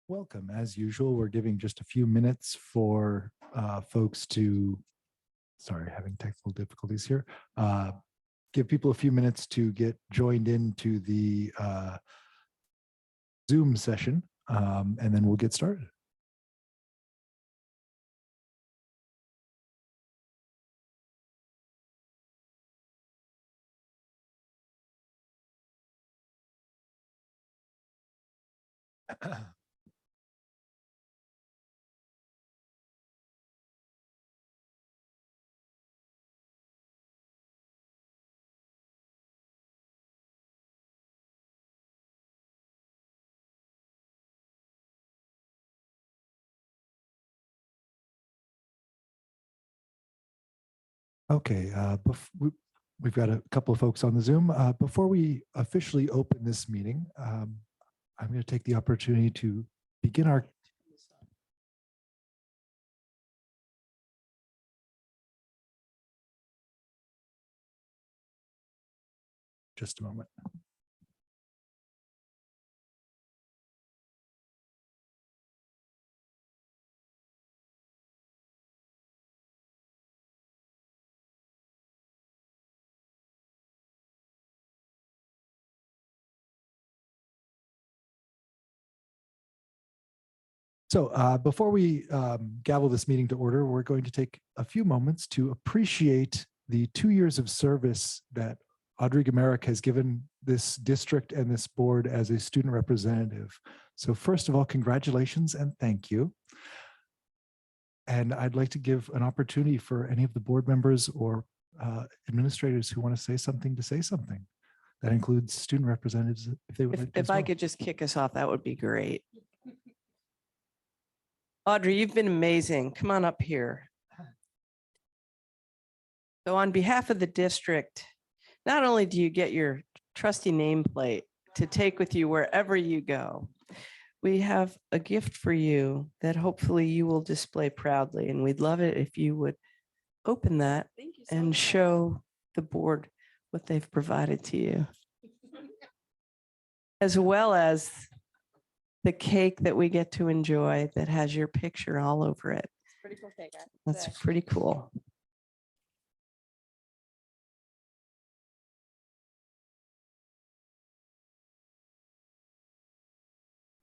Welcome. As usual, we're giving just a few minutes for folks to, sorry, having technical difficulties here. Give people a few minutes to get joined into the Zoom session, and then we'll get started. Okay, we've got a couple of folks on the Zoom. Before we officially open this meeting, I'm going to take the opportunity to begin our just a moment. So before we gavel this meeting to order, we're going to take a few moments to appreciate the 2 years of service that Audrey Gamerick has given this district and this board as a student representative. So first of all, congratulations and thank you. And I'd like to give an opportunity for any of the board members or administrators who want to say something. That includes student representatives if they would like to. If I could just kick us off, that would be great. Audrey, you've been amazing. Come on up here. So on behalf of the district, not only do you get your trusty nameplate to take with you wherever you go, we have a gift for you that hopefully you will display proudly. And we'd love it if you would open that and show the board what they've provided to you, as well as the cake that we get to enjoy that has your picture all over it. It's pretty cool cake. That's pretty cool.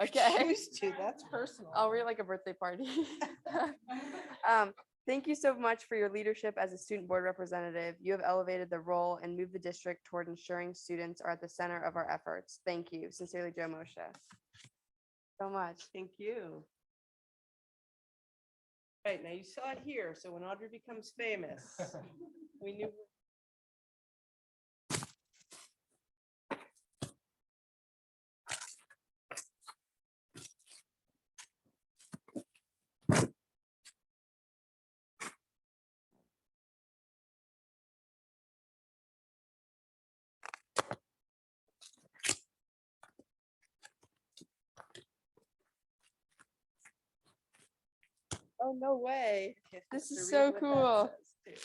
Okay. That's personal. I'll read like a birthday party. Thank you so much for your leadership as a student board representative. You have elevated the role and moved the district toward ensuring students are at the center of our efforts. Thank you. Sincerely, Joe Moshe. So much. Thank you. Right, now you saw it here, so when Audrey becomes famous, we knew. Oh, no way. This To is read so what that cool. says, too.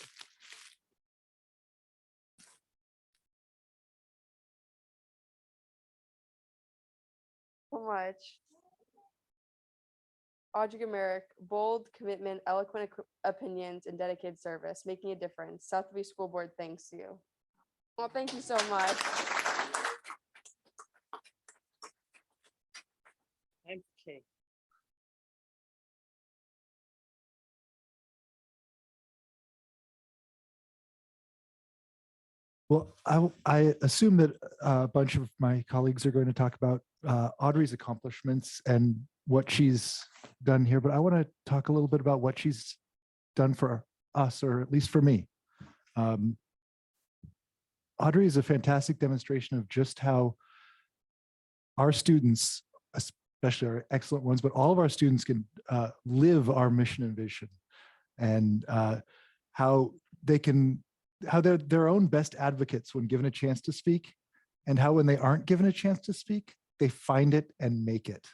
So much. Audrey Gamerick, bold commitment, eloquent opinions, and dedicated service, making a difference. Southerby School Board thanks you. Well, thank you so much. I'm okay. Well, I assume that a bunch of my colleagues are going to talk about Audrey's accomplishments and what she's done here, but I want to talk a little bit about what she's done for us, or at least for me. Audrey is a fantastic demonstration of just how our students, especially our excellent ones, but all of our students can live our mission and vision, and how they're their own best advocates when given a chance to speak, and how when they aren't given a chance to speak, they find it and make it.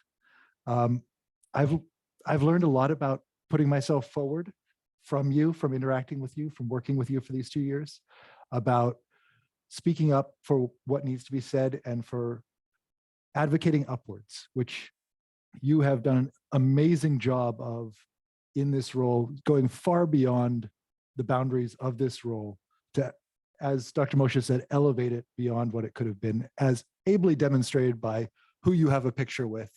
I've learned a lot about putting myself forward from you, from interacting with you, from working with you for these 2 years, about speaking up for what needs to be said and for advocating upwards, which you have done an amazing job of, in this role, going far beyond the boundaries of this role to, as Dr. Moshe said, elevate it beyond what it could have been, as ably demonstrated by who you have a picture with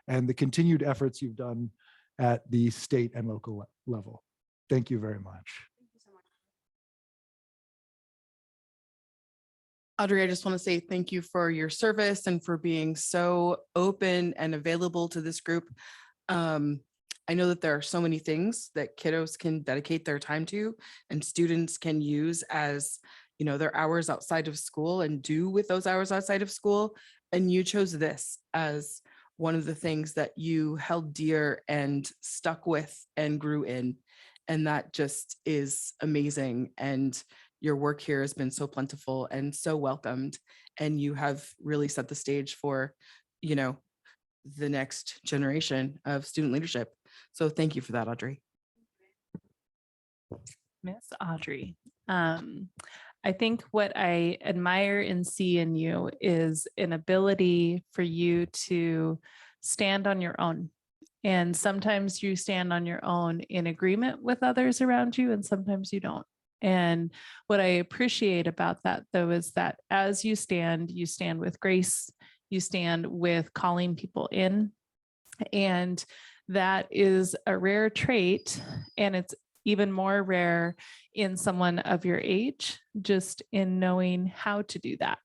and the continued efforts you've done at the state and local level. Thank you very much. Thank you so much. Audrey, I just want to say thank you for your service and for being so open and available to this group. I know that there are so many things that kiddos can dedicate their time to and students can use as, you know, their hours outside of school and do with those hours outside of school. And you chose this as one of the things that you held dear and stuck with and grew in. And that just is amazing. And your work here has been so plentiful and so welcomed. And you have really set the stage for, you know, the next generation of student leadership. So thank you for that, Audrey. Miss Audrey. I think what I admire and see in you is an ability for you to stand on your own. And sometimes you stand on your own in agreement with others around you, and sometimes you don't. And what I appreciate about that, though, is that as you stand with grace, you stand with calling people in. And that is a rare trait. And it's even more rare in someone of your age, just in knowing how to do that.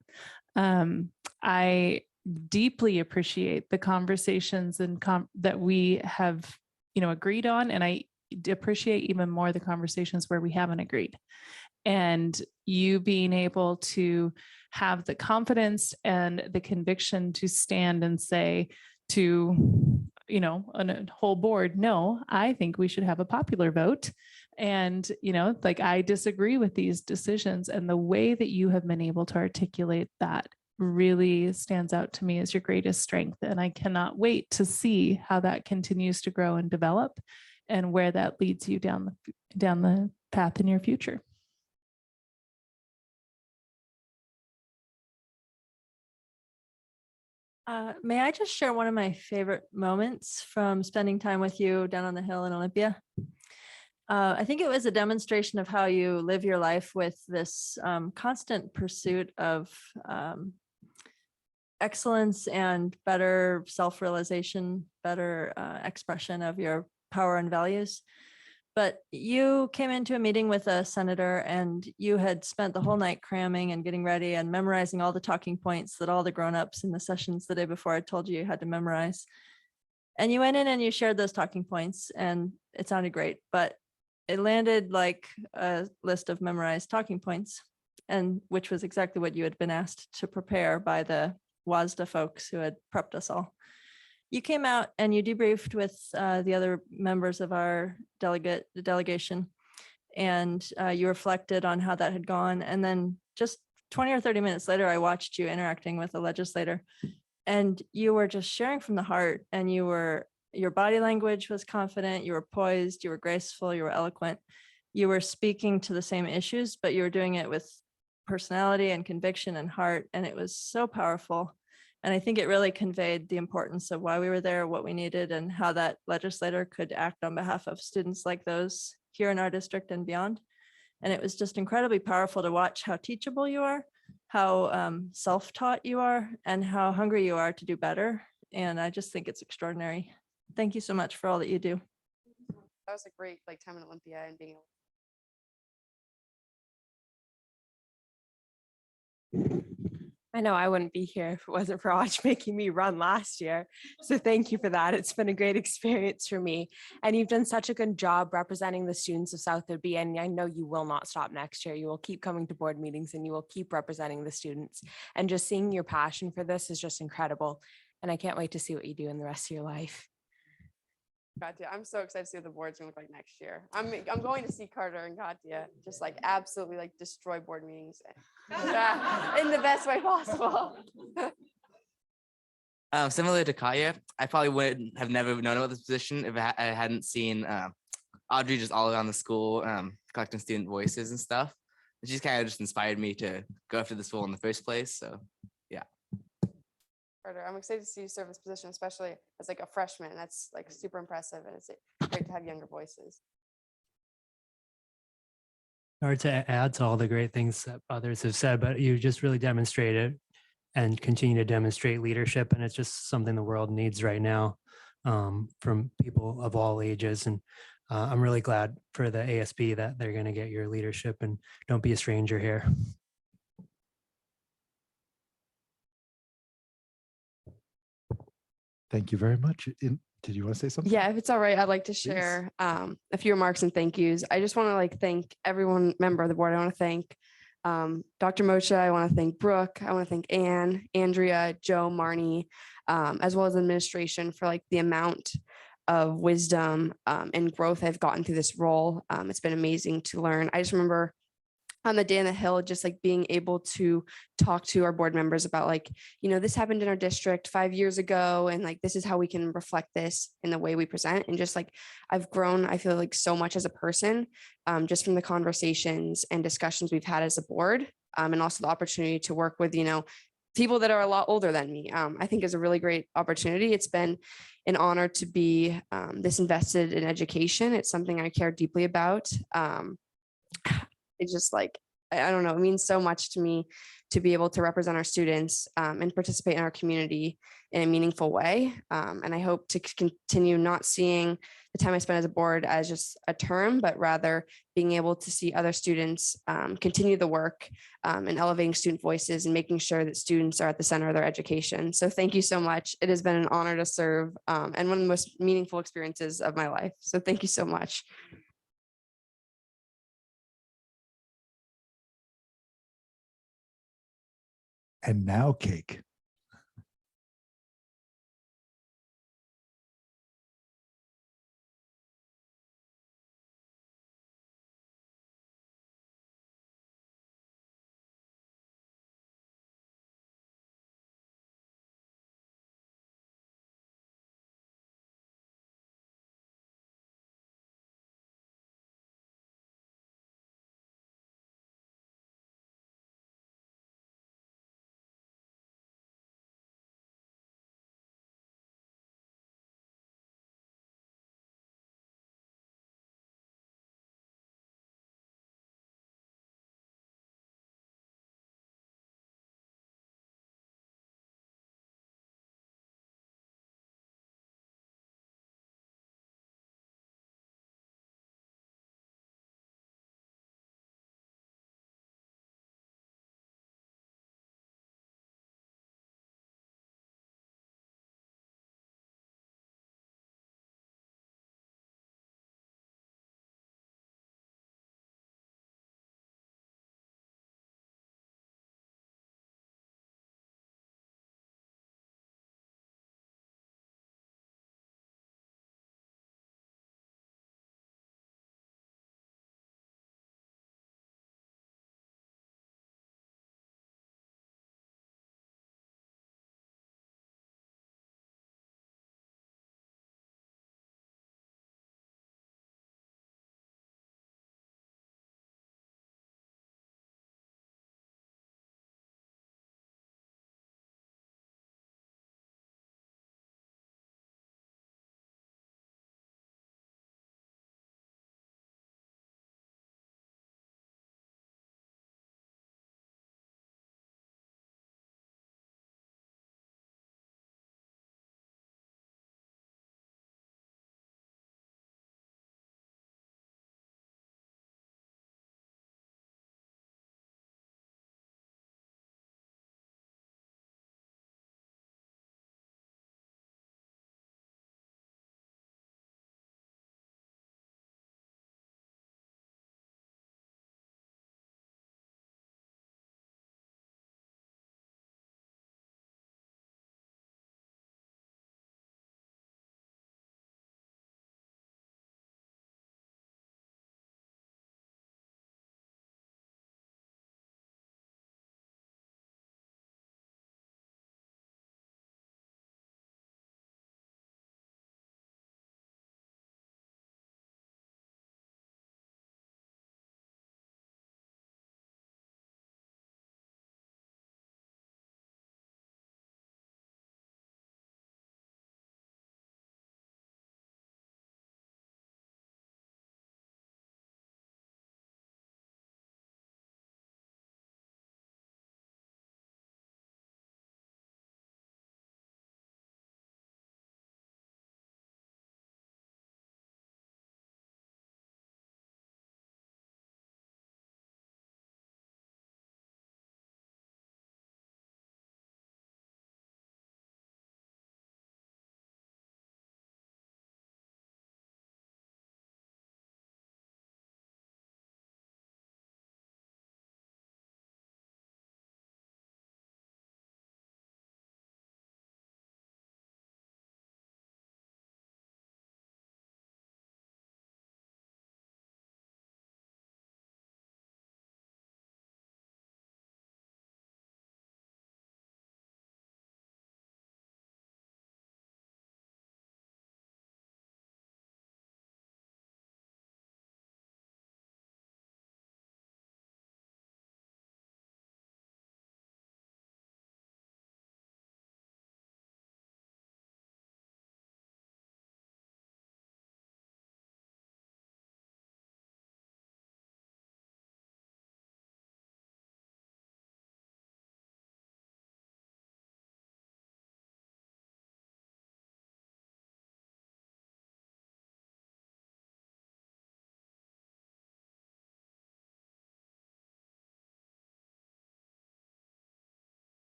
I deeply appreciate the conversations and that we have, you know, agreed on. And I appreciate even more the conversations where we haven't agreed. And you being able to have the confidence and the conviction to stand and say to, you know, a whole board, no, I think we should have a popular vote. And, you know, like, I disagree with these decisions. And the way that you have been able to articulate that really stands out to me as your greatest strength. And I cannot wait to see how that continues to grow and develop and where that leads you down the path in your future. May I just share one of my favorite moments from spending time with you down on the hill in Olympia? I think it was a demonstration of how you live your life with this constant pursuit of excellence and better self-realization, better expression of your power and values. But you came into a meeting with a senator and you had spent the whole night cramming and getting ready and memorizing all the talking points that all the grown-ups in the sessions the day before had told you had to memorize. And you went in and you shared those talking points and it sounded great, but it landed like a list of memorized talking points, and which was exactly what you had been asked to prepare by the WASDA folks who had prepped us all. You came out and you debriefed with the other members of our delegation, and you reflected on how that had gone. And then just 20 or 30 minutes later, I watched you interacting with a legislator, and you were just sharing from the heart, and your body language was confident, you were poised, you were graceful, you were eloquent, you were speaking to the same issues, but you were doing it with personality and conviction and heart. And it was so powerful. And I think it really conveyed the importance of why we were there, what we needed, and how that legislator could act on behalf of students like those here in our district and beyond. And it was just incredibly powerful to watch how teachable you are, how self-taught you are, and how hungry you are to do better. And I just think it's extraordinary. Thank you so much for all that you do. That was a great time in Olympia and being able. I know I wouldn't be here if it wasn't for Aj making me run last year. So thank you for that. It's been a great experience for me. And you've done such a good job representing the students of South Whitby. And I know you will not stop next year. You will keep coming to board meetings and you will keep representing the students. And just seeing your passion for this is just incredible. And I can't wait to see what you do in the rest of your life. Katya, I'm so excited to see what the board's gonna look like next year. I'm going to see Carter and Katya just absolutely destroy board meetings in the best way possible. Similar to Katya, I probably would have never known about this position if I hadn't seen Audrey just all around the school collecting student voices and stuff. And she's kind of just inspired me to go after this role in the first place. So Carter, I'm excited to see you serve this position, especially as like a freshman. That's like super impressive, and it's great to have younger voices. Hard to add to all the great things that others have said, but you just really demonstrated and continue to demonstrate leadership. And it's just something the world needs right now, from people of all ages. And I'm really glad for the ASB that they're going to get your leadership, and don't be a stranger here. Thank you very much. Did you want to say something? Yeah, if it's all right, I'd like to share a few remarks and thank yous. I just want to like thank everyone member of the board. I want to thank Dr. Moshe. I want to thank Brooke. I want to thank Anne, Andrea, Joe, Marnie, as well as administration for like the amount of wisdom and growth I've gotten through this role. It's been amazing to learn. I just remember on the day on the hill, just like being able to talk to our board members about like, you know, this happened in our district 5 years ago. And like, this is how we can reflect this in the way we present. And just like, I've grown, I feel like so much as a person, just from the conversations and discussions we've had as a board, and also the opportunity to work with, you know, people that are a lot older than me, I think is a really great opportunity. It's been an honor to be this invested in education. It's something I care deeply about. It's just like, I don't know, it means so much to me to be able to represent our students and participate in our community in a meaningful way. And I hope to continue not seeing the time I spent as a board as just a term, but rather being able to see other students continue the work and elevating student voices and making sure that students are at the center of their education. So thank you so much. It has been an honor to serve and one of the most meaningful experiences of my life. So thank you so much. And now cake.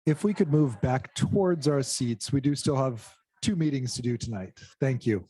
If we could move back towards our seats, we do still have 2 meetings to do tonight. Thank you.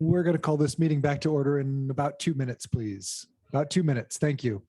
We're going to call this meeting back to order in about 2 minutes, please. About 2 minutes. Thank you.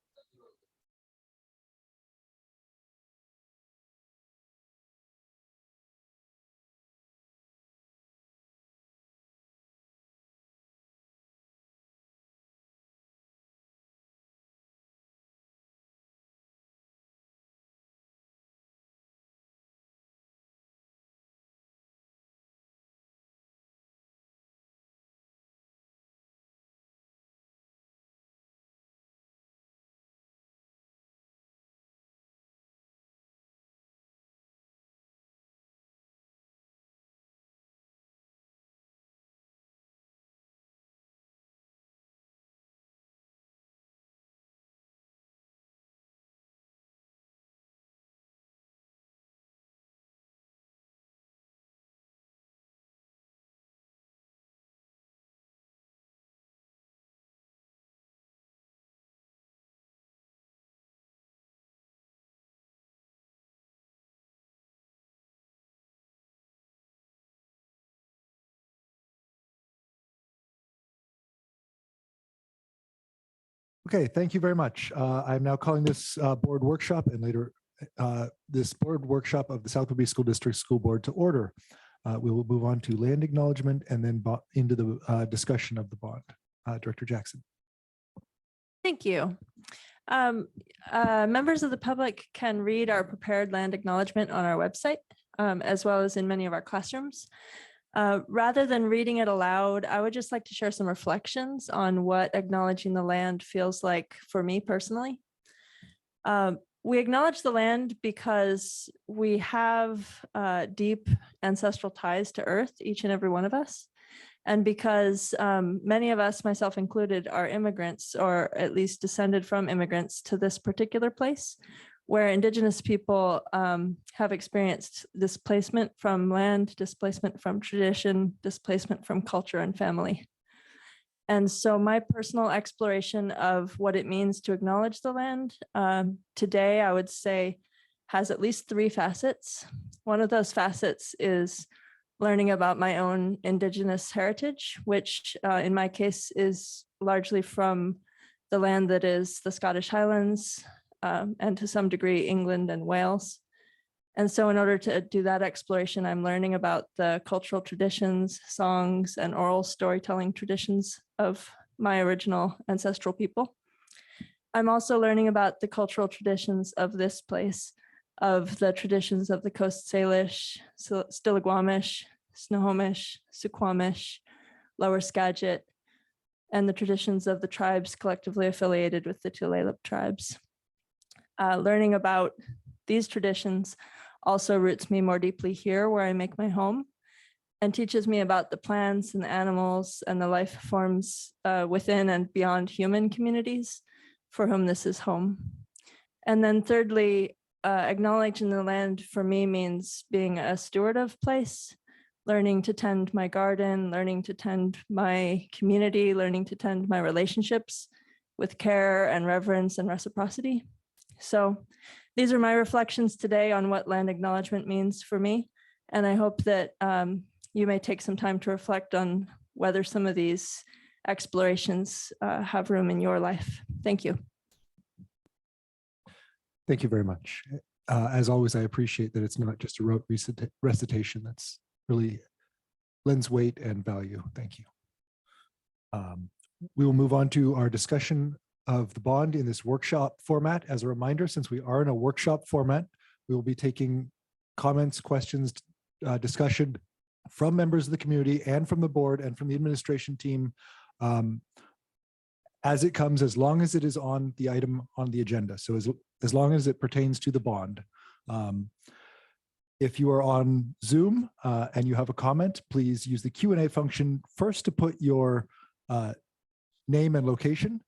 Okay, thank you very much. I'm now calling this board workshop and later this board workshop of the South Woodbury School District School Board to order. We will move on to land acknowledgement and then into the discussion of the bond. Director Jackson. Thank you. Members of the public can read our prepared land acknowledgement on our website, as well as in many of our classrooms. Rather than reading it aloud, I would just like to share some reflections on what acknowledging the land feels like for me personally. We acknowledge the land because we have deep ancestral ties to Earth, each and every one of us. And because many of us, myself included, are immigrants, or at least descended from immigrants to this particular place, where Indigenous people have experienced displacement from land, displacement from tradition, displacement from culture and family. And so my personal exploration of what it means to acknowledge the land today, I would say, has at least 3 facets. One of those facets is learning about my own Indigenous heritage, which in my case is largely from the land that is the Scottish Highlands, and to some degree, England and Wales. And so in order to do that exploration, I'm learning about the cultural traditions, songs, and oral storytelling traditions of my original ancestral people. I'm also learning about the cultural traditions of this place, of the traditions of the Coast Salish, Stillaguamish, Snohomish, Suquamish, Lower Skagit, and the traditions of the tribes collectively affiliated with the Tulalip tribes. Learning about these traditions also roots me more deeply here where I make my home, and teaches me about the plants and the animals and the life forms within and beyond human communities for whom this is home. And then thirdly, acknowledging the land for me means being a steward of place, learning to tend my garden, learning to tend my community, learning to tend my relationships with care and reverence and reciprocity. So these are my reflections today on what land acknowledgement means for me. And I hope that you may take some time to reflect on whether some of these explorations have room in your life. Thank you. Thank you very much. As always, I appreciate that it's not just a rote recitation that's really lends weight and value. Thank you. We will move on to our discussion of the bond in this workshop format. As a reminder, since we are in a workshop format, we will be taking comments, questions, discussion from members of the community and from the board and from the administration team as it comes, as long as it is on the item on the agenda. So as long as it pertains to the bond. If you are on Zoom and you have a comment, please use the Q&A function first to put your name and location,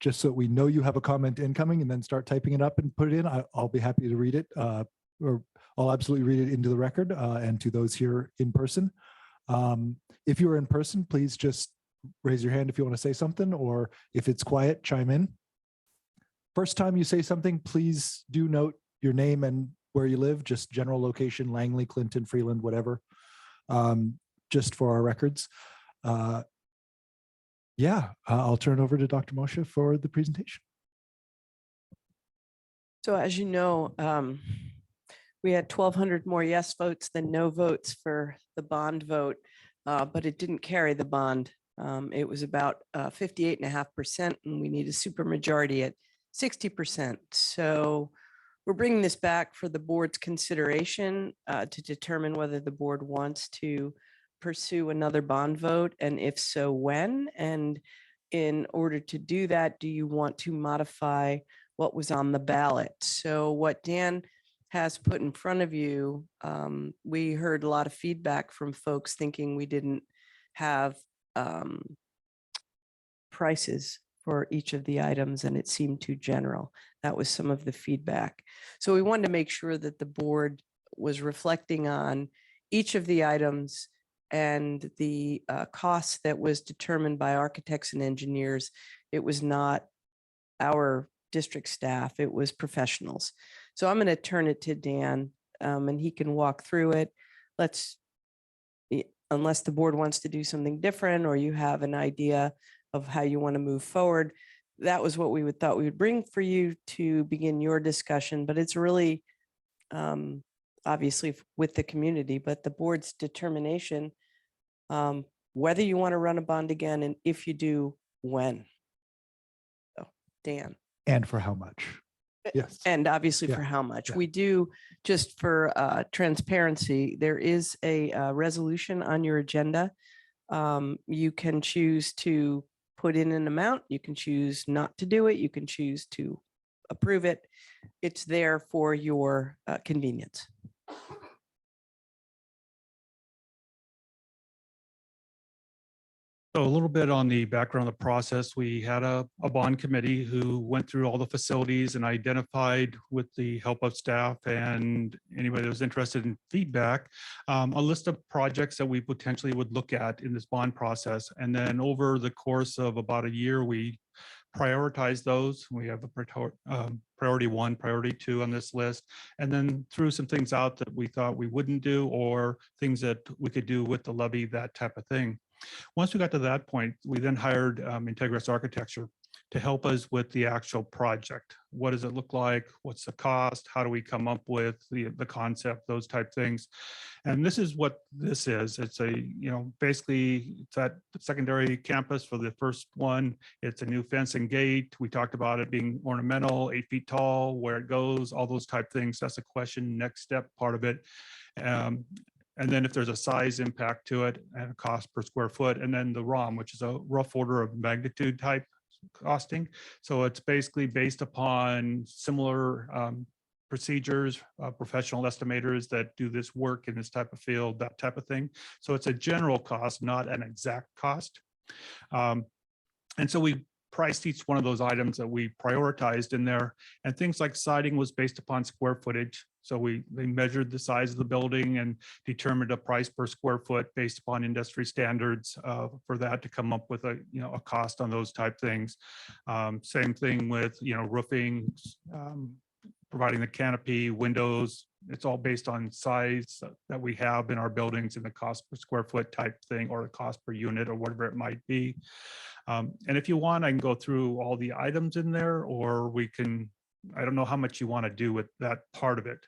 just so we know you have a comment incoming, and then start typing it up and put it in. I'll be happy to read it, or I'll absolutely read it into the record and to those here in person. If you are in person, please just raise your hand if you want to say something, or if it's quiet, chime in. First time you say something, please do note your name and where you live, just general location, Langley, Clinton, Freeland, whatever, just for our records. I'll turn over to Dr. Moshe for the presentation. So as you know, we had 1,200 more yes votes than no votes for the bond vote, but it didn't carry the bond. It was about 58.5%, and we need a supermajority at 60%. So we're bringing this back for the board's consideration to determine whether the board wants to pursue another bond vote, and if so, when. And in order to do that, do you want to modify what was on the ballot? So what Dan has put in front of you, we heard a lot of feedback from folks thinking we didn't have prices for each of the items, and it seemed too general. That was some of the feedback. So we wanted to make sure that the board was reflecting on each of the items and the cost that was determined by architects and engineers. It was not our district staff, it was professionals. So I'm going to turn it to Dan and he can walk through it. Unless the board wants to do something different, or you have an idea of how you want to move forward. That was what we thought we would bring for you to begin your discussion, but it's really obviously with the community, but the board's determination whether you want to run a bond again, and if you do, when. So, Dan. And for how much? Yes. And obviously Yeah. for how much. Yeah. We do, just for transparency, there is a resolution on your agenda. You can choose to put in an amount, you can choose not to do it, you can choose to approve it. It's there for your convenience. So a little bit on the background of the process, we had a bond committee who went through all the facilities and identified, with the help of staff and anybody that was interested in feedback, a list of projects that we potentially would look at in this bond process. And then over the course of about a year, we prioritize those. We have a priority 1, priority 2 on this list, and then threw some things out that we thought we wouldn't do, or things that we could do with the levy, that type of thing. Once we got to that point, we then hired Integris Architecture to help us with the actual project. What does it look like? What's the cost? How do we come up with the concept, those type things? And this is what this is. It's basically it's that secondary campus for the first one. It's a new fence and gate. We talked about it being ornamental, 8 feet tall, where it goes, all those type things. That's a question, next step part of it. And then if there's a size impact to it and a cost per square foot, and then the ROM, which is a rough order of magnitude type costing. So it's basically based upon similar procedures, professional estimators that do this work in this type of field, that type of thing. So it's a general cost, not an exact cost. And so we priced each one of those items that we prioritized in there, and things like siding was based upon square footage. So they measured the size of the building and determined a price per square foot based upon industry standards for that to come up with a cost on those type things. Same thing with roofing, providing the canopy, windows. It's all based on size that we have in our buildings and the cost per square foot type thing, or the cost per unit, or whatever it might be. And if you want, I can go through all the items in there, or we can, I don't know how much you want to do with that part of it.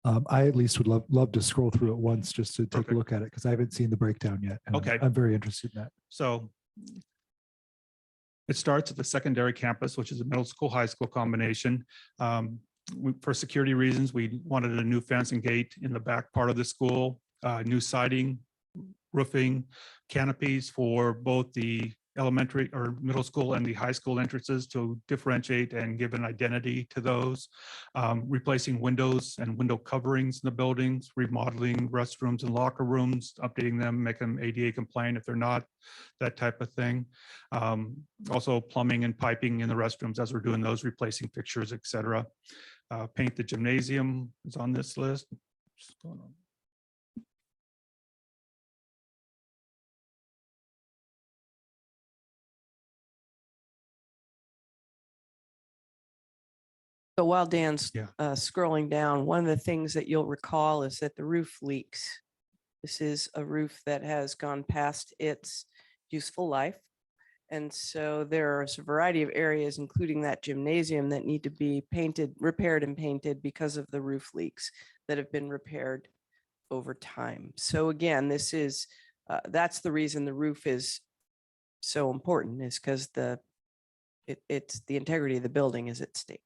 I at least would love to scroll through it once just to take Perfect. a look at it, because I haven't seen the breakdown yet. And Okay. I'm very interested in that. So It starts at the secondary campus, which is a middle school, high school combination. For security reasons, we wanted a new fence and gate in the back part of the school, new siding, roofing, canopies for both the elementary or middle school and the high school entrances to differentiate and give an identity to those, replacing windows and window coverings in the buildings, remodeling restrooms and locker rooms, updating them, make them ADA compliant if they're not, that type of thing. Also plumbing and piping in the restrooms as we're doing those, replacing fixtures, et cetera. Paint the gymnasium is on this list. Just going on. So while Dan's Yeah. Scrolling down, one of the things that you'll recall is that the roof leaks. This is a roof that has gone past its useful life. And so there's a variety of areas, including that gymnasium, that need to be painted, repaired and painted because of the roof leaks that have been repaired over time. So again, this is, that's the reason the roof is so important, is because it's the integrity of the building is at stake.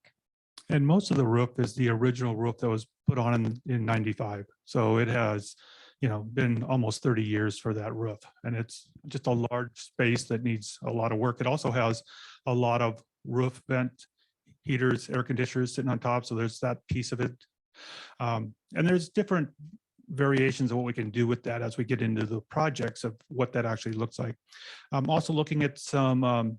And most of the roof is the original roof that was put on in 95. So it has, been almost 30 years for that roof. And it's just a large space that needs a lot of work. It also has a lot of roof vent heaters, air conditioners sitting on top. So there's that piece of it. And there's different variations of what we can do with that as we get into the projects of what that actually looks like. I'm also looking at some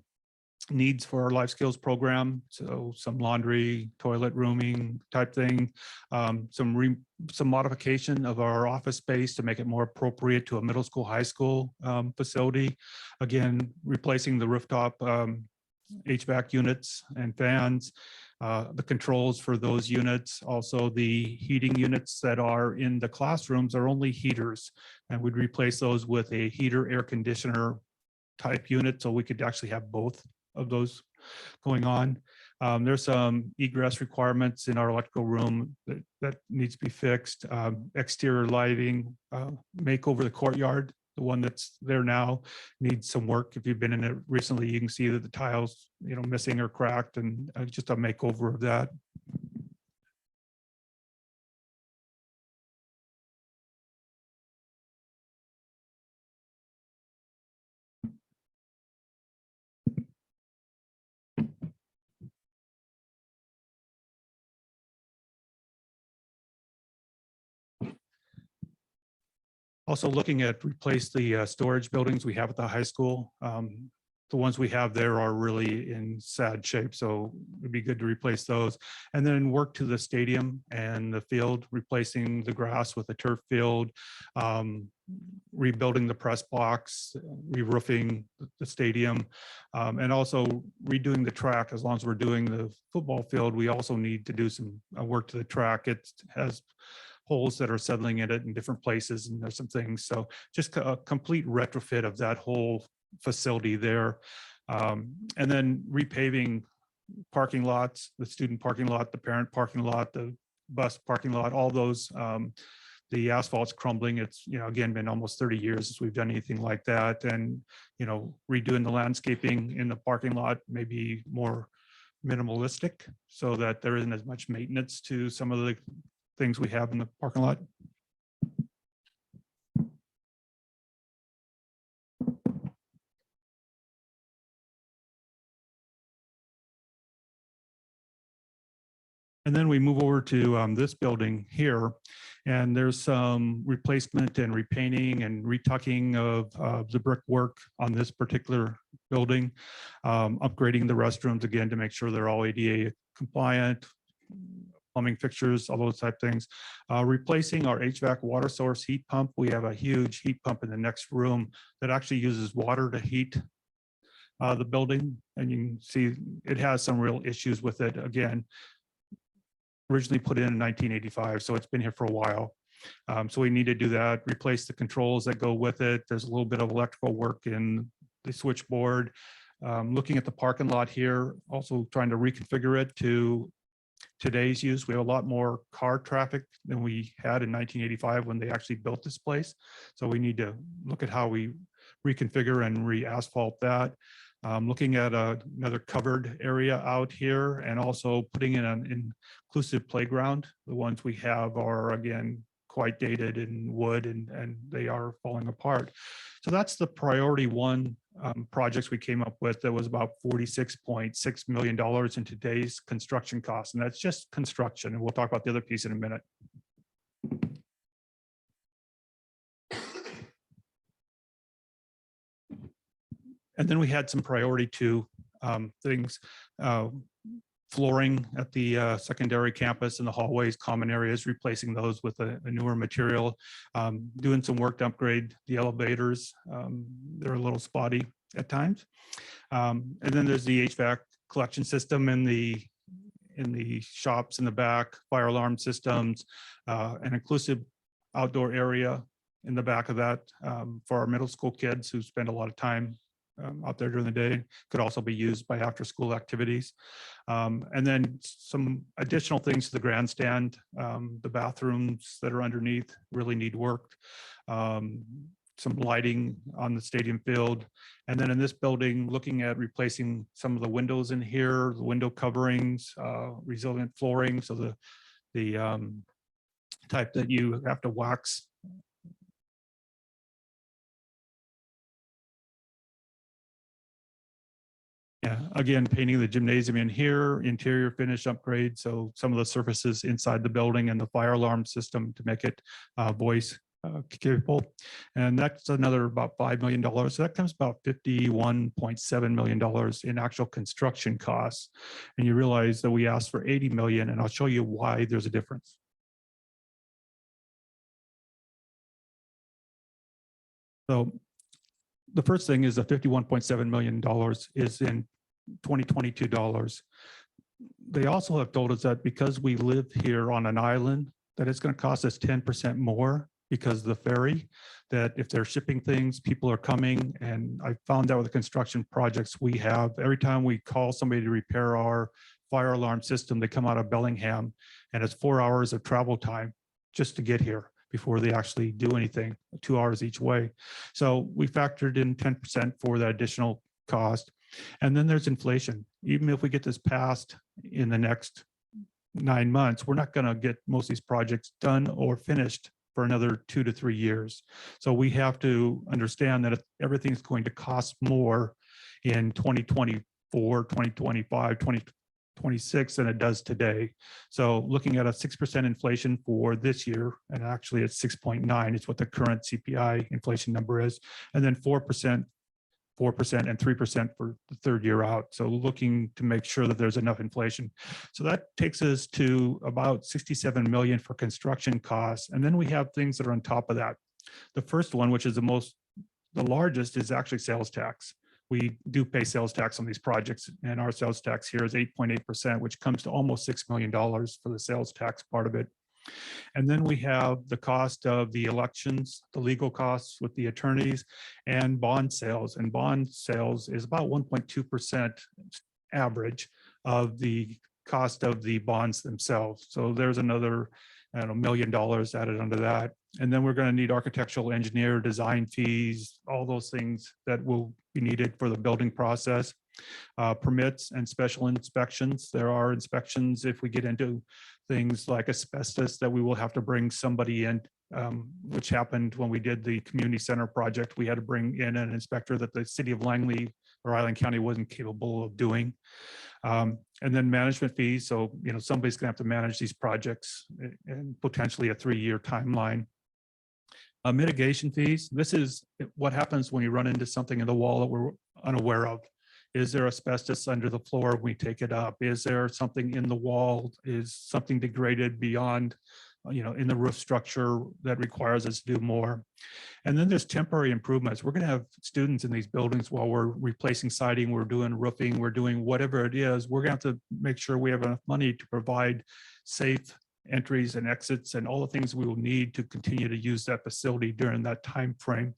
needs for our life skills program. So some laundry, toilet rooming type thing, some modification of our office space to make it more appropriate to a middle school, high school facility. Again, replacing the rooftop HVAC units and fans, the controls for those units. Also the heating units that are in the classrooms are only heaters, and we'd replace those with a heater air conditioner type unit so we could actually have both of those going on. There's some egress requirements in our electrical room that needs to be fixed. Exterior lighting, make over the courtyard. The one that's there now needs some work. If you've been in it recently, you can see that the tiles, missing or cracked, and just a makeover of that. Also looking at replace the storage buildings we have at the high school. The ones we have there are really in sad shape, so it'd be good to replace those. And then work to the stadium and the field, replacing the grass with a turf field, rebuilding the press box, re-roofing the stadium, and also redoing the track. As long as we're doing the football field, we also need to do some work to the track. It has holes that are settling in it in different places, and there's some things. So just a complete retrofit of that whole facility there. And then repaving parking lots, the student parking lot, the parent parking lot, the bus parking lot, all those. The asphalt's crumbling. It's, again, been almost 30 years since we've done anything like that. And, redoing the landscaping in the parking lot, maybe more minimalistic so that there isn't as much maintenance to some of the things we have in the parking lot. And then we move over to this building here, and there's some replacement and repainting and retucking of the brickwork on this particular building, upgrading the restrooms again to make sure they're all ADA compliant, plumbing fixtures, all those type things. Replacing our HVAC water source heat pump. We have a huge heat pump in the next room that actually uses water to heat the building. And you can see it has some real issues with it. Again, originally put in 1985, so it's been here for a while. So we need to do that, replace the controls that go with it. There's a little bit of electrical work in the switchboard. Looking at the parking lot here, also trying to reconfigure it to today's use. We have a lot more car traffic than we had in 1985 when they actually built this place. So we need to look at how we reconfigure and re-asphalt that. Looking at another covered area out here and also putting in an inclusive playground. The ones we have are again quite dated in wood and they are falling apart. So that's the priority one projects we came up with. That was about $46.6 million in today's construction costs. And that's just construction. And we'll talk about the other piece in a minute. And then we had some priority two things. Flooring at the secondary campus and the hallways, common areas, replacing those with a newer material. Doing some work to upgrade the elevators. They're a little spotty at times. And then there's the HVAC collection system in the shops in the back, fire alarm systems, an inclusive outdoor area in the back of that for our middle school kids who spend a lot of time out there during the day. Could also be used by after school activities. And then some additional things to the grandstand. The bathrooms that are underneath really need work. Some lighting on the stadium field. And then in this building, looking at replacing some of the windows in here, the window coverings, resilient flooring. So the type that you have to wax. Yeah, again, painting the gymnasium in here, interior finish upgrade. So some of the surfaces inside the building and the fire alarm system to make it voice capable. And that's another about $5 million. So that comes about $51.7 million in actual construction costs. And you realize that we asked for 80 million, and I'll show you why there's a difference. So the first thing is the $51.7 million is in 2022 dollars. They also have told us that because we live here on an island, that it's going to cost us 10% more because of the ferry, that if they're shipping things, people are coming. And I found out with the construction projects we have, every time we call somebody to repair our fire alarm system, they come out of Bellingham and it's 4 hours of travel time just to get here before they actually do anything, 2 hours each way. So we factored in 10% for that additional cost. And then there's inflation. Even if we get this passed in the next 9 months, we're not going to get most of these projects done or finished for another 2 to 3 years. So we have to understand that everything's going to cost more in 2024, 2025, 2026 than it does today. So looking at a 6% inflation for this year, and actually it's 6.9, it's what the current CPI inflation number is, and then 4%, and 3% for the third year out. So looking to make sure that there's enough inflation. So that takes us to about 67 million for construction costs. And then we have things that are on top of that. The first one, which is the largest, is actually sales tax. We do pay sales tax on these projects, and our sales tax here is 8.8%, which comes to almost $6 million for the sales tax part of it. And then we have the cost of the elections, the legal costs with the attorneys, and bond sales. And bond sales is about 1.2% average of the cost of the bonds themselves. So there's another $1 million added under that. And then we're going to need architectural engineer design fees, all those things that will be needed for the building process. Permits and special inspections. There are inspections if we get into things like asbestos that we will have to bring somebody in, which happened when we did the community center project. We had to bring in an inspector that the city of Langley or Island County wasn't capable of doing. And then management fees. So, somebody's gonna have to manage these projects and potentially a 3-year timeline. Mitigation fees. This is what happens when you run into something in the wall that we're unaware of. Is there asbestos under the floor when we take it up? Is there something in the wall? Is something degraded beyond, in the roof structure that requires us to do more? And then there's temporary improvements. We're going to have students in these buildings while we're replacing siding, we're doing roofing, we're doing whatever it is. We're going to have to make sure we have enough money to provide safe entries and exits and all the things we will need to continue to use that facility during that time frame.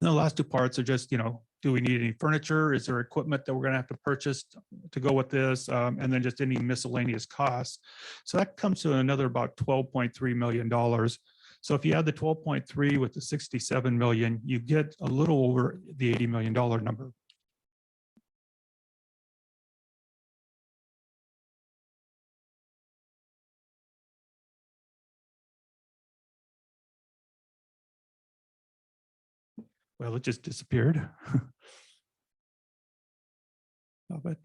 And the last two parts are just, do we need any furniture? Is there equipment that we're going to have to purchase to go with this? And then just any miscellaneous costs. So that comes to another about $12.3 million. So if you add the 12.3 with the 67 million, you get a little over the $80 million number. Well, it just disappeared. Oh, but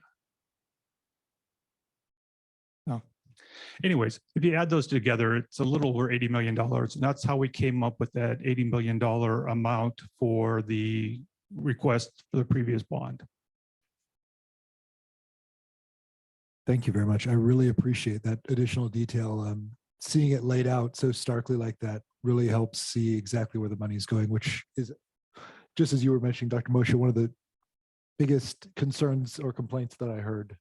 no. Anyways, if you add those together, it's a little over $80 million. And that's how we came up with that $80 million amount for the request for the previous bond. Thank you very much. I really appreciate that additional detail. Seeing it laid out so starkly like that really helps see exactly where the money is going, which is, just as you were mentioning, Dr. Moshe, one of the biggest concerns or complaints that I heard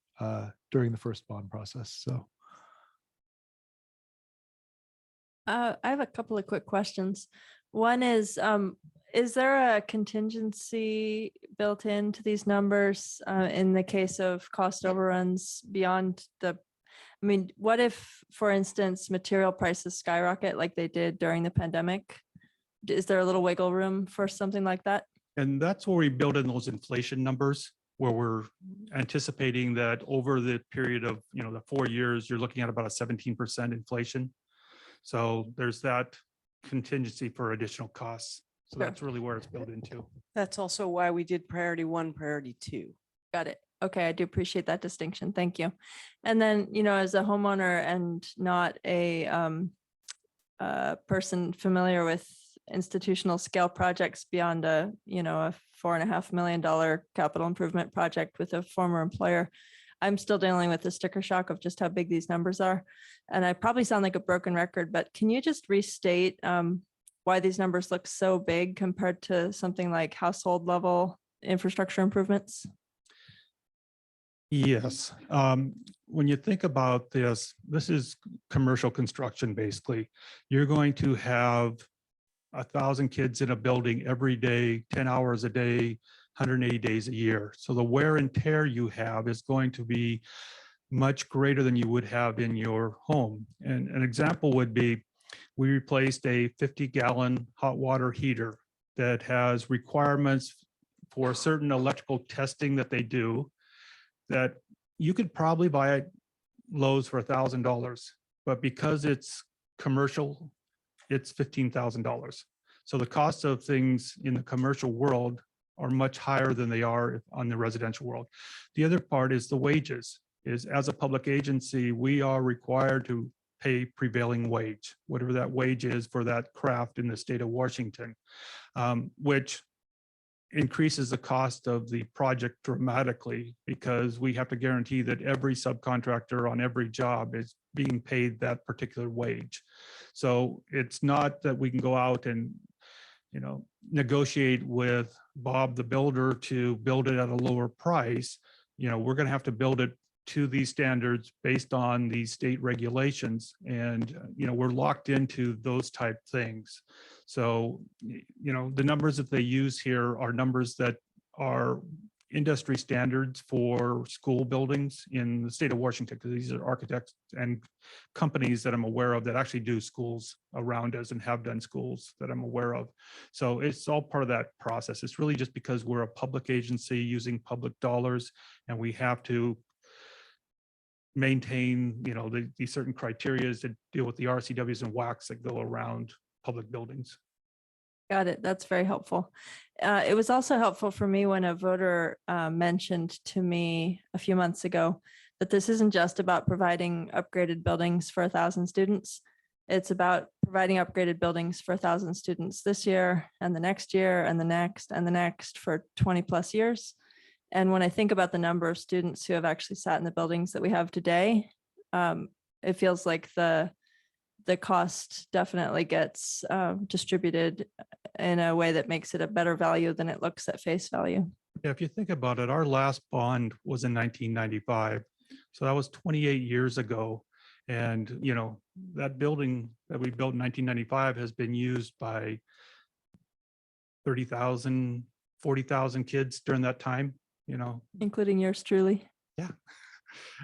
during the first bond process. So I have a couple of quick questions. One is there a contingency built into these numbers in the case of cost overruns beyond the, I mean, what if, for instance, material prices skyrocket like they did during the pandemic? Is there a little wiggle room for something like that? And that's where we build in those inflation numbers, where we're anticipating that over the period of, the 4 years, you're looking at about a 17% inflation. So there's that contingency for additional costs. So Sure. that's really where it's built into. That's also why we did priority 1, priority 2. Got it. Okay, I do appreciate that distinction. Thank you. And then, as a homeowner and not a person familiar with institutional scale projects beyond a $4.5 million capital improvement project with a former employer, I'm still dealing with the sticker shock of just how big these numbers are. And I probably sound like a broken record, but can you just restate why these numbers look so big compared to something like household level infrastructure improvements? Yes. When you think about this, this is commercial construction, basically. You're going to have 1,000 kids in a building every day, 10 hours a day, 180 days a year. So the wear and tear you have is going to be much greater than you would have in your home. And an example would be, we replaced a 50-gallon hot water heater that has requirements for certain electrical testing that they do that you could probably buy at Lowe's for $1,000, but because it's commercial, it's $15,000. So the cost of things in the commercial world are much higher than they are on the residential world. The other part is the wages. Is as a public agency, we are required to pay prevailing wage, whatever that wage is for that craft in the state of Washington, which increases the cost of the project dramatically because we have to guarantee that every subcontractor on every job is being paid that particular wage. So it's not that we can go out and, negotiate with Bob the builder to build it at a lower price. We're going to have to build it to these standards based on these state regulations. And, we're locked into those type things. So, the numbers that they use here are numbers that are industry standards for school buildings in the state of Washington, because these are architects and companies that I'm aware of that actually do schools around us and have done schools that I'm aware of. So it's all part of that process. It's really just because we're a public agency using public dollars, and we have to maintain, the certain criteria that deal with the RCWs and WACs that go around public buildings. Got it. That's very helpful. It was also helpful for me when a voter mentioned to me a few months ago that this isn't just about providing upgraded buildings for 1,000 students. It's about providing upgraded buildings for 1,000 students this year and the next year and the next and the next for 20 plus years. And when I think about the number of students who have actually sat in the buildings that we have today, it feels like the cost definitely gets distributed in a way that makes it a better value than it looks at face value. Yeah, if you think about it, our last bond was in 1995. So that was 28 years ago. And, that building that we built in 1995 has been used by 30,000, 40,000 kids during that time, Including yours truly. Yeah.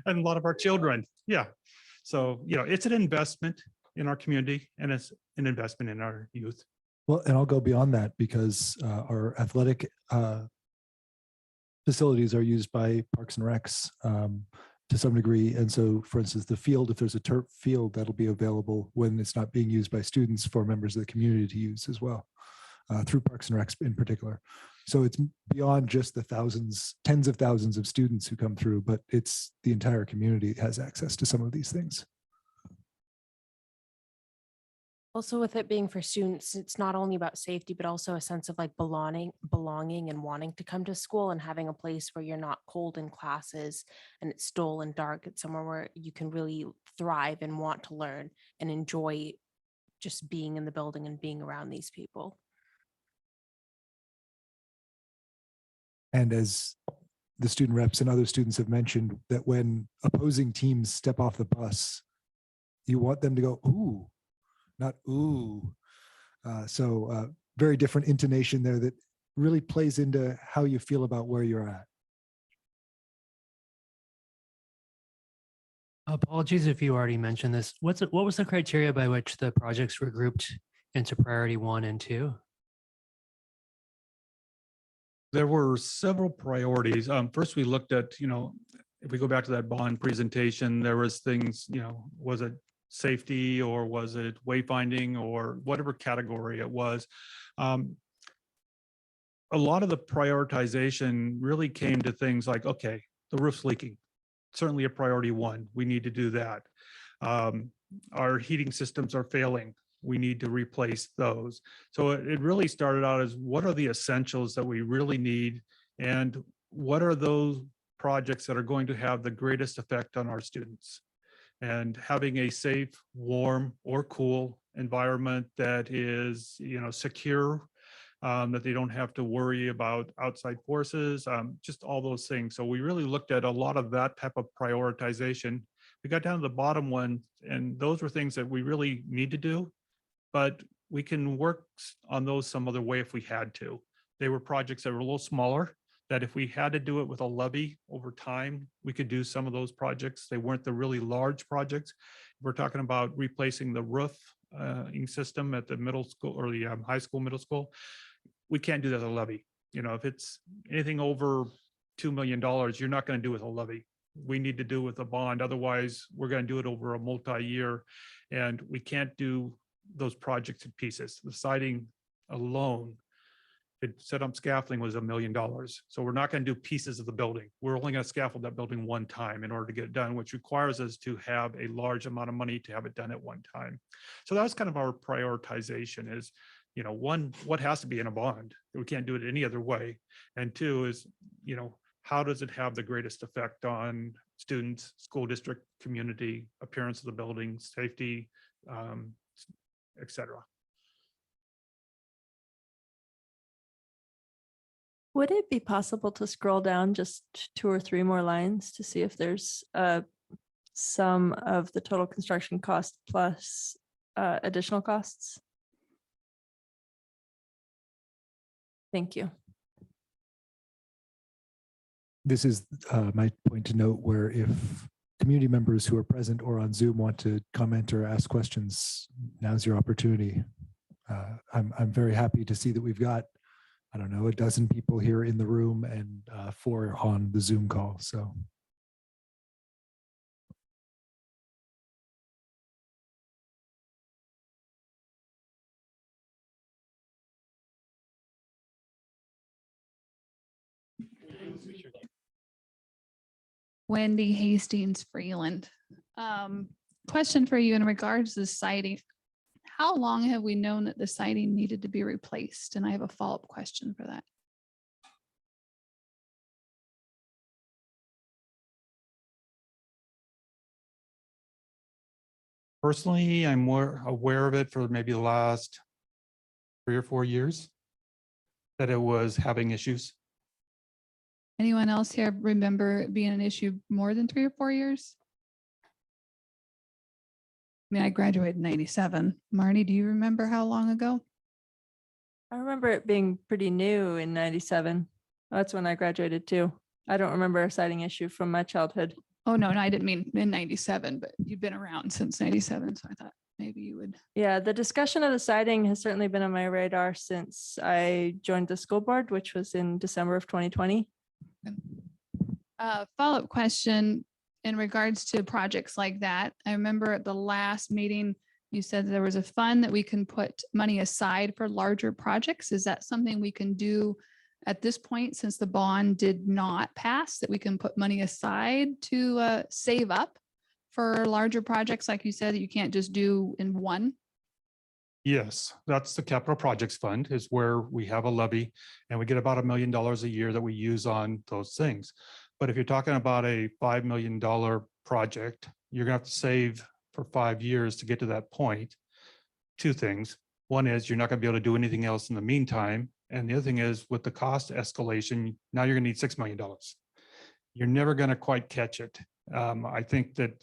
And a lot of our children. Yeah. So, it's an investment in our community, and it's an investment in our youth. Well, and I'll go beyond that because our athletic facilities are used by Parks and Recs to some degree. And so, for instance, the field, if there's a turf field, that'll be available when it's not being used by students for members of the community to use as well, through Parks and Recs in particular. So it's beyond just the thousands, tens of thousands of students who come through, but it's the entire community has access to some of these things. Also, with it being for students, it's not only about safety, but also a sense of like belonging and wanting to come to school and having a place where you're not cold in classes and it's dull and dark. It's somewhere where you can really thrive and want to learn and enjoy just being in the building and being around these people. And as the student reps and other students have mentioned, that when opposing teams step off the bus, you want them to go, ooh, not ooh. So very different intonation there that really plays into how you feel about where you're at. Apologies if you already mentioned this. What was the criteria by which the projects were grouped into priority 1 and 2? There were several priorities. First, we looked at, if we go back to that bond presentation, there was things, was it safety or was it wayfinding or whatever category it was. A lot of the prioritization really came to things like, okay, the roof's leaking. Certainly a priority 1. We need to do that. Our heating systems are failing. We need to replace those. So it really started out as what are the essentials that we really need and what are those projects that are going to have the greatest effect on our students. And having a safe, warm, or cool environment that is, secure, that they don't have to worry about outside forces, just all those things. So we really looked at a lot of that type of prioritization. We got down to the bottom one, and those were things that we really need to do, but we can work on those some other way if we had to. They were projects that were a little smaller, that if we had to do it with a levy over time, we could do some of those projects. They weren't the really large projects. We're talking about replacing the roofing system at the middle school or the high school, middle school. We can't do that as a levy. If it's anything over $2 million, you're not going to do it with a levy. We need to do it with a bond. Otherwise, we're going to do it over a multi-year, and we can't do those projects in pieces. The siding alone, set up scaffolding was $1 million. So we're not going to do pieces of the building. We're only going to scaffold that building one time in order to get it done, which requires us to have a large amount of money to have it done at one time. So that was kind of our prioritization is, 1, what has to be in a bond? We can't do it any other way. And 2 is, how does it have the greatest effect on students, school district, community, appearance of the building, safety, et cetera. Would it be possible to scroll down just 2 or 3 more lines to see if there's sum of the total construction cost plus additional costs? Thank you. This is my point to note where if community members who are present or on Zoom want to comment or ask questions, now's your opportunity. I'm very happy to see that we've got, I don't know, a dozen people here in the room and 4 on the Zoom call. So. Wendy Hastings Freeland. Question for you in regards to the siding. How long have we known that the siding needed to be replaced? And I have a follow-up question for that. Personally, I'm more aware of it for maybe the last 3 or 4 years that it was having issues. Anyone else here remember it being an issue more than 3 or 4 years? I mean, I graduated in '97. Marnie, do you remember how long ago? I remember it being pretty new in '97. That's when I graduated too. I don't remember a siding issue from my childhood. Oh, no, I didn't mean in '97, but you've been around since '97. So I thought maybe you would. Yeah, the discussion of the siding has certainly been on my radar since I joined the school board, which was in December of 2020. Follow-up question in regards to projects like that. I remember at the last meeting, you said there was a fund that we can put money aside for larger projects. Is that something we can do at this point, since the bond did not pass, that we can put money aside to save up for larger projects, like you said, that you can't just do in one? Yes, that's the capital projects fund is where we have a levy and we get about $1 million a year that we use on those things. But if you're talking about a $5 million project, you're gonna have to save for 5 years to get to that point. Two things. One is you're not gonna be able to do anything else in the meantime. And the other thing is with the cost escalation, now you're gonna need $6 million. You're never gonna quite catch it. I think that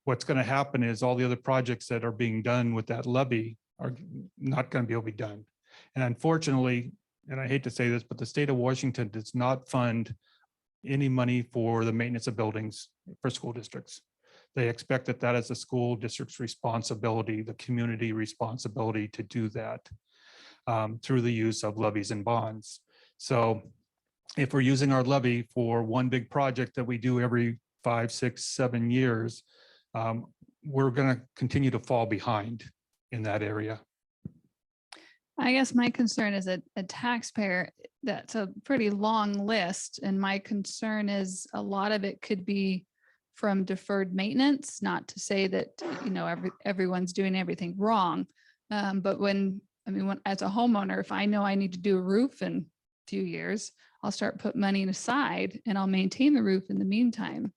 what's gonna happen is all the other projects that are being done with that levy are not gonna be able to be done. And unfortunately, and I hate to say this, but the state of Washington does not fund any money for the maintenance of buildings for school districts. They expect that that is the school district's responsibility, the community responsibility to do that through the use of levies and bonds. So if we're using our levy for one big project that we do every 5, 6, 7 years, we're going to continue to fall behind in that area. I guess my concern is a taxpayer, that's a pretty long list. And my concern is a lot of it could be from deferred maintenance, not to say that, you know, everyone's doing everything wrong. But when as a homeowner, if I know I need to do a roof in a few years, I'll start put money aside and I'll maintain the roof in the meantime.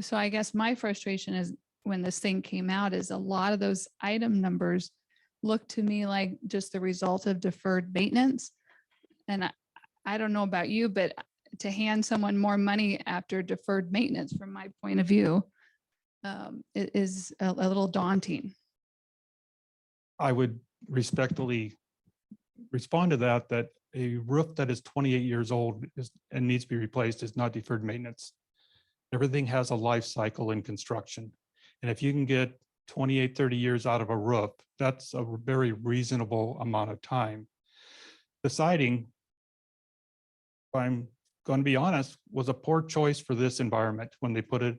So I guess my frustration is when this thing came out is a lot of those item numbers look to me like just the result of deferred maintenance. And I don't know about you, but to hand someone more money after deferred maintenance, from my point of view, it is a little daunting. I would respectfully respond to that a roof that is 28 years old and needs to be replaced is not deferred maintenance. Everything has a life cycle in construction. And if you can get 28, 30 years out of a roof, that's a very reasonable amount of time. The siding, if I'm going to be honest, was a poor choice for this environment when they put it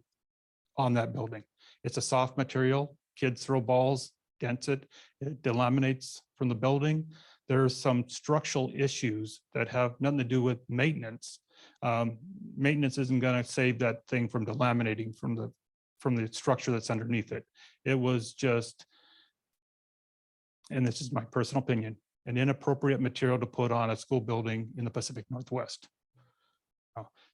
on that building. It's a soft material, kids throw balls, dents it, it delaminates from the building. There's some structural issues that have nothing to do with maintenance. Maintenance isn't going to save that thing from delaminating from the structure that's underneath it. It was just, and this is my personal opinion, an inappropriate material to put on a school building in the Pacific Northwest.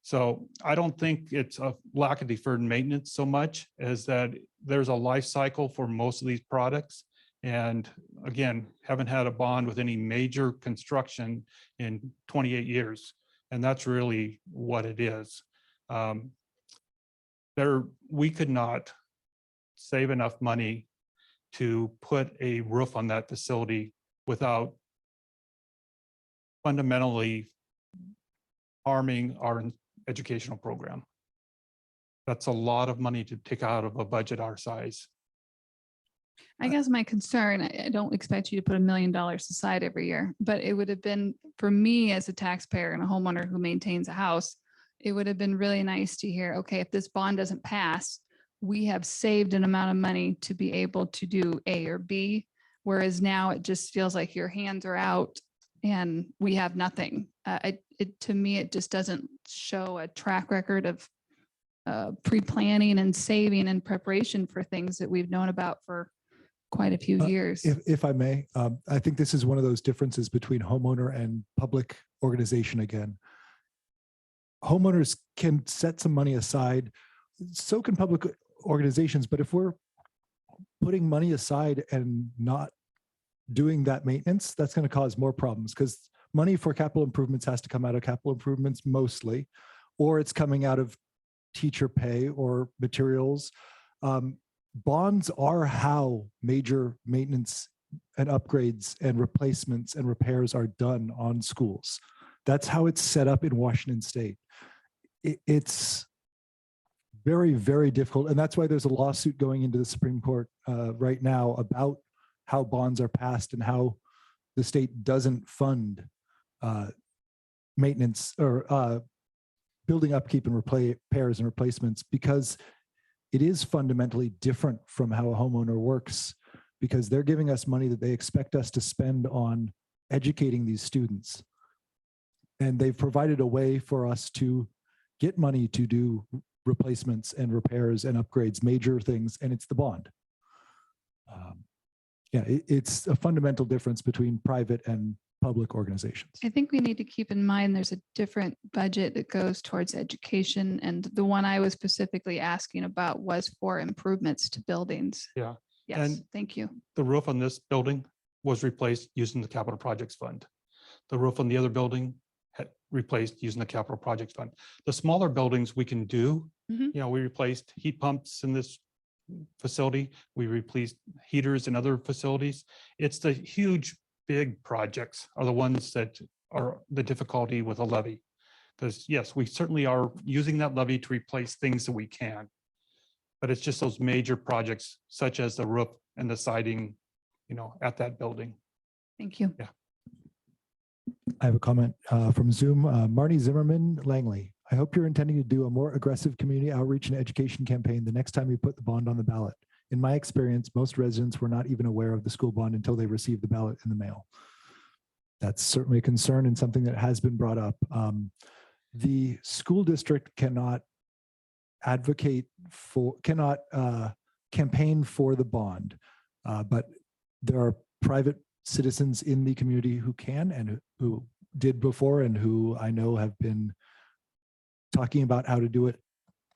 So I don't think it's a lack of deferred maintenance so much as that there's a life cycle for most of these products. And again, haven't had a bond with any major construction in 28 years. And that's really what it is. We could not save enough money to put a roof on that facility without fundamentally harming our educational program. That's a lot of money to take out of a budget our size. I guess my concern, I don't expect you to put $1 million aside every year, but it would have been, for me as a taxpayer and a homeowner who maintains a house, it would have been really nice to hear, okay, if this bond doesn't pass, we have saved an amount of money to be able to do A or B, whereas now it just feels like your hands are out and we have nothing. To me, it just doesn't show a track record of pre-planning and saving and preparation for things that we've known about for quite a few years. If I may, I think this is one of those differences between homeowner and public organization again. Homeowners can set some money aside, so can public organizations, but if we're putting money aside and not doing that maintenance, that's going to cause more problems because money for capital improvements has to come out of capital improvements mostly, or it's coming out of teacher pay or materials. Bonds are how major maintenance and upgrades and replacements and repairs are done on schools. That's how it's set up in Washington State. It's very, very difficult. And that's why there's a lawsuit going into the Supreme Court right now about how bonds are passed and how the state doesn't fund maintenance or building upkeep and repairs and replacements, because it is fundamentally different from how a homeowner works, because they're giving us money that they expect us to spend on educating these students. And they've provided a way for us to get money to do replacements and repairs and upgrades, major things, and it's the bond. It's a fundamental difference between private and public organizations. I think we need to keep in mind there's a different budget that goes towards education. And the one I was specifically asking about was for improvements to buildings. Yeah. Yes, And thank you. The roof on this building was replaced using the capital projects fund. The roof on the other building had replaced using the capital projects fund. The smaller buildings we can do, Mhm. we replaced heat pumps in this facility. We replaced heaters in other facilities. It's the huge, big projects are the ones that are the difficulty with a levy. Because yes, we certainly are using that levy to replace things that we can. But it's just those major projects such as the roof and the siding, at that building. Thank you. I have a comment from Zoom. Marnie Zimmerman Langley. I hope you're intending to do a more aggressive community outreach and education campaign the next time you put the bond on the ballot. In my experience, most residents were not even aware of the school bond until they received the ballot in the mail. That's certainly a concern and something that has been brought up. The school district cannot campaign for the bond, but there are private citizens in the community who can and who did before and who I know have been talking about how to do it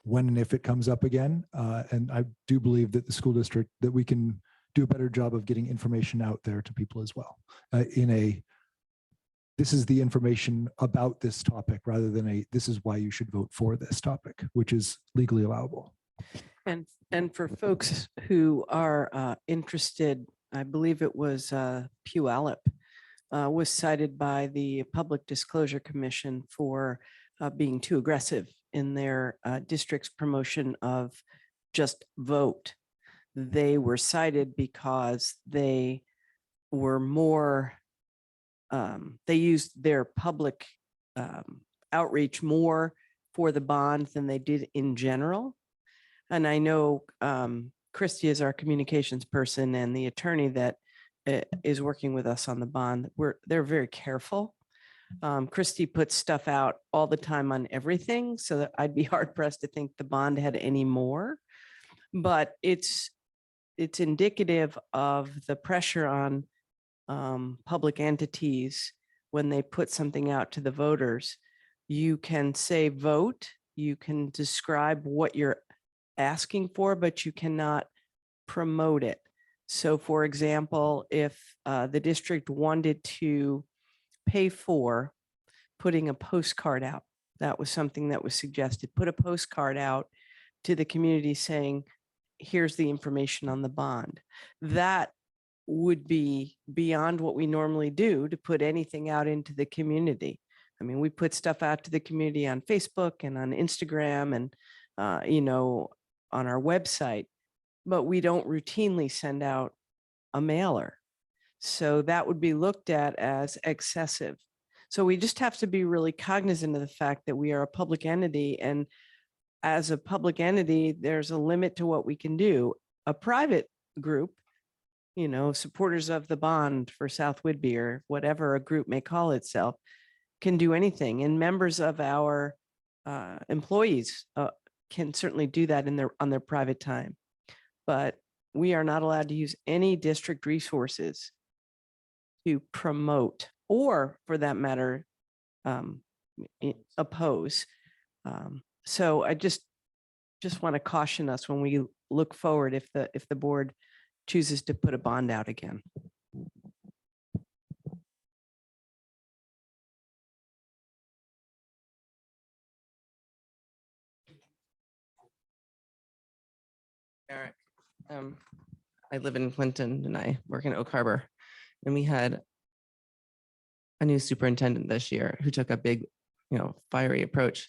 when and if it comes up again. And I do believe that the school district, that we can do a better job of getting information out there to people as well. This is the information about this topic rather than this is why you should vote for this topic, which is legally allowable. And for folks who are interested, I believe it was Puyallup was cited by the Public Disclosure Commission for being too aggressive in their district's promotion of just vote. They were cited because they were more, they used their public outreach more for the bond than they did in general. And I know Christy is our communications person and the attorney that is working with us on the bond. They're very careful. Christy puts stuff out all the time on everything, so that I'd be hard pressed to think the bond had any more. But it's indicative of the pressure on public entities when they put something out to the voters. You can say vote, you can describe what you're asking for, but you cannot promote it. So for example, if the district wanted to pay for putting a postcard out, that was something that was suggested, put a postcard out to the community saying, here's the information on the bond. That would be beyond what we normally do to put anything out into the community. I mean, we put stuff out to the community on Facebook and on Instagram and, on our website, but we don't routinely send out a mailer. So that would be looked at as excessive. So we just have to be really cognizant of the fact that we are a public entity, and as a public entity, there's a limit to what we can do. A private group, supporters of the bond for South Whidbey or whatever a group may call itself, can do anything. And members of our employees can certainly do that on their private time. But we are not allowed to use any district resources to promote, or for that matter, oppose. So I just want to caution us when we look forward if the board chooses to put a bond out again. Eric, I live in Clinton and I work in Oak Harbor, and we had a new superintendent this year who took a big, fiery approach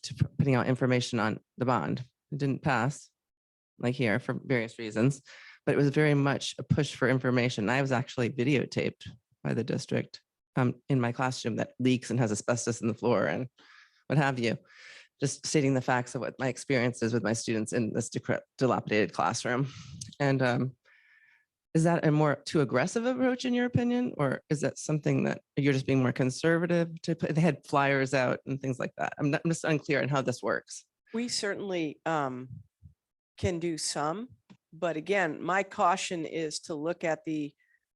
to putting out information on the bond. It didn't pass, like here, for various reasons, but it was very much a push for information. I was actually videotaped by the district in my classroom that leaks and has asbestos in the floor and what have you. Just stating the facts of what my experience is with my students in this dilapidated classroom. And is that a more too aggressive approach in your opinion? Or is that something that you're just being more conservative to put, they had flyers out and things like that? I'm just unclear on how this works. We certainly can do some, but again, my caution is to look at the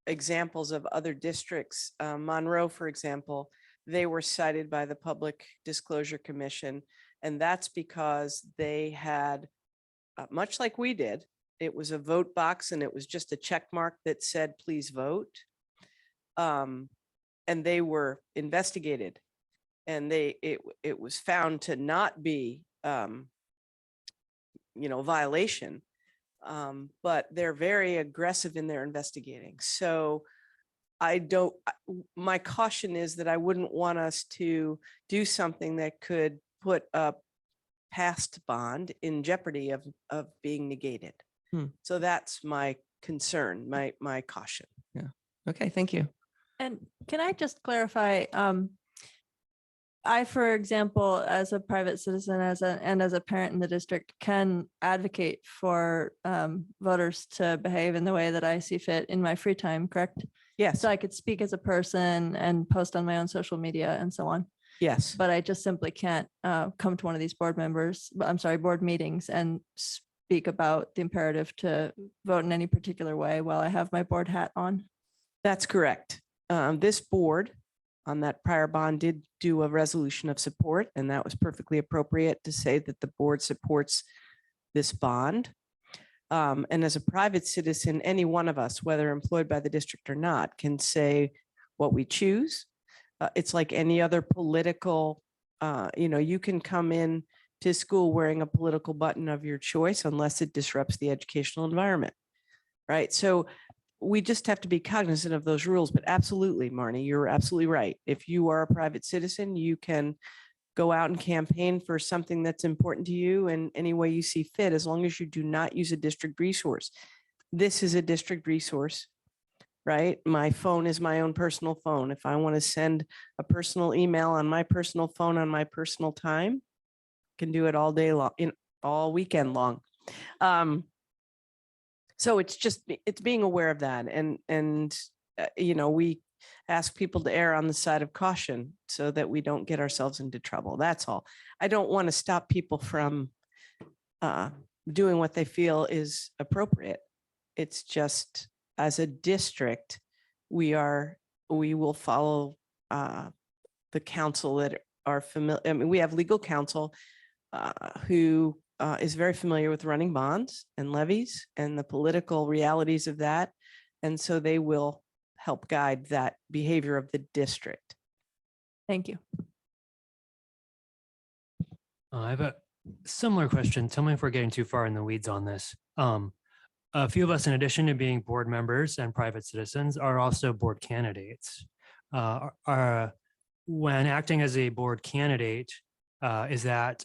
examples of other districts. Monroe, for example, they were cited by the Public Disclosure Commission, and that's because they had, much like we did, it was a vote box and it was just a check mark that said, please vote. And they were investigated, and it was found to not be violation, but they're very aggressive in their investigating. So my caution is that I wouldn't want us to do something that could put a past bond in jeopardy of being negated. So that's my concern, my caution. Yeah. Okay, thank you. And can I just clarify? I, for example, as a private citizen, and as a parent in the district, can advocate for voters to behave in the way that I see fit in my free time, correct? Yes, So I could speak as a person and post on my own social media and so on. yes. But I just simply can't come to one of these board meetings and speak about the imperative to vote in any particular way while I have my board hat on. That's correct. This board on that prior bond did do a resolution of support, and that was perfectly appropriate to say that the board supports this bond. And as a private citizen, any one of us, whether employed by the district or not, can say what we choose. It's like any other political, you can come in to school wearing a political button of your choice unless it disrupts the educational environment, right? So we just have to be cognizant of those rules, but absolutely, Marnie, you're absolutely right. If you are a private citizen, you can go out and campaign for something that's important to you in any way you see fit, as long as you do not use a district resource. This is a district resource, right? My phone is my own personal phone. If I want to send a personal email on my personal phone on my personal time, can do it all day long, all weekend long. So it's being aware of that. And we ask people to err on the side of caution so that we don't get ourselves into trouble. That's all. I don't want to stop people from doing what they feel is appropriate. It's just, as a district, we will follow the council that are familiar. I mean, we have legal counsel who is very familiar with running bonds and levies and the political realities of that. And so they will help guide that behavior of the district. Thank you. I have a similar question. Tell me if we're getting too far in the weeds on this. A few of us, in addition to being board members and private citizens, are also board candidates. When acting as a board candidate, is that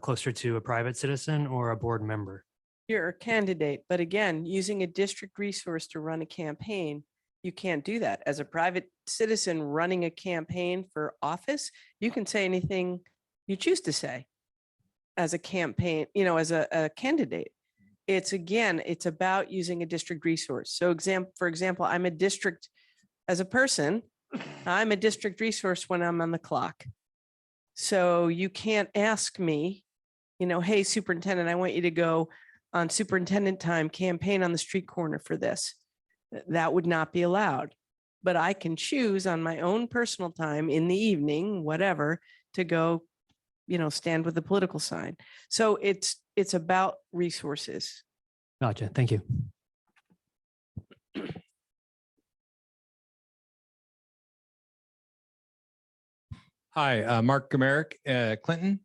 closer to a private citizen or a board member? You're a candidate, but again, using a district resource to run a campaign, you can't do that. As a private citizen running a campaign for office, you can say anything you choose to say as a campaign, as a candidate. It's about using a district resource. So for example, I'm a district, as a person, I'm a district resource when I'm on the clock. So you can't ask me, hey, superintendent, I want you to go on superintendent time, campaign on the street corner for this. That would not be allowed. But I can choose on my own personal time in the evening, whatever, to go, stand with the political sign. So it's about resources. Gotcha. Thank you. Hi, Mark Gamerick, Clinton.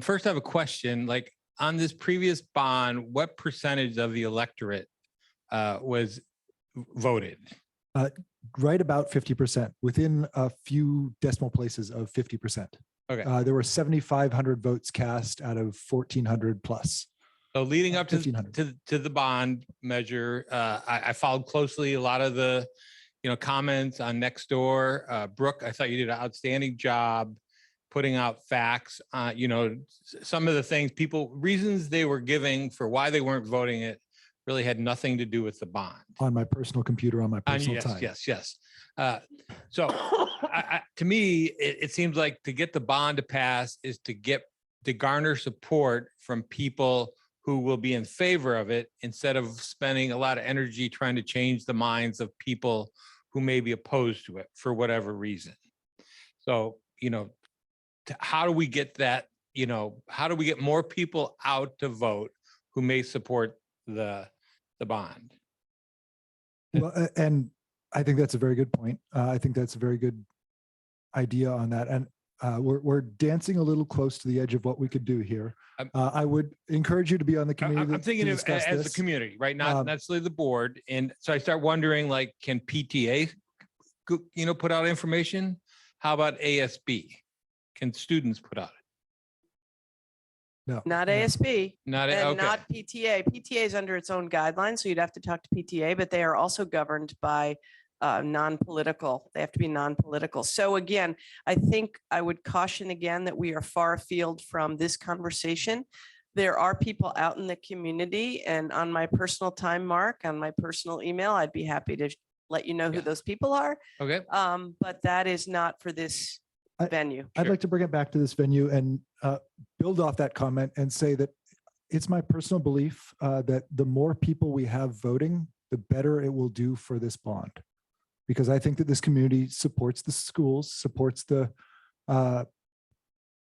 First, I have a question. Like on this previous bond, what percentage of the electorate was voted? Right about 50%, within a few decimal places of 50%. Okay. There were 7,500 votes cast out of 1,400 plus. So leading up to, 1,500. to the bond measure, I followed closely a lot of the, comments on Nextdoor. Brooke, I thought you did an outstanding job putting out facts, some of the things reasons they were giving for why they weren't voting it really had nothing to do with the bond. On my personal computer, on my personal Yes, time. yes. So to me, it seems like to get the bond to pass is to garner support from people who will be in favor of it instead of spending a lot of energy trying to change the minds of people who may be opposed to it for whatever reason. So, how do we get that, how do we get more people out to vote who may support the bond? Well, and I think that's a very good point. I think that's a very good idea on that. And we're dancing a little close to the edge of what we could do here. I would encourage you to be on the committee. I'm thinking to of discuss as a this. community, right? Not necessarily the board. And so I start wondering, like, can PTA, put out information? How about ASB? Can students put out? No, Not no. ASB. Not, And okay. not PTA. PTA is under its own guidelines, so you'd have to talk to PTA, but they are also governed by non-political. They have to be non-political. So again, I think I would caution again that we are far afield from this conversation. There are people out in the community, and on my personal time, Mark, on my personal email, I'd be happy to let you know who Yeah. those people are. Okay. But that is not for this venue. I'd like to bring it back to this venue and build off that comment and say that it's my personal belief that the more people we have voting, the better it will do for this bond. Because I think that this community supports the schools, supports the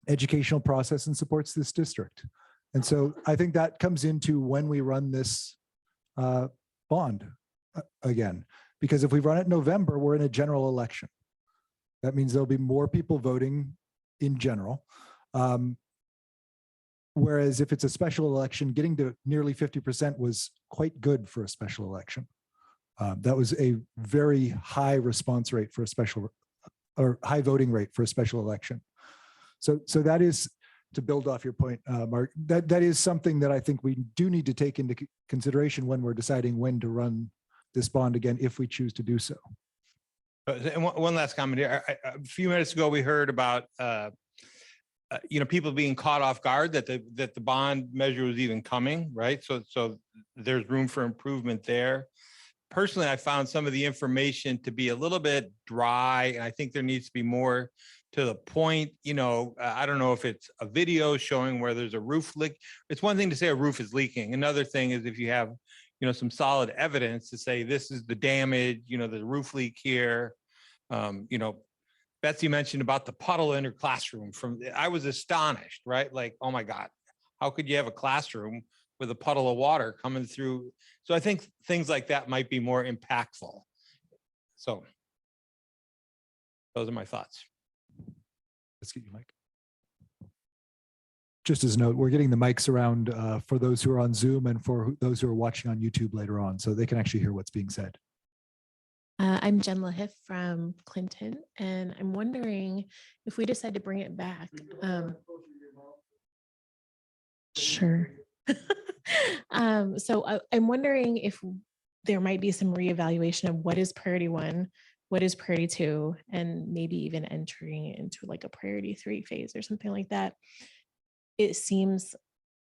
educational process, and supports this district. And so I think that comes into when we run this bond again. Because if we run it in November, we're in a general election. That means there'll be more people voting in general. Whereas if it's a special election, getting to nearly 50% was quite good for a special election. That was a very high response rate for a special or high voting rate for a special election. So that is, to build off your point, Mark, that is something that I think we do need to take into consideration when we're deciding when to run this bond again, if we choose to do so. And one last comment here. A few minutes ago, we heard about people being caught off guard that the bond measure was even coming, right? So there's room for improvement there. Personally, I found some of the information to be a little bit dry, and I think there needs to be more to the point. I don't know if it's a video showing where there's a roof leak. It's one thing to say a roof is leaking. Another thing is if you have some solid evidence to say this is the damage, the roof leak here. Betsy mentioned about the puddle in her classroom. I was astonished, right? Like, oh my God, how could you have a classroom with a puddle of water coming through? So I think things like that might be more impactful. So those are my thoughts. Let's get you, Mike. Just as a note, we're getting the mics around for those who are on Zoom and for those who are watching on YouTube later on, so they can actually hear what's being said. I'm Jen Lahiff from Clinton, and I'm wondering if we decide to bring it back. Sure. So I'm wondering if there might be some reevaluation of what is priority 1, what is priority 2, and maybe even entering into like a priority 3 phase or something like that. It seems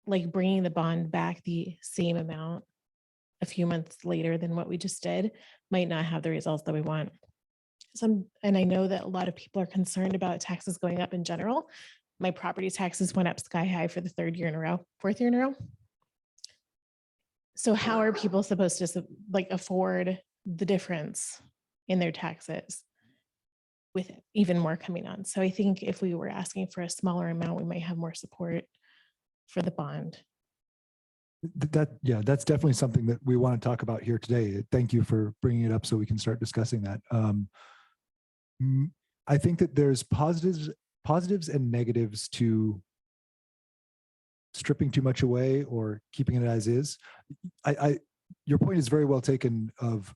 like bringing the bond back the same amount a few months later than what we just did might not have the results that we want. And I know that a lot of people are concerned about taxes going up in general. My property taxes went up sky high for the 4th year in a row. So how are people supposed to afford the difference in their taxes with even more coming on? So I think if we were asking for a smaller amount, we might have more support for the bond. That's definitely something that we want to talk about here today. Thank you for bringing it up so we can start discussing that. I think that there's positives and negatives to stripping too much away or keeping it as is. Your point is very well taken of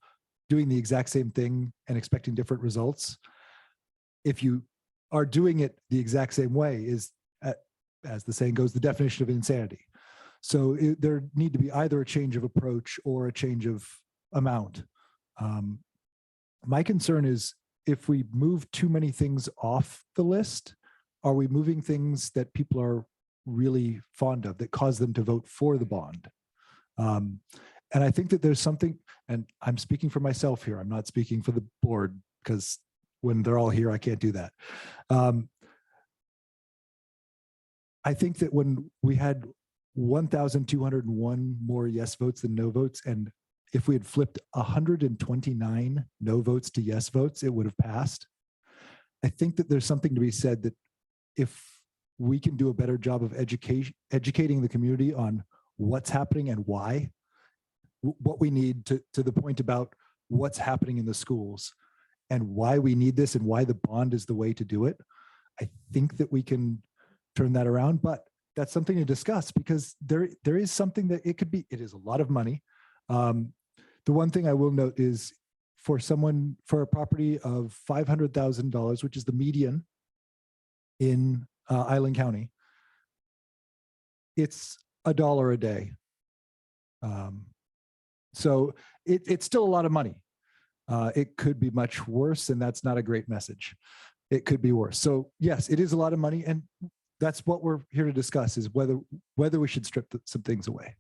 doing the exact same thing and expecting different results. If you are doing it the exact same way is, as the saying goes, the definition of insanity. So there need to be either a change of approach or a change of amount. My concern is if we move too many things off the list, are we moving things that people are really fond of that cause them to vote for the bond? And I think that there's something, and I'm speaking for myself here, I'm not speaking for the board, because when they're all here, I can't do that. I think that when we had 1,201 more yes votes than no votes, and if we had flipped 129 no votes to yes votes, it would have passed. I think that there's something to be said that if we can do a better job of educating the community on what's happening and why, what we need to the point about what's happening in the schools and why we need this and why the bond is the way to do it, I think that we can turn that around. But that's something to discuss, because there is something that it is a lot of money. The one thing I will note is for a property of $500,000, which is the median in Island County, it's $1 a day. So it's still a lot of money. It could be much worse, and that's not a great message. It could be worse. So yes, it is a lot of money, and that's what we're here to discuss, is whether we should strip some things away.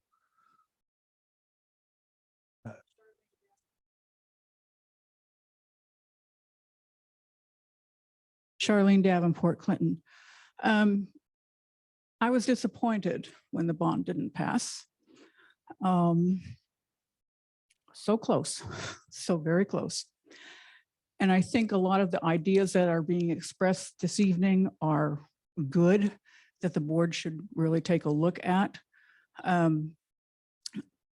Charlene Davenport Clinton. I was disappointed when the bond didn't pass. So close, so very close. And I think a lot of the ideas that are being expressed this evening are good, that the board should really take a look at. The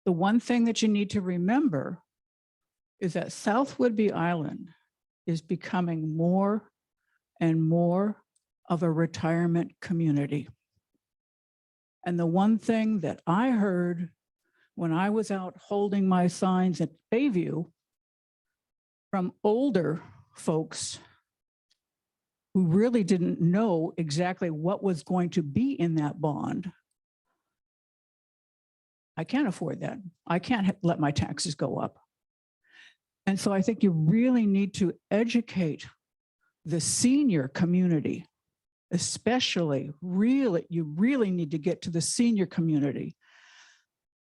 one thing that you need to remember is that South Whidbey Island is becoming more and more of a retirement community. And the one thing that I heard when I was out holding my signs at Bayview from older folks who really didn't know exactly what was going to be in that bond, I can't afford that. I can't let my taxes go up. And so I think you really need to educate the senior community, especially you really need to get to the senior community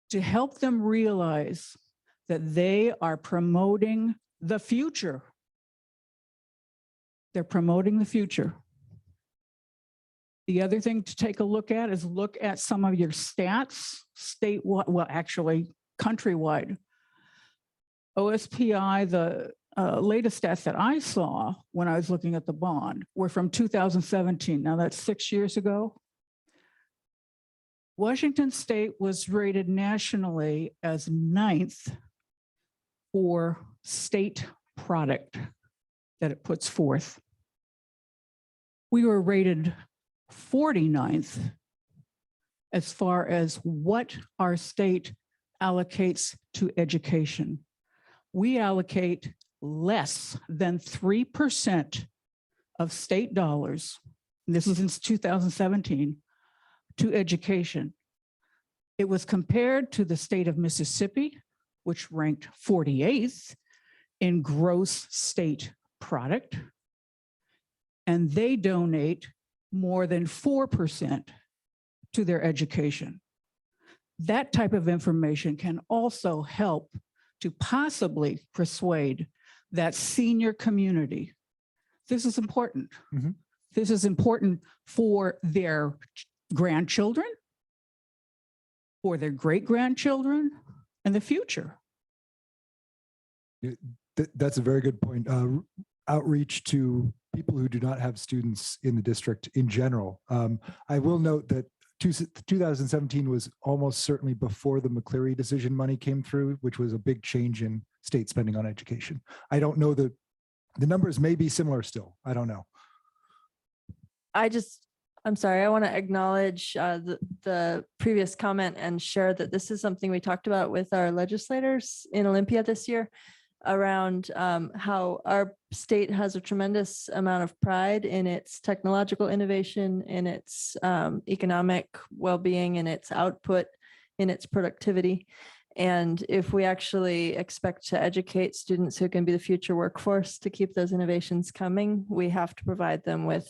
to help them realize that they are promoting the future. They're promoting the future. The other thing to take a look at is look at some of your stats, statewide, well, actually countrywide. OSPI, the latest stats that I saw when I was looking at the bond were from 2017. Now that's 6 years ago. Washington State was rated nationally as 9th for state product that it puts forth. We were rated 49th as far as what our state allocates to education. We allocate less than 3% of state dollars, and this is since 2017, to education. It was compared to the state of Mississippi, which ranked 48th in gross state product, and they donate more than 4% to their education. That type of information can also help to possibly persuade that senior community. This is important. Mm-hmm. This is important for their grandchildren, for their great-grandchildren, and the future. That's a very good point. Outreach to people who do not have students in the district in general. I will note that 2017 was almost certainly before the McCleary decision money came through, which was a big change in state spending on education. I don't know the numbers may be similar still. I don't know. I'm sorry, I want to acknowledge the previous comment and share that this is something we talked about with our legislators in Olympia this year around how our state has a tremendous amount of pride in its technological innovation, in its economic well-being, in its output, in its productivity. And if we actually expect to educate students who can be the future workforce to keep those innovations coming, we have to provide them with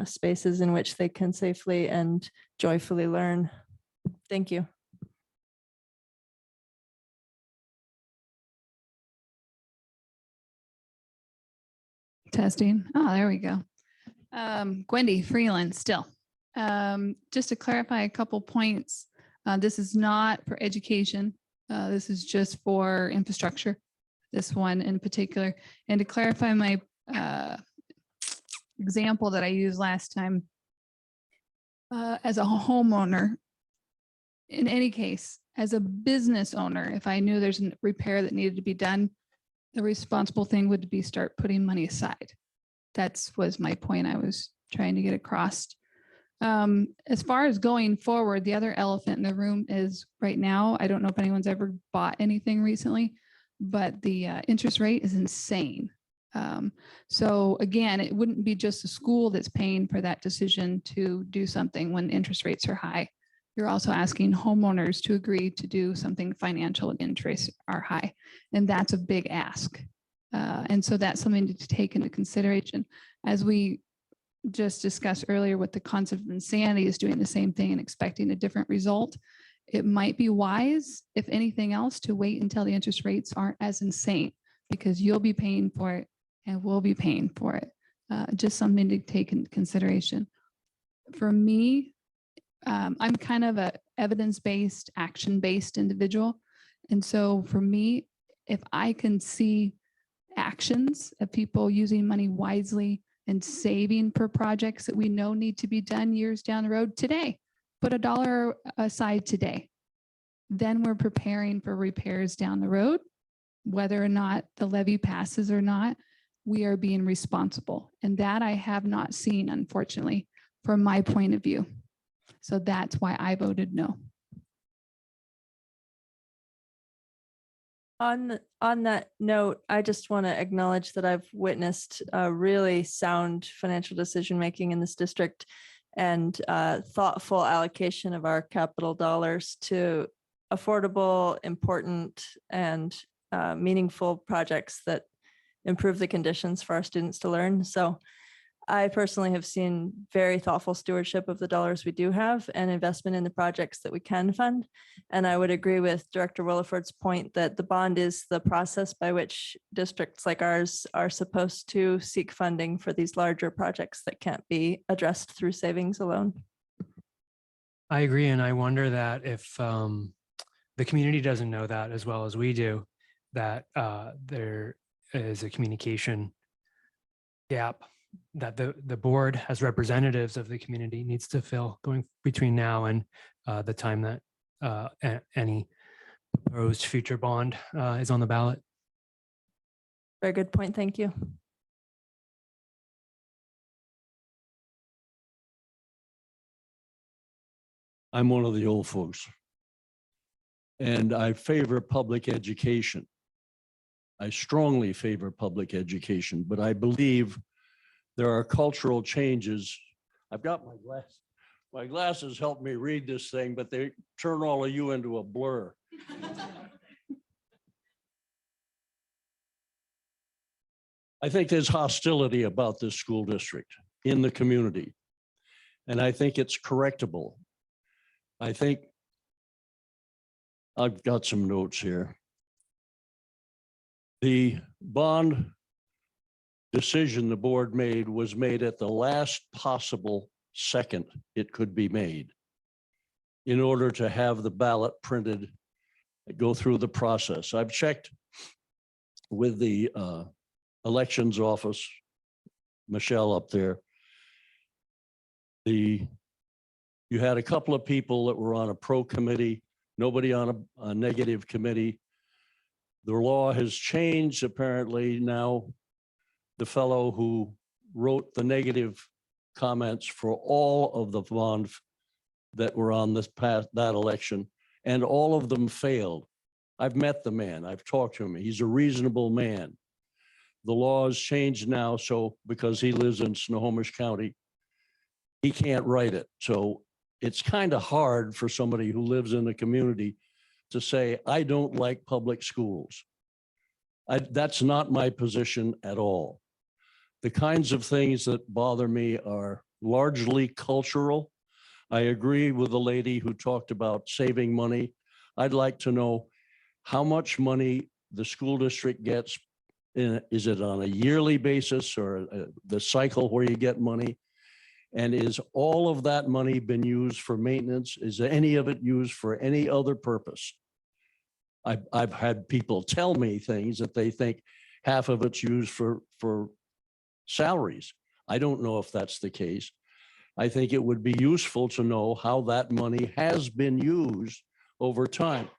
spaces in which they can safely and joyfully learn. Thank you. Testing. Oh, there we go. Gwendy Freeland still. Just to clarify a couple points, this is not for education. This is just for infrastructure, this one in particular. And to clarify my example that I used last time, as a homeowner, in any case, as a business owner, if I knew there's a repair that needed to be done, the responsible thing would be start putting money aside. That's was my point I was trying to get across. As far as going forward, the other elephant in the room is right now, I don't know if anyone's ever bought anything recently, but the interest rate is insane. So again, it wouldn't be just the school that's paying for that decision to do something when interest rates are high. You're also asking homeowners to agree to do something financial and interests are high. And that's a big ask. And so that's something to take into consideration. As we just discussed earlier with the concept of insanity is doing the same thing and expecting a different result. It might be wise, if anything else, to wait until the interest rates aren't as insane because you'll be paying for it and we'll be paying for it. Just something to take into consideration. For me, I'm kind of a evidence-based, action-based individual. And so for me, if I can see actions of people using money wisely and saving for projects that we know need to be done years down the road today, put $1 aside today, then we're preparing for repairs down the road, whether or not the levy passes or not, we are being responsible. And that I have not seen, unfortunately, from my point of view. So that's why I voted no. On that note, I just want to acknowledge that I've witnessed a really sound financial decision-making in this district and thoughtful allocation of our capital dollars to affordable, important, and meaningful projects that improve the conditions for our students to learn. So I personally have seen very thoughtful stewardship of the dollars we do have and investment in the projects that we can fund. And I would agree with Director Williford's point that the bond is the process by which districts like ours are supposed to seek funding for these larger projects that can't be addressed through savings alone. I agree. And I wonder that if the community doesn't know that as well as we do, that there is a communication gap that the board as representatives of the community needs to fill going between now and the time that any proposed future bond is on the ballot. Very good point. Thank you. I'm one of the old folks, and I favor public education. I strongly favor public education, but I believe there are cultural changes. I've got my glasses. My glasses help me read this thing, but they turn all of you into a blur. I think there's hostility about this school district in the community, and I think it's correctable. I think I've got some notes here. The bond decision the board made was made at the last possible second it could be made in order to have the ballot printed, go through the process. I've checked with the elections office, Michelle up there. You had a couple of people that were on a pro committee, nobody on a negative committee. The law has changed apparently now. The fellow who wrote the negative comments for all of the bonds that were on that election, and all of them failed. I've met the man, I've talked to him, he's a reasonable man. the laws changed now, so because he lives in Snohomish County, he can't write it. So it's kind of hard for somebody who lives in the community to say, I don't like public schools. That's not my position at all. The kinds of things that bother me are largely cultural. I agree with the lady who talked about saving money. I'd like to know how much money the school district gets. Is it on a yearly basis or the cycle where you get money? And is all of that money been used for maintenance? Is any of it used for any other purpose? I've had people tell me things that they think half of it's used for salaries. I don't know if that's the case. I think it would be useful to know how that money has been used over time.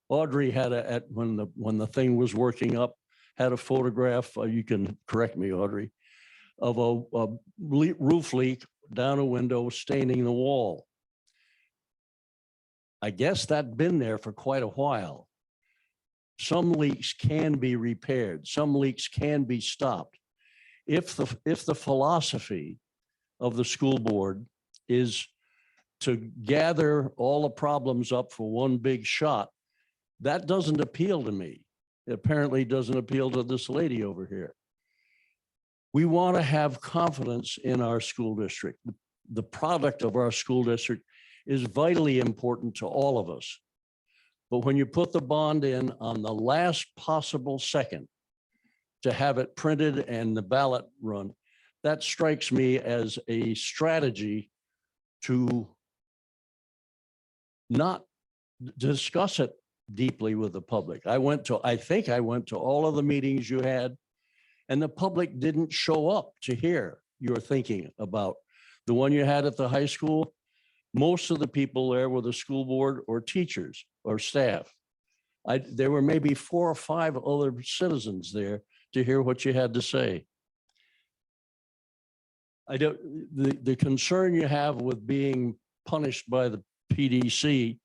Audrey had when the thing was working up, had a photograph, you can correct me, Audrey, of a roof leak down a window staining the wall. I guess that'd been there for quite a while. Some leaks can be repaired. Some leaks can be stopped. If the philosophy of the school board is to gather all the problems up for one big shot, that doesn't appeal to me. It apparently doesn't appeal to this lady over here. We want to have confidence in our school district. The product of our school district is vitally important to all of us. But when you put the bond in on the last possible second to have it printed and the ballot run, that strikes me as a strategy to not discuss it deeply with the public. I think I went to all of the meetings you had, and the public didn't show up to hear your thinking about the one you had at the high school. Most of the people there were the school board or teachers or staff. There were maybe 4 or 5 other citizens there to hear what you had to say. The concern you have with being punished by the PDC,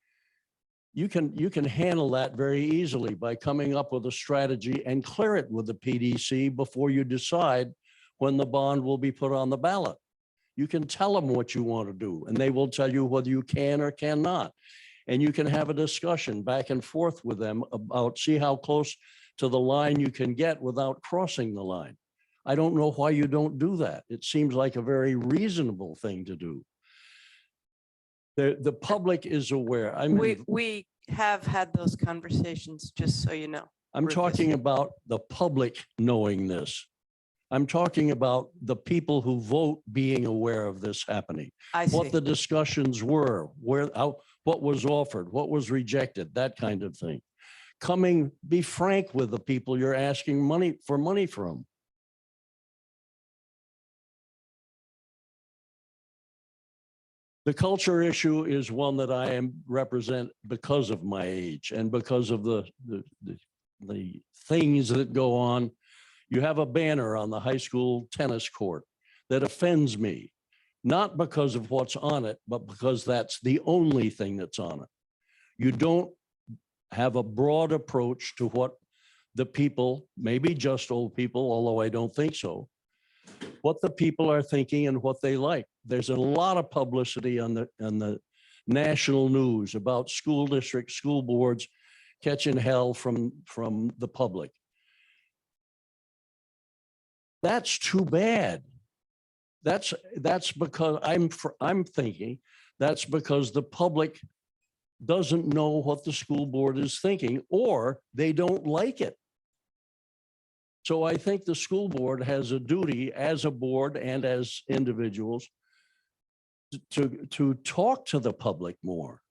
you can handle that very easily by coming up with a strategy and clear it with the PDC before you decide when the bond will be put on the ballot. You can tell them what you want to do, and they will tell you whether you can or cannot. And you can have a discussion back and forth with them about see how close to the line you can get without crossing the line. I don't know why you don't do that. It seems like a very reasonable thing to do. The public is aware. I mean, We have had those conversations, just so you know. I'm Rufus. talking about the public knowing this. I'm talking about the people who vote being aware of this happening. I What see. the discussions were, what was offered, what was rejected, that kind of thing. Be frank with the people you're asking money from. The culture issue is one that I represent because of my age and because of the things that go on. You have a banner on the high school tennis court that offends me, not because of what's on it, but because that's the only thing that's on it. You don't have a broad approach to what the people, maybe just old people, although I don't think so, what the people are thinking and what they like. There's a lot of publicity on the national news about school districts, school boards catching hell from the public. That's too bad. That's because I'm thinking that's because the public doesn't know what the school board is thinking, or they don't like it. So I think the school board has a duty as a board and as individuals to talk to the public more.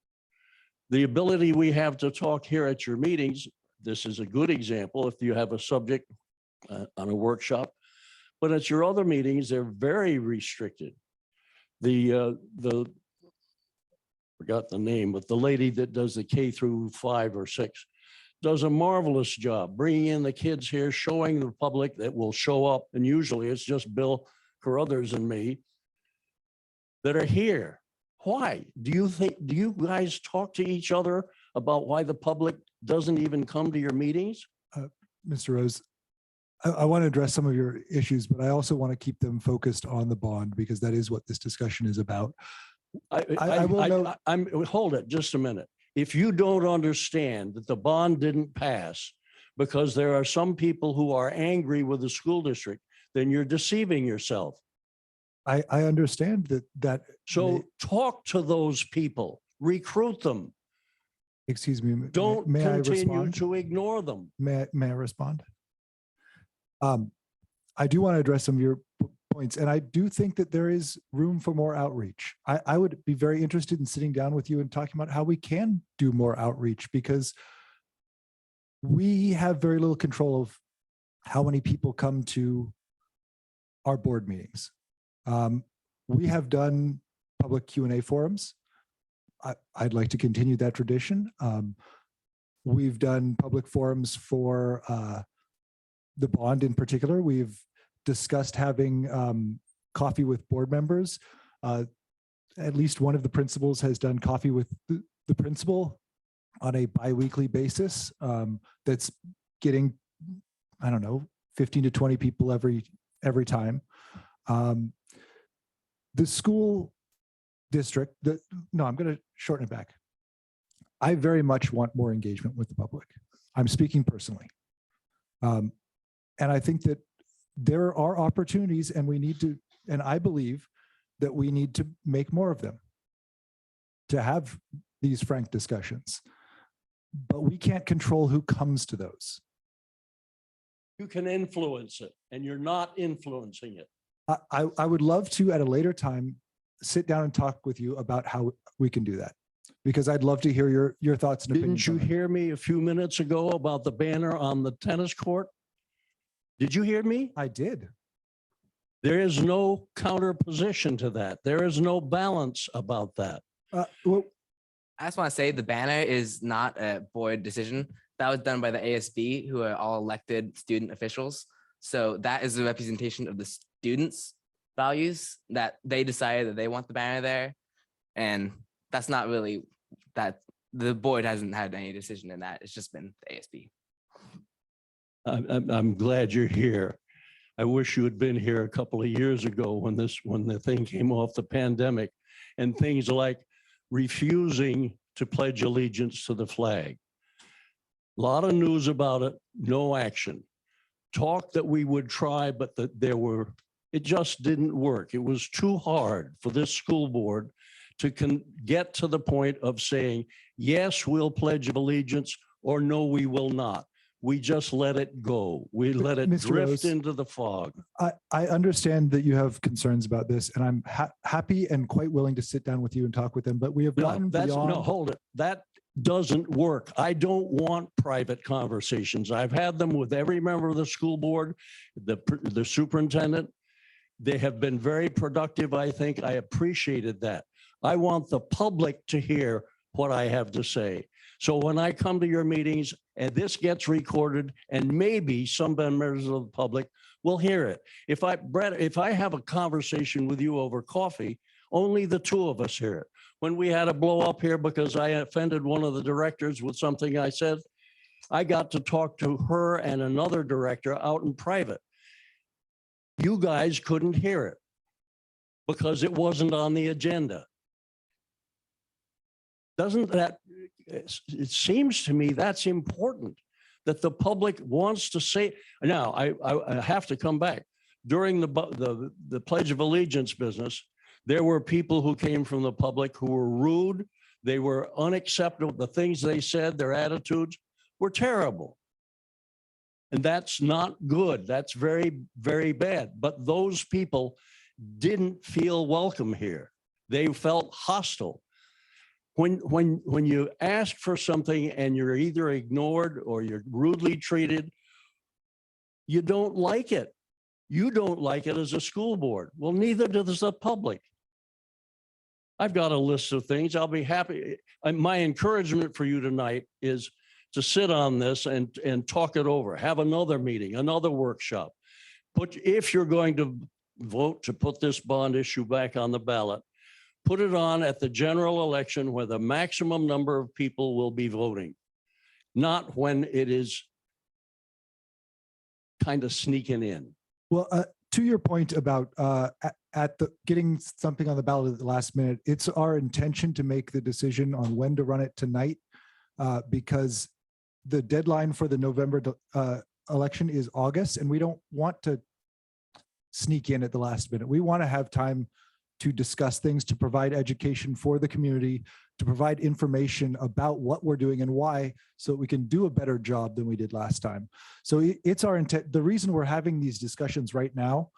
The ability we have to talk here at your meetings, this is a good example if you have a subject on a workshop, but at your other meetings, they're very restricted. Forgot the name, but the lady that does the K through 5 or 6 does a marvelous job bringing in the kids here, showing the public that will show up. And usually it's just Bill Carruthers and me that are here. Why? Do you guys talk to each other about why the public doesn't even come to your meetings? Mr. Rose, I want to address some of your issues, but I also want to keep them focused on the bond because that is what this discussion is about. I will note- Hold it just a minute. If you don't understand that the bond didn't pass because there are some people who are angry with the school district, then you're deceiving yourself. I understand that. So talk to those people, recruit them. Excuse me. Don't may I continue respond? to ignore them. May I respond? I do want to address some of your points, and I do think that there is room for more outreach. I would be very interested in sitting down with you and talking about how we can do more outreach, because we have very little control of how many people come to our board meetings. We have done public Q&A forums. I'd like to continue that tradition. We've done public forums for the bond in particular. We've discussed having coffee with board members. At least one of the principals has done coffee with the principal on a bi-weekly basis. That's getting, I don't know, 15 to 20 people every time. The school district, I'm going to shorten it back. I very much want more engagement with the public. I'm speaking personally. And I think that there are opportunities and we need to, and I believe that we need to make more of them, to have these frank discussions. But we can't control who comes to those. You can influence it, and you're not influencing it. I would love to, at a later time, sit down and talk with you about how we can do that, because I'd love to hear your thoughts and opinions. Didn't you hear me a few minutes ago about the banner on the tennis court? Did you hear me? I did. There is no counter position to that. There is no balance about that. Well, I just want to say the banner is not a board decision. That was done by the ASB, who are all elected student officials. So that is a representation of the students' values, that they decided that they want the banner there. And that's not really that the board hasn't had any decision in that. It's just been the ASB. I'm glad you're here. I wish you had been here a couple of years ago when the thing came off the pandemic, and things like refusing to pledge allegiance to the flag. A lot of news about it, no action. Talk that we would try, but it just didn't work. It was too hard for this school board to get to the point of saying, yes, we'll pledge allegiance, or no, we will not. We just let it go. We let it Mr. drift Rose, into the fog. I understand that you have concerns about this, and I'm happy and quite willing to sit down with you and talk with them, but we have gotten beyond. No, hold it. That doesn't work. I don't want private conversations. I've had them with every member of the school board, the superintendent. They have been very productive, I think. I appreciated that. I want the public to hear what I have to say. So when I come to your meetings and this gets recorded, and maybe some members of the public will hear it. Brett, if I have a conversation with you over coffee, only the two of us hear it. When we had a blow up here because I offended one of the directors with something I said, I got to talk to her and another director out in private. You guys couldn't hear it because it wasn't on the agenda. Doesn't that, it seems to me that's important, that the public wants to say. Now, I have to come back. During the Pledge of Allegiance business, there were people who came from the public who were rude. They were unacceptable. The things they said, their attitudes were terrible. And that's not good. That's very, very bad. But those people didn't feel welcome here. They felt hostile. When you ask for something and you're either ignored or you're rudely treated, you don't like it. You don't like it as a school board. Well, neither does the public. I've got a list of things. I'll be happy. My encouragement for you tonight is to sit on this and talk it over. Have another meeting, another workshop. If you're going to vote to put this bond issue back on the ballot, put it on at the general election where the maximum number of people will be voting, not when it is kind of sneaking in. Well, to your point about at the getting something on the ballot at the last minute, it's our intention to make the decision on when to run it tonight, because the deadline for the November election is August, and we don't want to sneak in at the last minute. We want to have time to discuss things, to provide education for the community, to provide information about what we're doing and why, so that we can do a better job than we did last time. So it's our intent. The reason we're having these discussions right now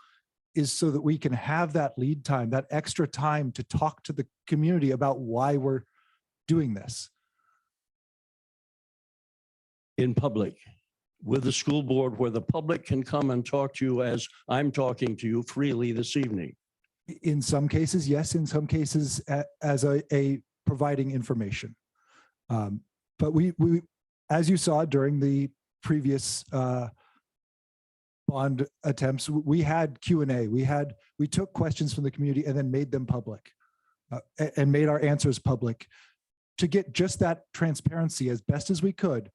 is so that we can have that lead time, that extra time to talk to the community about why we're doing this. In public, with the school board, where the public can come and talk to you as I'm talking to you freely this evening. In some cases, yes. In some cases, as a providing information. But we, as you saw during the previous bond attempts, we had Q&A. We took questions from the community and then made them public and made our answers public to get just that transparency as best as we could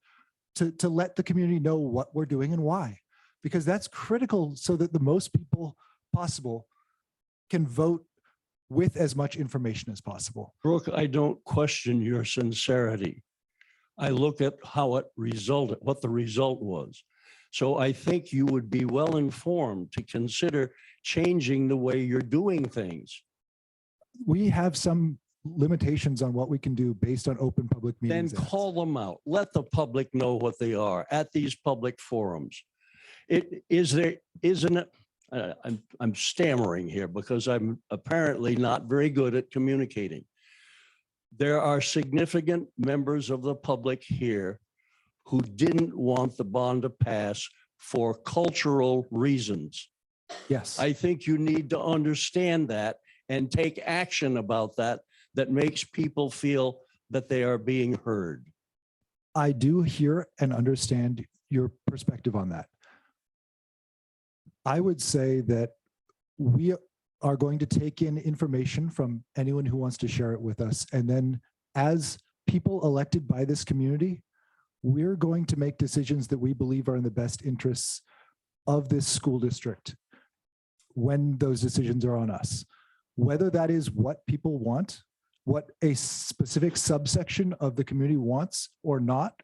to let the community know what we're doing and why, because that's critical so that the most people possible can vote with as much information as possible. Brooke, I don't question your sincerity. I look at how it resulted, what the result was. So I think you would be well informed to consider changing the way you're doing things. We have some limitations on what we can do based on open public Then meetings. call them out. Let the public know what they are at these public forums. Isn't it? I'm stammering here because I'm apparently not very good at communicating. There are significant members of the public here who didn't want the bond to pass for cultural reasons. Yes. I think you need to understand that and take action about that makes people feel that they are being heard. I do hear and understand your perspective on that. I would say that we are going to take in information from anyone who wants to share it with us. And then as people elected by this community, we're going to make decisions that we believe are in the best interests of this school district when those decisions are on us. Whether that is what people want, what a specific subsection of the community wants or not,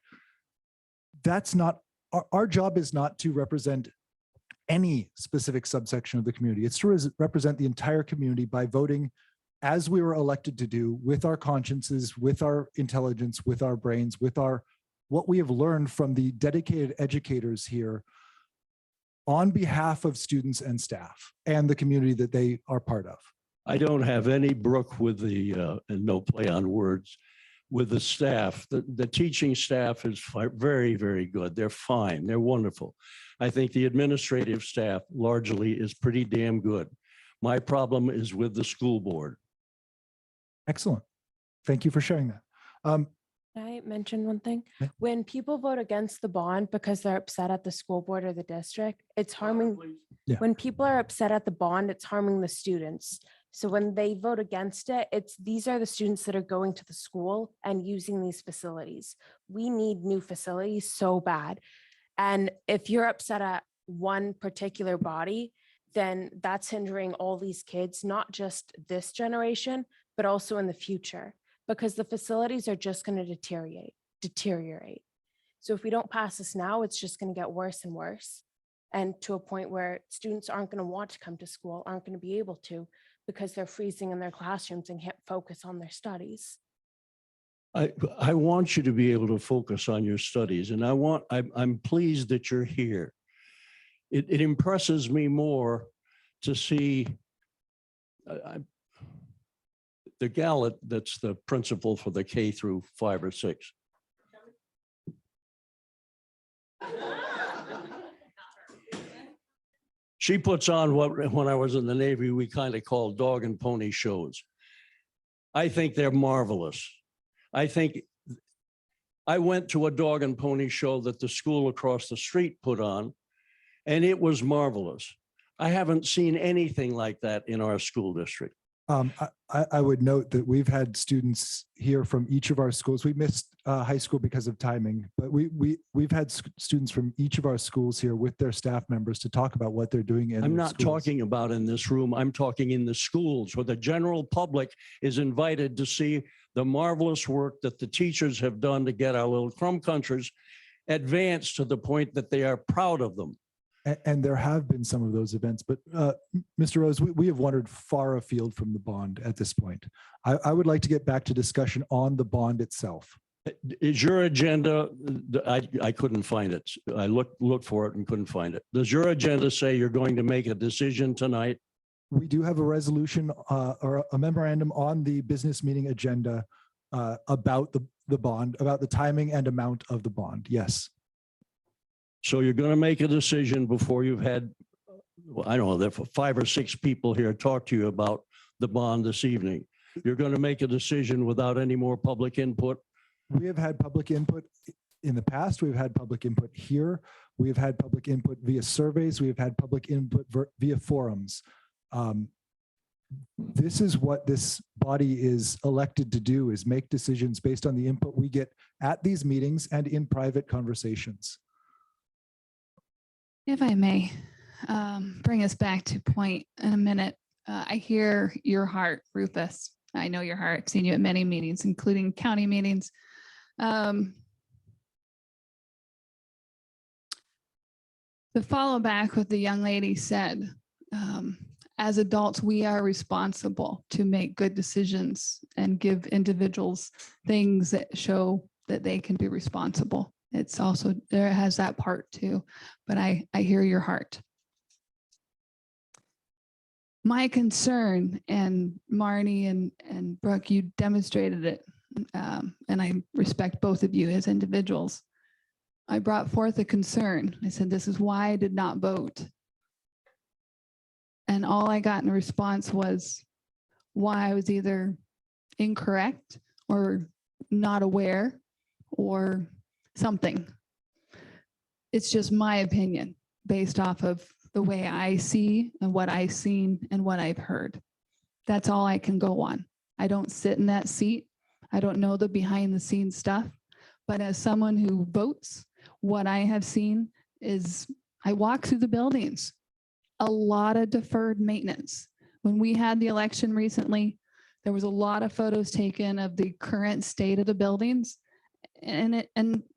that's not, our job is not to represent any specific subsection of the community. It's to represent the entire community by voting as we were elected to do, with our consciences, with our intelligence, with our brains, with what we have learned from the dedicated educators here on behalf of students and staff and the community that they are part of. I don't have any brook with the, and no play on words, with the staff. The teaching staff is very, very good. They're fine. They're wonderful. I think the administrative staff largely is pretty damn good. My problem is with the school board. Excellent. Thank you for sharing that. Can I mention one thing? Yeah. When people vote against the bond because they're upset at the school board or the district, it's harming. Yeah. When people are upset at the bond, it's harming the students. So when they vote against it, these are the students that are going to the school and using these facilities. We need new facilities so bad. And if you're upset at one particular body, then that's hindering all these kids, not just this generation, but also in the future, because the facilities are just going to deteriorate. So if we don't pass this now, it's just going to get worse and worse. And to a point where students aren't going to want to come to school, aren't going to be able to, because they're freezing in their classrooms and can't focus on their studies. I want you to be able to focus on your studies, and I'm pleased that you're here. It impresses me more to see the gal that's the principal for the K through 5 or 6. She puts on what, when I was in the Navy, we kind of called dog and pony shows. I think they're marvelous. I think I went to a dog and pony show that the school across the street put on, and it was marvelous. I haven't seen anything like that in our school district. I would note that we've had students here from each of our schools. We missed high school because of timing, but we've had students from each of our schools here with their staff members to talk about what they're doing in I'm their not schools. talking about in this room. I'm talking in the schools where the general public is invited to see the marvelous work that the teachers have done to get our little crumb countries advanced to the point that they are proud of them. And there have been some of those events, but Mr. Rose, we have wandered far afield from the bond at this point. I would like to get back to discussion on the bond itself. Is your agenda, I couldn't find it. I looked for it and couldn't find it. Does your agenda say you're going to make a decision tonight? We do have a resolution or a memorandum on the business meeting agenda about the bond, about the timing and amount of the bond. Yes. So you're going to make a decision before you've had, well, I don't know, there are 5 or 6 people here talk to you about the bond this evening. You're going to make a decision without any more public input. We have had public input in the past. We've had public input here. We've had public input via surveys. We've had public input via forums. This is what this body is elected to do, is make decisions based on the input we get at these meetings and in private conversations. If I may, bring us back to point in a minute. I hear your heart, Rufus. I know your heart. I've seen you at many meetings, including county meetings. The follow back what the young lady said, as adults, we are responsible to make good decisions and give individuals things that show that they can be responsible. It's also, there has that part too, but I hear your heart. My concern, and Marnie and Brooke, you demonstrated it, and I respect both of you as individuals. I brought forth a concern. I said, this is why I did not vote. And all I got in response was why I was either incorrect or not aware or something. It's just my opinion based off of the way I see and what I've seen and what I've heard. That's all I can go on. I don't sit in that seat. I don't know the behind the scenes stuff, but as someone who votes, what I have seen is I walk through the buildings, a lot of deferred maintenance. When we had the election recently, there was a lot of photos taken of the current state of the buildings. And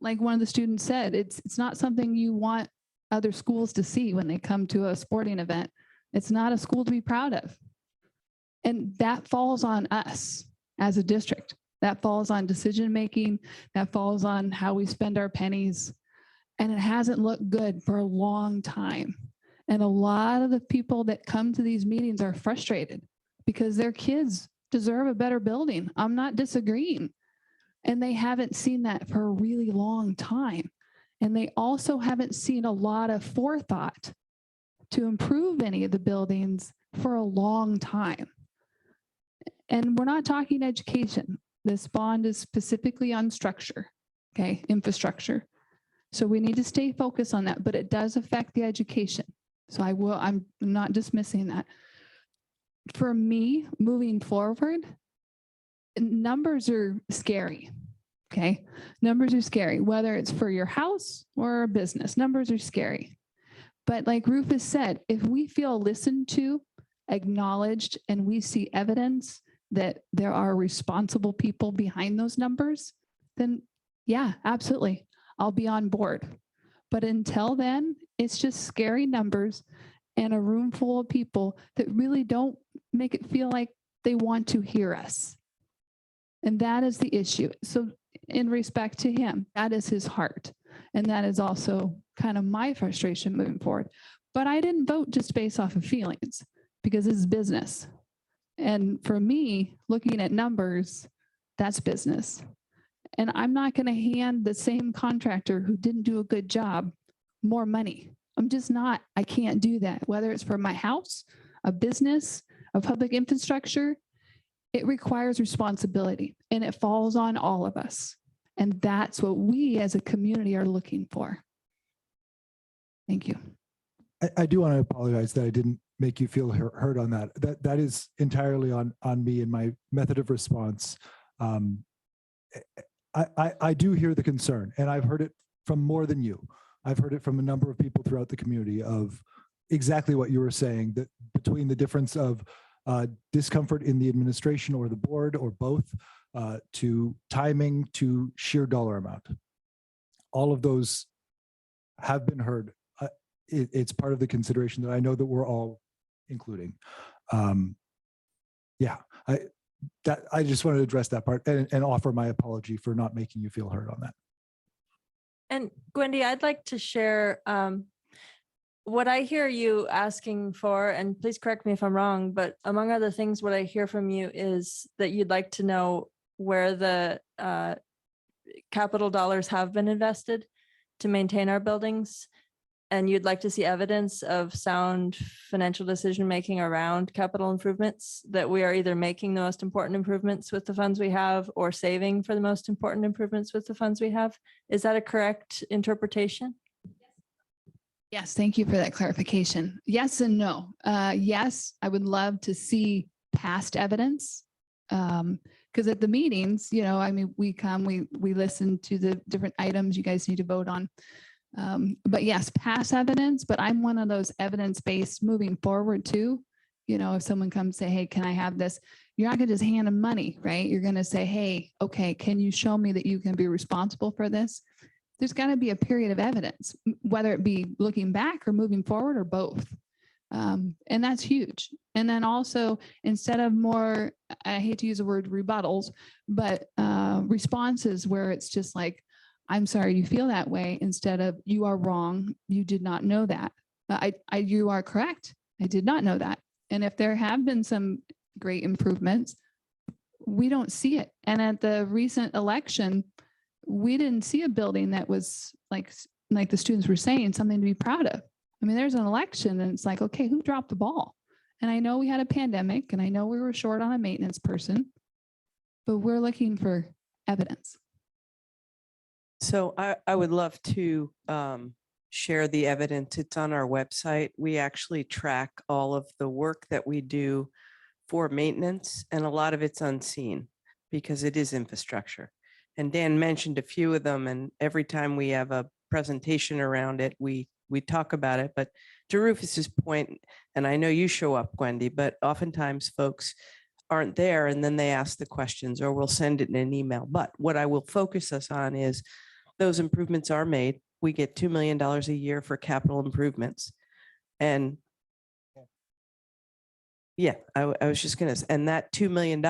like one of the students said, it's not something you want other schools to see when they come to a sporting event. It's not a school to be proud of. And that falls on us as a district. That falls on decision-making. That falls on how we spend our pennies. And it hasn't looked good for a long time. And a lot of the people that come to these meetings are frustrated because their kids deserve a better building. I'm not disagreeing. And they haven't seen that for a really long time. And they also haven't seen a lot of forethought to improve any of the buildings for a long time. And we're not talking education. This bond is specifically on structure, okay, infrastructure. So we need to stay focused on that, but it does affect the education. So I'm not dismissing that. For me, moving forward, numbers are scary. Okay. Numbers are scary, whether it's for your house or a business, numbers are scary. But like Rufus said, if we feel listened to, acknowledged, and we see evidence that there are responsible people behind those numbers, then yeah, absolutely. I'll be on board. But until then, it's just scary numbers and a room full of people that really don't make it feel like they want to hear us. And that is the issue. So in respect to him, that is his heart. And that is also kind of my frustration moving forward. But I didn't vote just based off of feelings because this is business. And for me, looking at numbers, that's business. And I'm not going to hand the same contractor who didn't do a good job more money. I'm just not. I can't do that. Whether it's for my house, a business, a public infrastructure, it requires responsibility and it falls on all of us. And that's what we as a community are looking for. Thank you. I do want to apologize that I didn't make you feel heard on that. That is entirely on me and my method of response. I do hear the concern, and I've heard it from more than you. I've heard it from a number of people throughout the community of exactly what you were saying, that between the difference of discomfort in the administration or the board or both, to timing, to sheer dollar amount. All of those have been heard. It's part of the consideration that I know that we're all including. Yeah, I just wanted to address that part and offer my apology for not making you feel heard on that. And Gwendy, I'd like to share what I hear you asking for, and please correct me if I'm wrong, but among other things, what I hear from you is that you'd like to know where the capital dollars have been invested to maintain our buildings. And you'd like to see evidence of sound financial decision-making around capital improvements, that we are either making the most important improvements with the funds we have or saving for the most important improvements with the funds we have. Is that a correct interpretation? Yes, thank you for that clarification. Yes and no. Yes, I would love to see past evidence. Because at the meetings, you know, I mean, we come, we listen to the different items you guys need to vote on. But yes, past evidence, but I'm one of those evidence-based moving forward too. You know, if someone comes say, hey, can I have this? You're not gonna just hand them money, right? You're gonna say, hey, okay, can you show me that you can be responsible for this? There's gotta be a period of evidence, whether it be looking back or moving forward or both. And that's huge. And then also, instead of more, I hate to use the word rebuttals, but responses where it's just like, I'm sorry you feel that way, instead of you are wrong, you did not know that. You are correct. I did not know that. And if there have been some great improvements, we don't see it. And at the recent election, we didn't see a building that was like the students were saying, something to be proud of. I mean, there's an election and it's like, okay, who dropped the ball? And I know we had a pandemic and I know we were short on a maintenance person, but we're looking for evidence. So I would love to share the evidence. It's on our website. We actually track all of the work that we do for maintenance, and a lot of it's unseen because it is infrastructure. And Dan mentioned a few of them, and every time we have a presentation around it, we talk about it. But to Rufus's point, and I know you show up, Gwendy, but oftentimes folks aren't there and then they ask the questions, or we'll send it in an email. But what I will focus us on is those improvements are made. We get $2 million a year for capital improvements. And yeah, I was just gonna, and that $2 million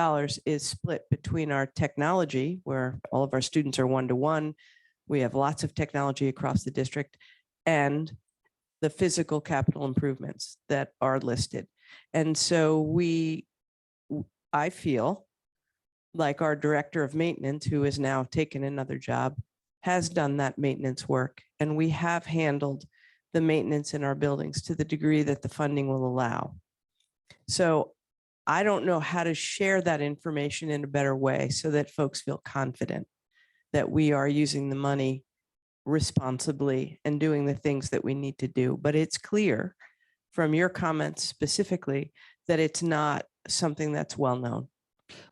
is split between our technology, where all of our students are one-to-one. We have lots of technology across the district, and the physical capital improvements that are listed. And so I feel like our director of maintenance, who has now taken another job, has done that maintenance work, and we have handled the maintenance in our buildings to the degree that the funding will allow. So I don't know how to share that information in a better way so that folks feel confident that we are using the money responsibly and doing the things that we need to do. But it's clear from your comments specifically that it's not something that's well known.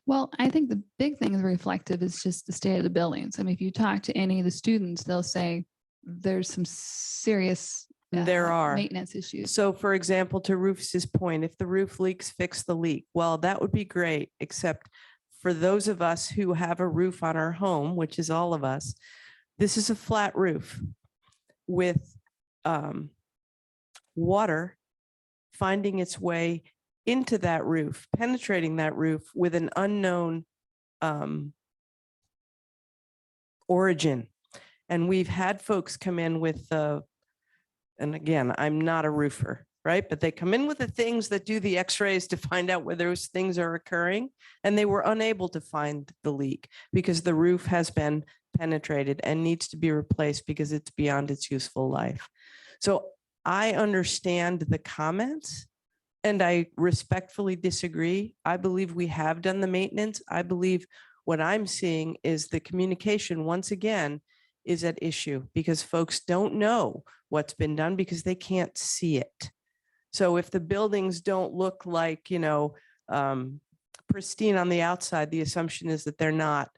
Well, I think the big thing is reflective is just the state of the buildings. I mean, if you talk to any of the students, they'll say there's some serious There are maintenance issues. So for example, to Rufus's point, if the roof leaks, fix the leak. Well, that would be great, except for those of us who have a roof on our home, which is all of us, this is a flat roof with water finding its way into that roof, penetrating that roof with an unknown origin. And we've had folks come in with, and again, I'm not a roofer, right? But they come in with the things that do the x-rays to find out where those things are occurring. And they were unable to find the leak because the roof has been penetrated and needs to be replaced because it's beyond its useful life. So I understand the comments and I respectfully disagree. I believe we have done the maintenance. I believe what I'm seeing is the communication, once again, is at issue because folks don't know what's been done because they can't see it. So if the buildings don't look like, pristine on the outside, the assumption is that they're not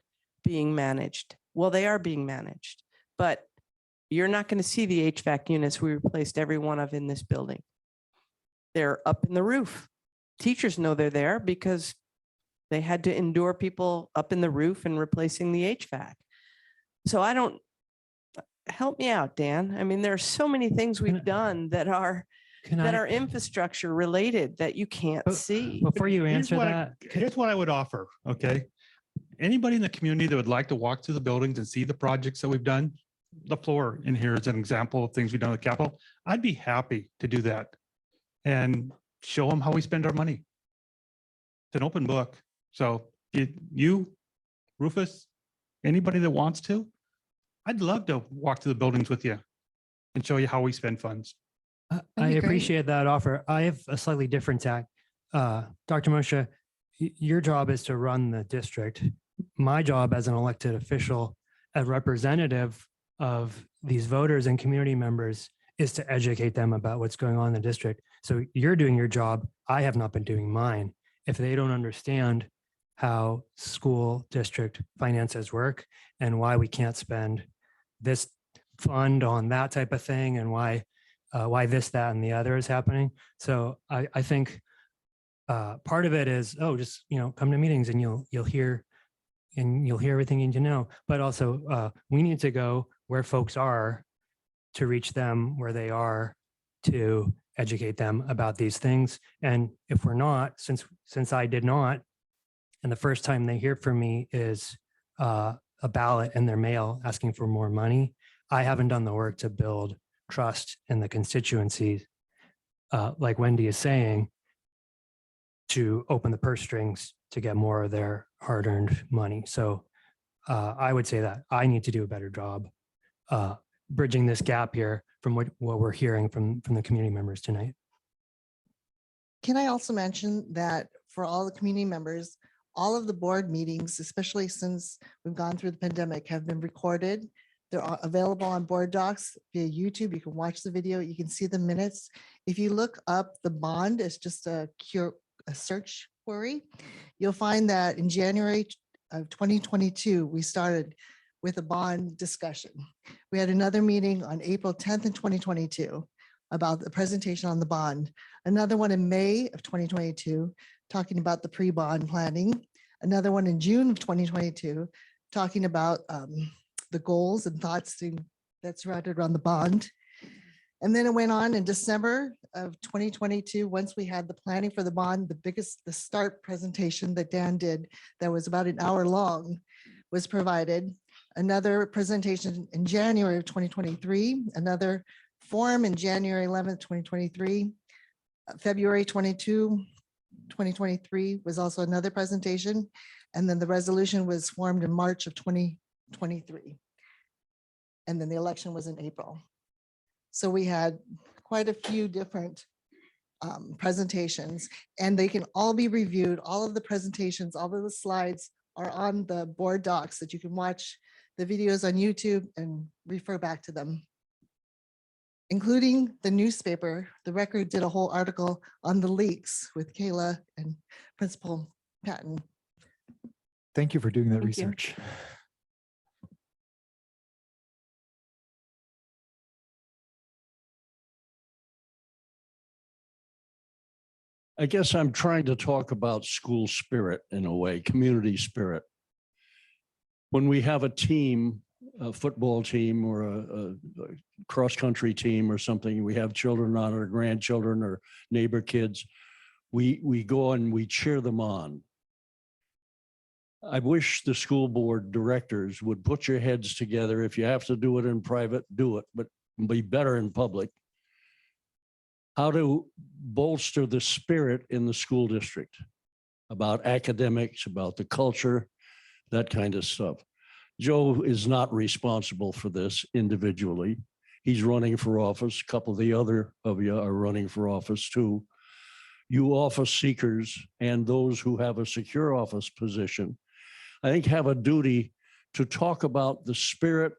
being managed. Well, they are being managed, but you're not going to see the HVAC units we replaced every one of in this building. They're up in the roof. Teachers know they're there because they had to endure people up in the roof and replacing the HVAC. So help me out, Dan. I mean, there are so many things we've done that are infrastructure related that you can't see. Before you Here's answer what that, Here's what I would offer, okay? Anybody in the community that would like to walk through the buildings and see the projects that we've done, the floor in here is an example of things we've done at Capitol. I'd be happy to do that and show them how we spend our money. It's an open book. So you, Rufus, anybody that wants to, I'd love to walk through the buildings with you and show you how we spend funds. I appreciate that offer. I have a slightly different tack. Dr. Moshe, your job is to run the district. My job as an elected official, a representative of these voters and community members, is to educate them about what's going on in the district. So you're doing your job. I have not been doing mine. If they don't understand how school district finances work and why we can't spend this fund on that type of thing and why this, that, and the other is happening. So I think part of it is, just, come to meetings and you'll hear everything you need to know. But also we need to go where folks are to reach them where they are, to educate them about these things. And if we're not, since I did not, and the first time they hear from me is a ballot in their mail asking for more money, I haven't done the work to build trust in the constituencies, like Wendy is saying, to open the purse strings to get more of their hard-earned money. So I would say that I need to do a better job bridging this gap here from what we're hearing from the community members tonight. Can I also mention that for all the community members, all of the board meetings, especially since we've gone through the pandemic, have been recorded. They're available on board docs via YouTube. You can watch the video. You can see the minutes. If you look up the bond, it's just a search query. You'll find that in January of 2022, we started with a bond discussion. We had another meeting on April 10th in 2022 about the presentation on the bond. Another one in May of 2022, talking about the pre-bond planning. Another one in June of 2022, talking about the goals and thoughts that surrounded around the bond. And then it went on in December of 2022, once we had the planning for the bond, the start presentation that Dan did that was about an hour long was provided. Another presentation in January of 2023, another forum in January 11th, 2023. February 22, 2023 was also another presentation. And then the resolution was formed in March of 2023. And then the election was in April. So we had quite a few different presentations, and they can all be reviewed. All of the presentations, all of the slides are on the board docs that you can watch the videos on YouTube and refer back to them, including the newspaper. The Record did a whole article on the leaks with Kayla and Principal Patton. Thank you for doing that Thank you. research. I guess I'm trying to talk about school spirit in a way, community spirit. When we have a team, a football team or a cross-country team or something, we have children on or grandchildren or neighbor kids, we go and we cheer them on. I wish the school board directors would put your heads together. If you have to do it in private, do it, but be better in public. How to bolster the spirit in the school district about academics, about the culture, that kind of stuff. Joe is not responsible for this individually. He's running for office. A couple of the other of you are running for office too. You office seekers and those who have a secure office position, I think, have a duty to talk about the spirit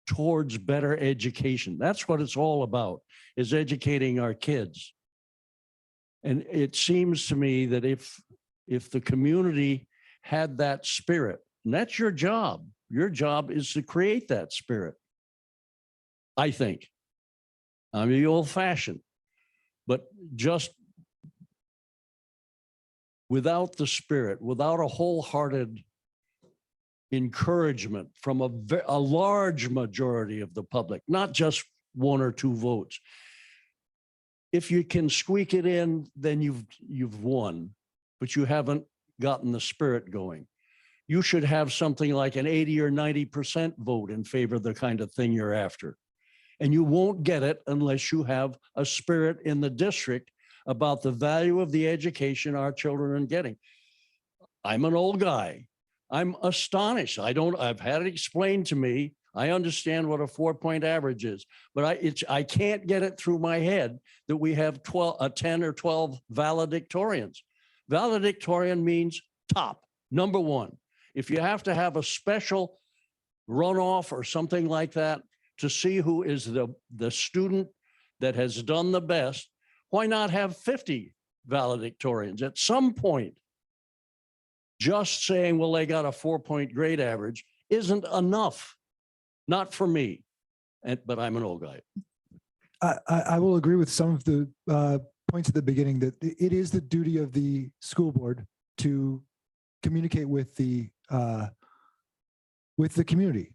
towards better education. That's what it's all about, is educating our kids. And it seems to me that if the community had that spirit, and that's your job is to create that spirit. I think. I'm the old fashioned, but just without the spirit, without a wholehearted encouragement from a large majority of the public, not just 1 or 2 votes. If you can squeak it in, then you've won, but you haven't gotten the spirit going. You should have something like an 80 or 90% vote in favor of the kind of thing you're after. And you won't get it unless you have a spirit in the district about the value of the education our children are getting. I'm an old guy. I'm astonished. I've had it explained to me. I understand what a 4-point average is, but I can't get it through my head that we have 10 or 12 valedictorians. Valedictorian means top, number 1. If you have to have a special runoff or something like that to see who is the student that has done the best, why not have 50 valedictorians at some point? Just saying, well, they got a 4-point grade average isn't enough. Not for me, but I'm an old guy. I will agree with some of the points at the beginning that it is the duty of the school board to communicate with the community.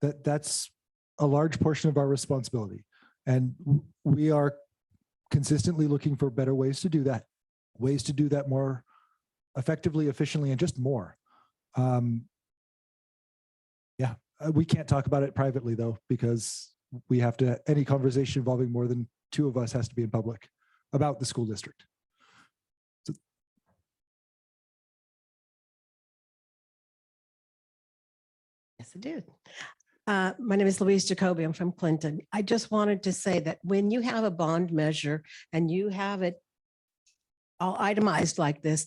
That's a large portion of our responsibility. And we are consistently looking for better ways to do that more effectively, efficiently, and just more. We can't talk about it privately though, because we have to, any conversation involving more than 2 of us has to be in public about the school district. So, yes, I do. My name is Louise Jacoby. I'm from Clinton. I just wanted to say that when you have a bond measure and you have it all itemized like this,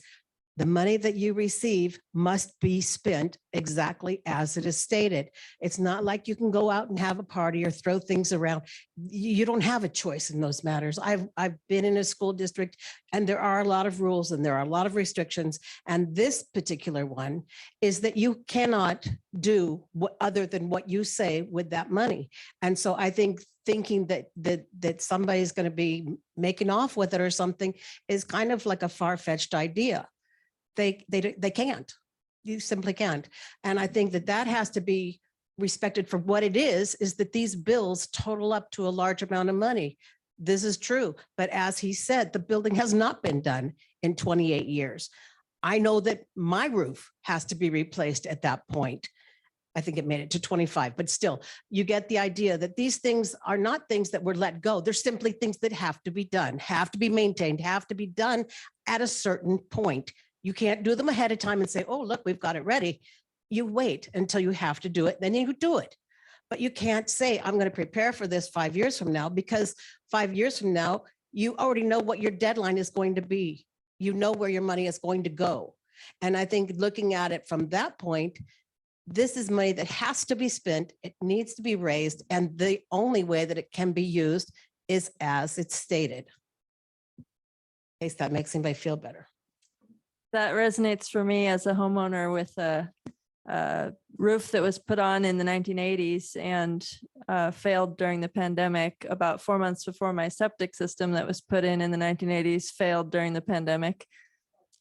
the money that you receive must be spent exactly as it is stated. It's not like you can go out and have a party or throw things around. You don't have a choice in those matters. I've been in a school district and there are a lot of rules and there are a lot of restrictions. And this particular one is that you cannot do what other than what you say with that money. And so I think thinking that somebody's going to be making off with it or something is kind of like a far-fetched idea. They can't. You simply can't. And I think that has to be respected for what it is that these bills total up to a large amount of money. This is true. But as he said, the building has not been done in 28 years. I know that my roof has to be replaced at that point. I think it made it to 25, but still, you get the idea that these things are not things that were let go. They're simply things that have to be done, have to be maintained, have to be done at a certain point. You can't do them ahead of time and say, oh, look, we've got it ready. You wait until you have to do it, then you do it. But you can't say, I'm going to prepare for this 5 years from now, because 5 years from now, you already know what your deadline is going to be. You know where your money is going to go. And I think looking at it from that point, this is money that has to be spent. It needs to be raised. And the only way that it can be used is as it's stated. In case that makes anybody feel better. That resonates for me as a homeowner with a roof that was put on in the 1980s and failed during the pandemic. About 4 months before my septic system that was put in the 1980s failed during the pandemic.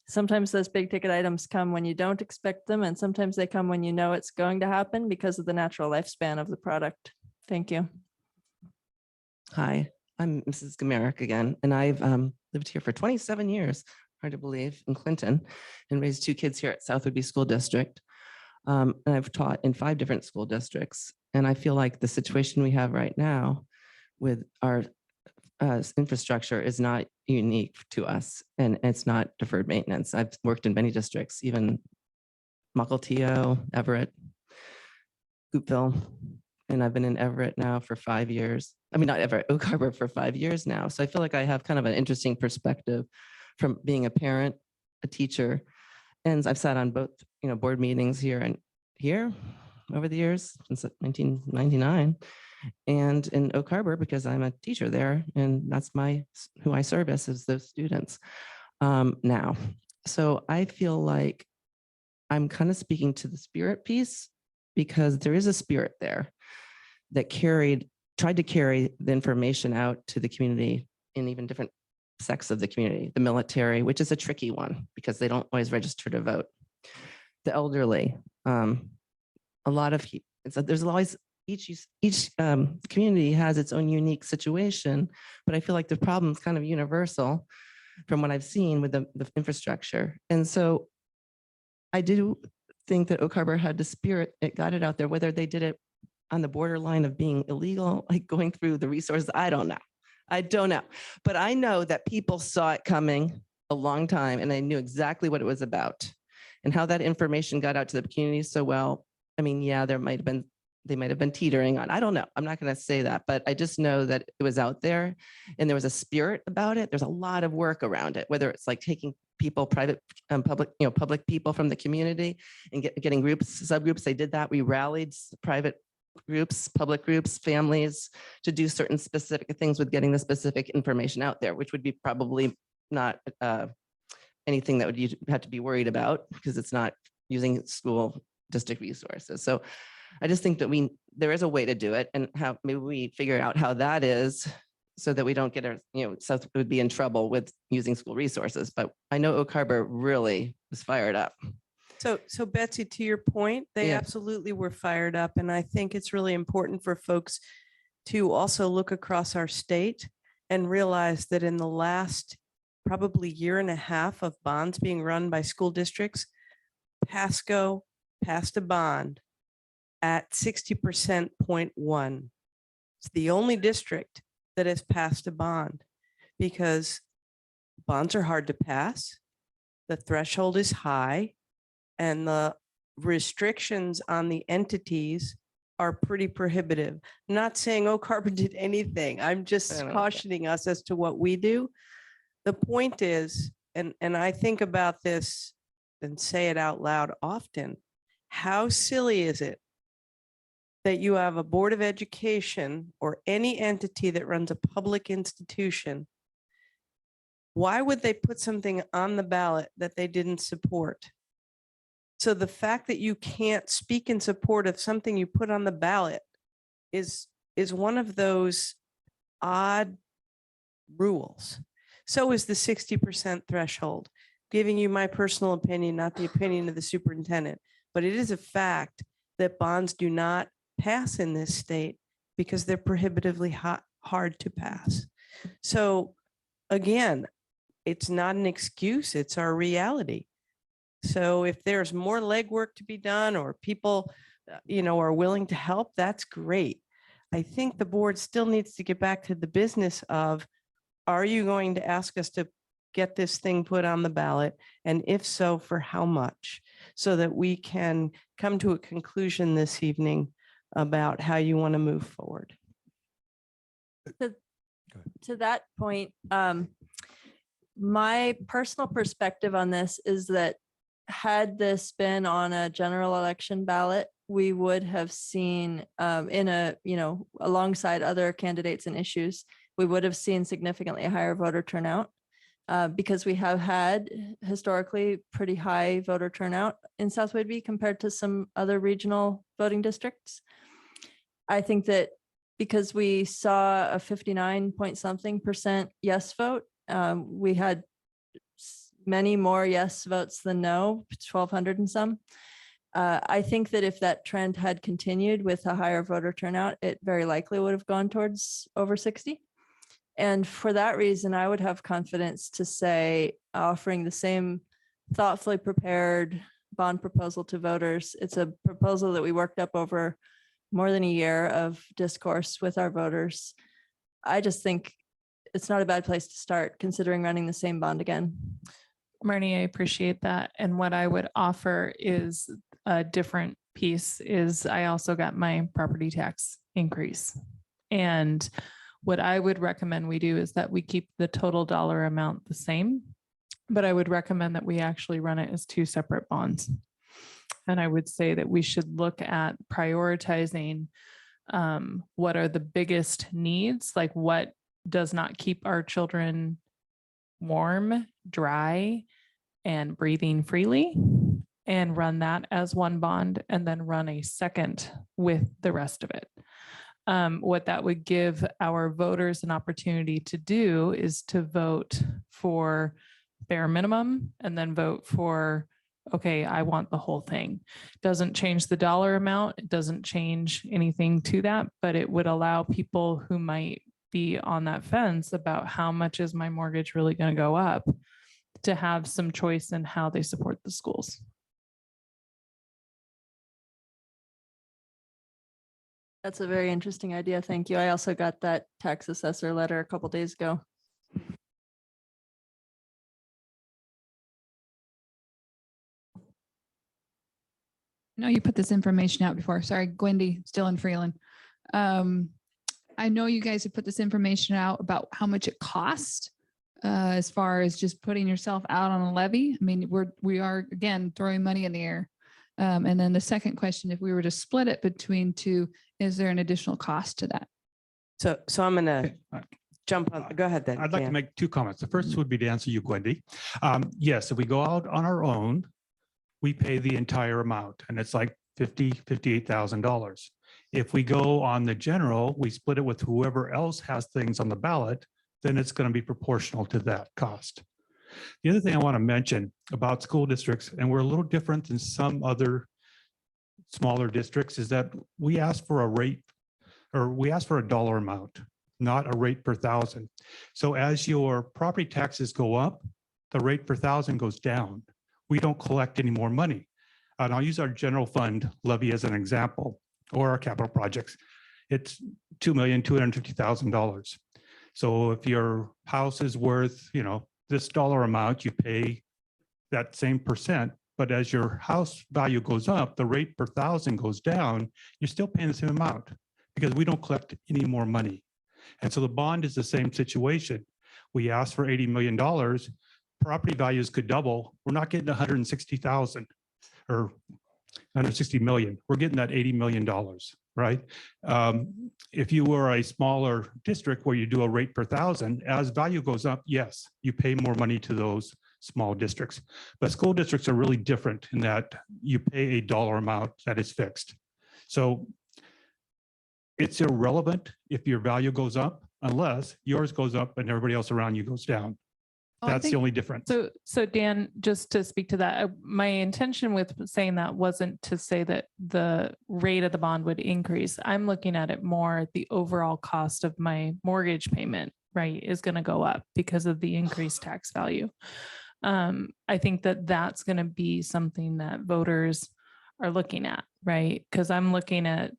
Sometimes those big ticket items come when you don't expect them, and sometimes they come when you know it's going to happen because of the natural lifespan of the product. Thank you. Hi, I'm Mrs. Gamerick again, and I've lived here for 27 years, hard to believe, in Clinton, and raised 2 kids here at South Whidbey School District. And I've taught in 5 different school districts. And I feel like the situation we have right now with our infrastructure is not unique to us, and it's not deferred maintenance. I've worked in many districts, even Mukilteo, Everett, Coopville, and I've been in Everett now for 5 years. I mean, not Everett, Oak Harbor for 5 years now. So I feel like I have kind of an interesting perspective from being a parent, a teacher, and I've sat on both, board meetings here and here, over the years since 1999. And in Oak Harbor, because I'm a teacher there, and that's who I service is those students now. So I feel like I'm kind of speaking to the spirit piece, because there is a spirit there that tried to carry the information out to the community in even different sects of the community, the military, which is a tricky one because they don't always register to vote, the elderly, a lot of, there's always, each community has its own unique situation, but I feel like the problem is kind of universal from what I've seen with the infrastructure. And so I do think that Oak Harbor had the spirit, it got it out there, whether they did it on the borderline of being illegal, like going through the resources, I don't know. But I know that people saw it coming a long time and they knew exactly what it was about and how that information got out to the community so well. I mean, yeah, they might have been teetering on, I don't know. I'm not going to say that, but I just know that it was out there and there was a spirit about it. There's a lot of work around it, whether it's like taking people, private, public people from the community and getting groups, subgroups. They did that. We rallied private groups, public groups, families to do certain specific things with getting the specific information out there, which would be probably not anything that you have to be worried about because it's not using school district resources. So I just think that there is a way to do it, and how maybe we figure out how that is so that we don't get South would be in trouble with using school resources. But I know Oak Harbor really was fired up. So Betsy, to your point, they Yeah. absolutely were fired up. And I think it's really important for folks to also look across our state and realize that in the last probably year and a half of bonds being run by school districts, Pasco passed a bond at 60%.1. It's the only district that has passed a bond because bonds are hard to pass. The threshold is high and the restrictions on the entities are pretty prohibitive. I'm not saying Oak Harbor did anything. I'm just I know. cautioning us as to what we do. The point is, and I think about this and say it out loud often, how silly is it that you have a Board of Education or any entity that runs a public institution? Why would they put something on the ballot that they didn't support? So the fact that you can't speak in support of something you put on the ballot is one of those odd rules. So is the 60% threshold. Giving you my personal opinion, not the opinion of the superintendent, but it is a fact that bonds do not pass in this state because they're prohibitively hard to pass. So again, it's not an excuse, it's our reality. So if there's more legwork to be done or people, are willing to help, that's great. I think the board still needs to get back to the business of, are you going to ask us to get this thing put on the ballot? And if so, for how much? So that we can come to a conclusion this evening about how you want to move forward. To that point, my personal perspective on this is that had this been on a general election ballot, we would have seen alongside other candidates and issues, we would have seen significantly higher voter turnout because we have had historically pretty high voter turnout in South Whidbey compared to some other regional voting districts. I think that because we saw a 59 point something % yes vote, we had many more yes votes than no, 1,200 and some. I think that if that trend had continued with a higher voter turnout, it very likely would have gone towards over 60. And for that reason, I would have confidence to say offering the same thoughtfully prepared bond proposal to voters. It's a proposal that we worked up over more than a year of discourse with our voters. I just think it's not a bad place to start considering running the same bond again. Marnie, I appreciate that. And what I would offer is a different piece is I also got my property tax increase. And what I would recommend we do is that we keep the total dollar amount the same, but I would recommend that we actually run it as two separate bonds. And I would say that we should look at prioritizing what are the biggest needs, like what does not keep our children warm, dry, and breathing freely, and run that as one bond, and then run a second with the rest of it. What that would give our voters an opportunity to do is to vote for bare minimum and then vote for, okay, I want the whole thing. Doesn't change the dollar amount. It doesn't change anything to that, but it would allow people who might be on that fence about how much is my mortgage really going to go up to have some choice in how they support the schools. That's a very interesting idea. Thank you. I also got that tax assessor letter a couple days ago. I know you put this information out before. Sorry, Gwendy, still in Freeland. I know you guys have put this information out about how much it costs as far as just putting yourself out on a levy. I mean, we are again throwing money in the air. And then the second question, if we were to split it between two, is there an additional cost to that? So I'm going to jump on. Go ahead then. I'd like to Dan. make two comments. The first would be to answer you, Wendy. Yes, if we go out on our own, we pay the entire amount, and it's like $58,000. If we go on the general, we split it with whoever else has things on the ballot, then it's going to be proportional to that cost. The other thing I want to mention about school districts, and we're a little different than some other smaller districts, is that we ask for a rate, or we ask for a dollar amount, not a rate per thousand. So as your property taxes go up, the rate per thousand goes down. We don't collect any more money. And I'll use our general fund levy as an example, or our capital projects. It's $2,250,000. So if your house is worth, this dollar amount, you pay that same percent, but as your house value goes up, the rate per thousand goes down, you're still paying the same amount because we don't collect any more money. And so the bond is the same situation. We asked for $80 million, property values could double. We're not getting 160,000 or 160 million. We're getting that $80 million, right? If you were a smaller district where you do a rate per thousand, as value goes up, yes, you pay more money to those small districts. But school districts are really different in that you pay a dollar amount that is fixed. So it's irrelevant if your value goes up unless yours goes up and everybody else around you goes down. That's the only difference. So Dan, just to speak to that, my intention with saying that wasn't to say that the rate of the bond would increase. I'm looking at it more, the overall cost of my mortgage payment, right, is going to go up because of the increased tax value. I think that that's going to be something that voters are looking at, right? Because I'm looking at,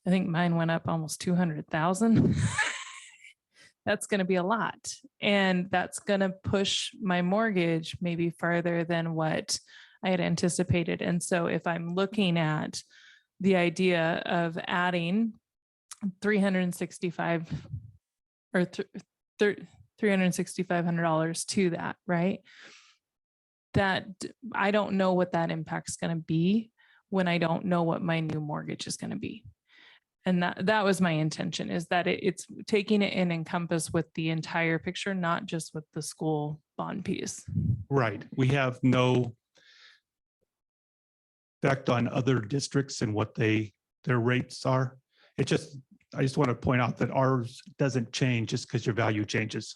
I think mine went up almost 200,000. That's going to be a lot. And that's going to push my mortgage maybe farther than what I had anticipated. And so if I'm looking at the idea of adding $365 or $3,6,500 to that, right? That I don't know what that impact's going to be when I don't know what my new mortgage is going to be. And that was my intention, is that it's taking it in encompass with the entire picture, not just with the school bond piece. Right. We have no effect on other districts and what their rates are. I just want to point out that ours doesn't change just because your value changes.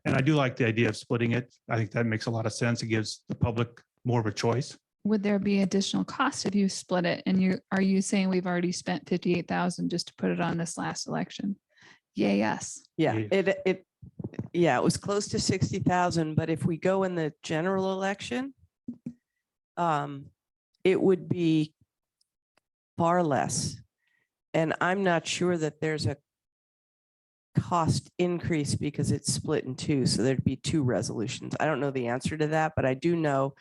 And I do like the idea of splitting it. I think that makes a lot of sense. It gives the public more of a choice. Would there be additional cost if you split it? And are you saying we've already spent 58,000 just to put it on this last election? Yes. Yeah, it was close to 60,000, but if we go in the general election, it would be far less. And I'm not sure that there's a cost increase because it's split in two. So there'd be two resolutions. I don't know the answer to that, but I do know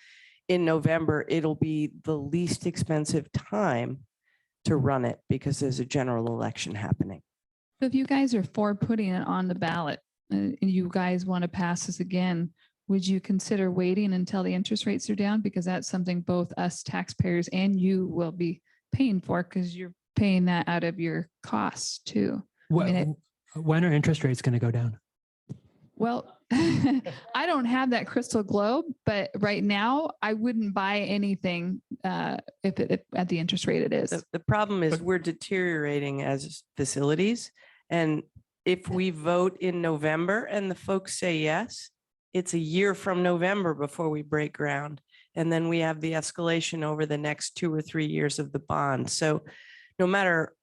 in November, it'll be the least expensive time to run it because there's a general election happening. So if you guys are for putting it on the ballot and you guys want to pass this again, would you consider waiting until the interest rates are down? Because that's something both us taxpayers and you will be paying for because you're paying that out of your costs too. When are interest rates going to go down? Well, I don't have that crystal globe, but right now I wouldn't buy anything if at the interest rate it is. The problem is we're deteriorating as facilities. And if we vote in November and the folks say yes, it's a year from November before we break ground. And then we have the escalation over the next 2 or 3 years of the bond. So no matter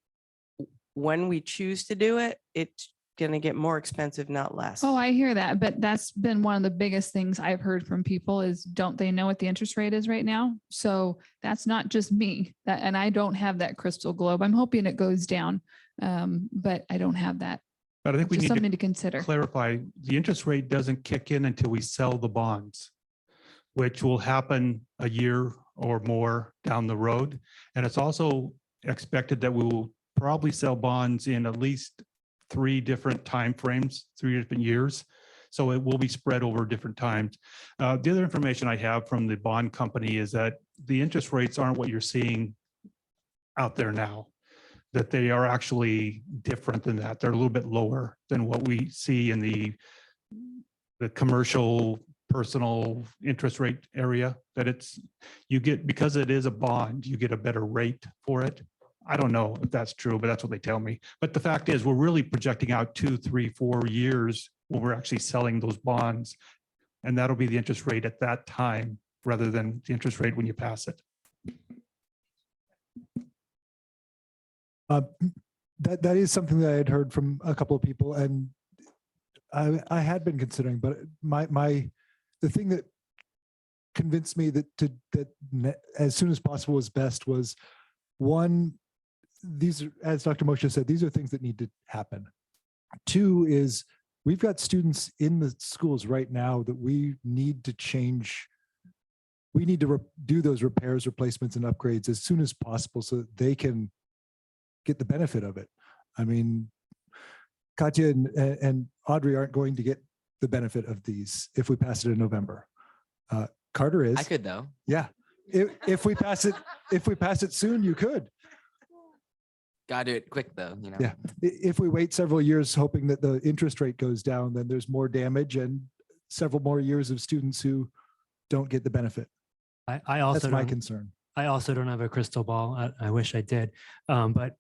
when we choose to do it, it's going to get more expensive, not less. Oh, I hear that. But that's been one of the biggest things I've heard from people is don't they know what the interest rate is right now? So that's not just me and I don't have that crystal globe. I'm hoping it goes down, but I don't have that. But I think we Just need something to to consider. clarify, the interest rate doesn't kick in until we sell the bonds, which will happen a year or more down the road. And it's also expected that we will probably sell bonds in at least 3 different timeframes, 3 different years. So it will be spread over different times. The other information I have from the bond company is that the interest rates aren't what you're seeing out there now, that they are actually different than that. They're a little bit lower than what we see in the commercial personal interest rate area, that you get, because it is a bond, you get a better rate for it. I don't know if that's true, but that's what they tell me. But the fact is, we're really projecting out 2, 3, 4 years when we're actually selling those bonds. And that'll be the interest rate at that time rather than the interest rate when you pass it. That is something that I had heard from a couple of people, and I had been considering, but the thing that convinced me that as soon as possible was best was, one, these are, as Dr. Moshe said, these are things that need to happen. 2 is we've got students in the schools right now that we need to change. We need to do those repairs, replacements, and upgrades as soon as possible so that they can get the benefit of it. I mean, Katya and Audrey aren't going to get the benefit of these if we pass it in November. Carter is. I could though. Yeah. If we pass it soon, you could. Gotta do it quick though, you know? Yeah. If we wait several years hoping that the interest rate goes down, then there's more damage and several more years of students who don't get the benefit. I also That's my don't- concern. I also don't have a crystal ball. I wish I did. But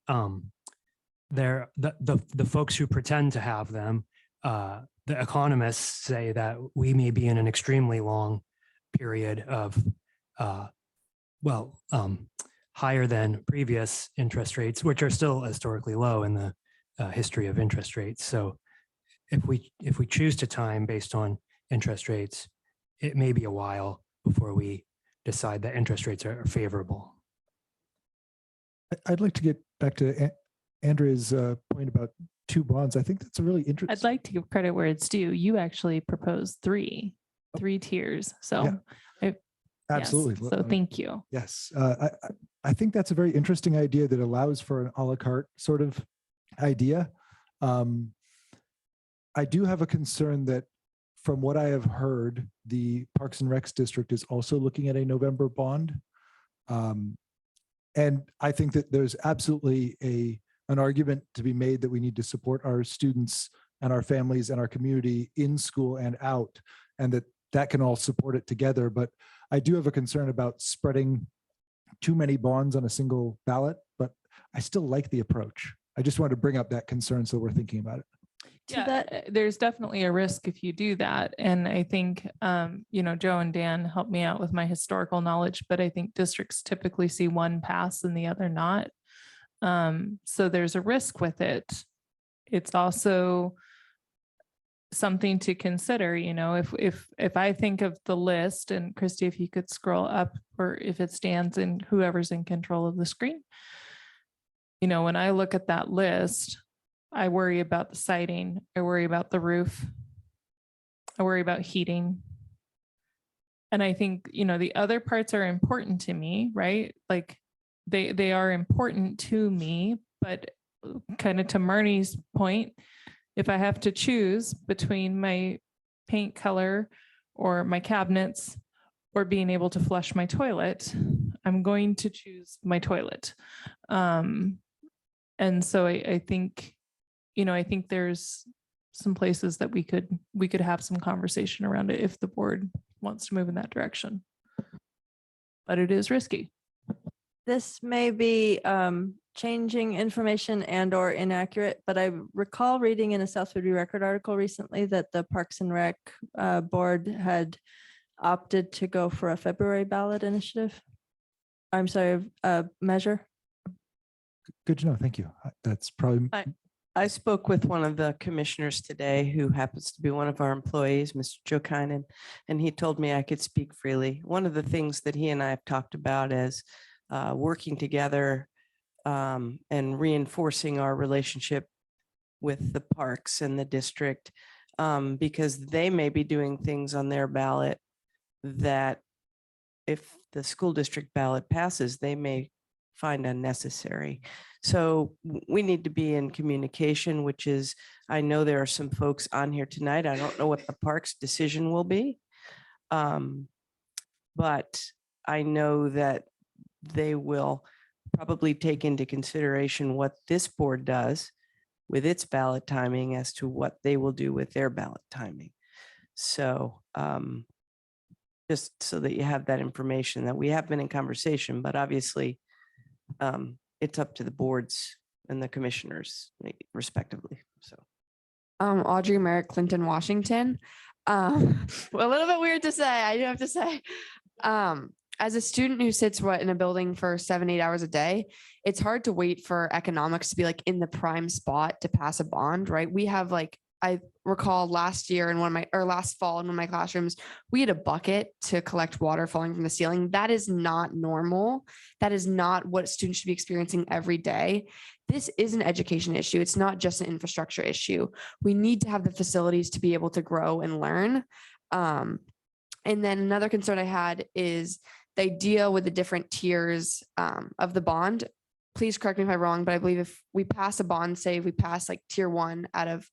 the folks who pretend to have them, the economists say that we may be in an extremely long period of, higher than previous interest rates, which are still historically low in the history of interest rates. So if we choose to time based on interest rates, it may be a while before we decide that interest rates are favorable. I'd like to get back to Andrea's point about 2 bonds. I think that's a really interesting. I'd like to give credit where it's due. You actually proposed 3 tiers. So yes, Absolutely. so thank you. Yes. I think that's a very interesting idea that allows for an a la carte sort of idea. I do have a concern that from what I have heard, the Parks and Recs District is also looking at a November bond. And I think that there's absolutely an argument to be made that we need to support our students and our families and our community in school and out, and that can all support it together. But I do have a concern about spreading too many bonds on a single ballot, but I still like the approach. I just wanted to bring up that concern so we're thinking about it. Yeah, there's definitely a risk if you do that. And I think, Joe and Dan helped me out with my historical knowledge, but I think districts typically see one pass and the other not. So there's a risk with it. It's also something to consider, if I think of the list, and Christy, if you could scroll up, or if it stands in whoever's in control of the screen, when I look at that list, I worry about the siding. I worry about the roof. I worry about heating. And I think, the other parts are important to me, right? Like they are important to me, but kind of to Marnie's point, if I have to choose between my paint color or my cabinets or being able to flush my toilet, I'm going to choose my toilet. And so I think, I think there's some places that we could have some conversation around it if the board wants to move in that direction. But it is risky. This may be changing information and or inaccurate, but I recall reading in a South Woodbury Record article recently that the Parks and Rec board had opted to go for a February ballot initiative. I'm sorry, measure. Good to know. Thank you. That's probably. I spoke with one of the commissioners today who happens to be one of our employees, Mr. Joe Kynan, and he told me I could speak freely. One of the things that he and I have talked about is working together and reinforcing our relationship with the parks and the district, because they may be doing things on their ballot that if the school district ballot passes, they may find unnecessary. So we need to be in communication, which is, I know there are some folks on here tonight. I don't know what the parks decision will be. But I know that they will probably take into consideration what this board does with its ballot timing as to what they will do with their ballot timing. So just so that you have that information, that we have been in conversation, but obviously it's up to the boards and the commissioners respectively. So Audrey Merrick, Clinton, Washington. Well, a little bit weird to say, I do have to say. As a student who sits in a building for 7-8 hours a day, it's hard to wait for economics to be like in the prime spot to pass a bond, right? We have I recall last fall in one of my classrooms, we had a bucket to collect water falling from the ceiling. That is not normal. That is not what students should be experiencing every day. This is an education issue. It's not just an infrastructure issue. We need to have the facilities to be able to grow and learn. And then another concern I had is the idea with the different tiers of the bond. Please correct me if I'm wrong, but I believe if we pass a bond, say we pass tier 1 out of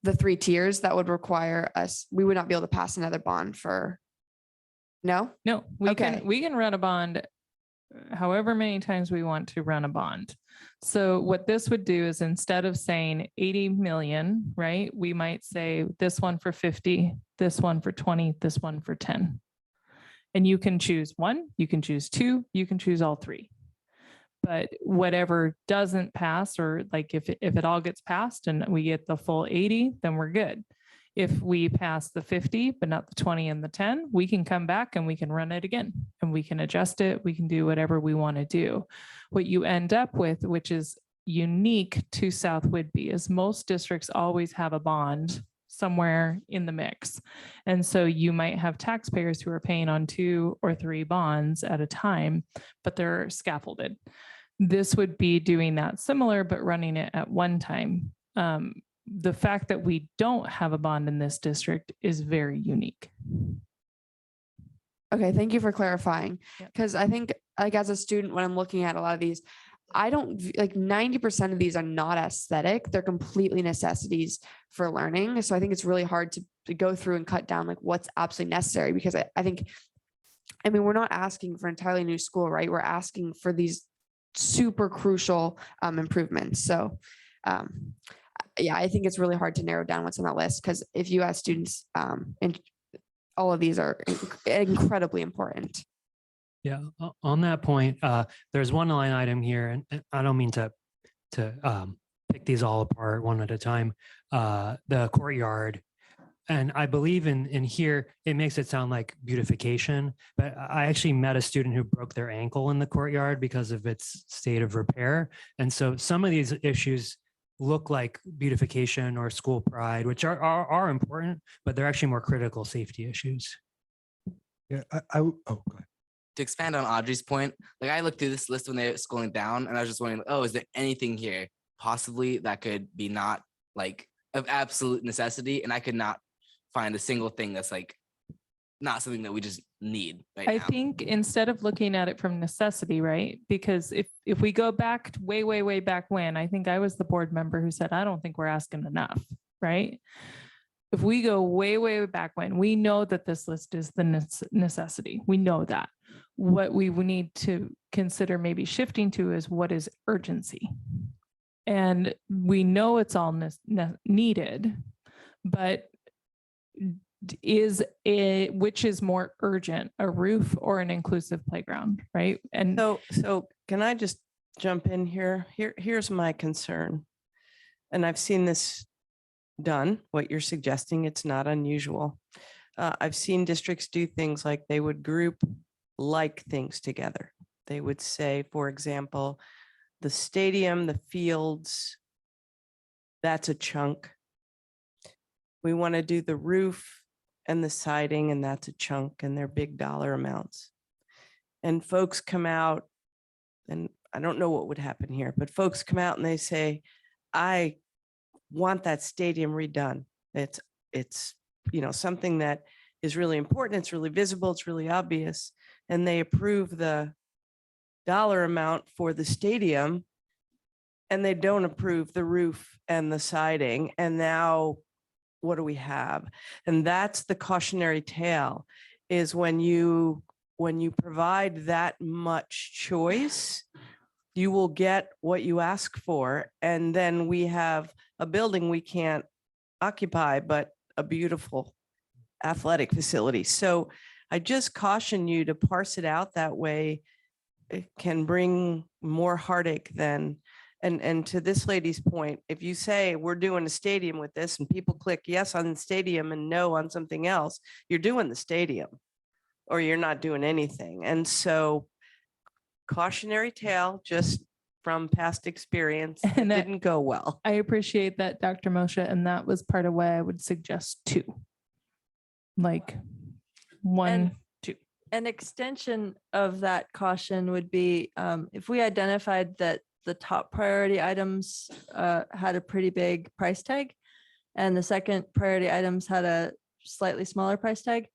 the 3 tiers, that would require us, we would not be able to pass another bond for, no? No, we Okay. can run a bond however many times we want to run a bond. So what this would do is instead of saying 80 million, right, we might say this one for 50, this one for 20, this one for 10. And you can choose 1, you can choose 2, you can choose all 3. But whatever doesn't pass, or if it all gets passed and we get the full 80, then we're good. If we pass the 50, but not the 20 and the 10, we can come back and we can run it again and we can adjust it. We can do whatever we want to do. What you end up with, which is unique to South Whidbey, is most districts always have a bond somewhere in the mix. And so you might have taxpayers who are paying on 2 or 3 bonds at a time, but they're scaffolded. This would be doing that similar, but running it at one time. The fact that we don't have a bond in this district is very unique. Okay, thank you for clarifying. Because I think as a student, when I'm looking at a lot of these, I don't 90% of these are not aesthetic. They're completely necessities for learning. So I think it's really hard to go through and cut down what's absolutely necessary, because I think, we're not asking for an entirely new school, right? We're asking for these super crucial improvements. So yeah, I think it's really hard to narrow down what's on that list, because if you ask students, and all of these are incredibly important. Yeah, on that point, there's one line item here, and I don't mean to pick these all apart one at a time. The courtyard, and I believe in here, it makes it sound like beautification, but I actually met a student who broke their ankle in the courtyard because of its state of repair. And so some of these issues look like beautification or school pride, which are important, but they're actually more critical safety issues. Yeah, go ahead. To expand on Audrey's point, I looked through this list when they were scrolling down, and I was just wondering, oh, is there anything here possibly that could be not of absolute necessity? And I could not find a single thing that's not something that we just need right now. I think instead of looking at it from necessity, right? Because if we go back way back when, I think I was the board member who said, I don't think we're asking enough, right? if we go way, way back when, we know that this list is the necessity. We know that. What we would need to consider maybe shifting to is what is urgency. And we know it's all needed, but which is more urgent, a roof or an inclusive playground, right? And So can I just jump in here? Here's my concern. And I've seen this done, what you're suggesting, it's not unusual. I've seen districts do things like they would group like things together. They would say, for example, the stadium, the fields, that's a chunk. We want to do the roof and the siding, and that's a chunk, and they're big dollar amounts. And folks come out, and I don't know what would happen here, but folks come out and they say, I want that stadium redone. It's something that is really important. It's really visible. It's really obvious. And they approve the dollar amount for the stadium, and they don't approve the roof and the siding. And now what do we have? And that's the cautionary tale, is when you provide that much choice, you will get what you ask for. And then we have a building we can't occupy, but a beautiful athletic facility. So I just caution you to parse it out that way. It can bring more heartache than, and to this lady's point, if you say we're doing a stadium with this and people click yes on the stadium and no on something else, you're doing the stadium or you're not doing anything. And so cautionary tale, just from past experience, it And that- didn't go well. I appreciate that, Dr. Moshe, and that was part of why I would suggest 2. Like 1, 2. An extension of that caution would be if we identified that the top priority items had a pretty big price tag and the second priority items had a slightly smaller price tag.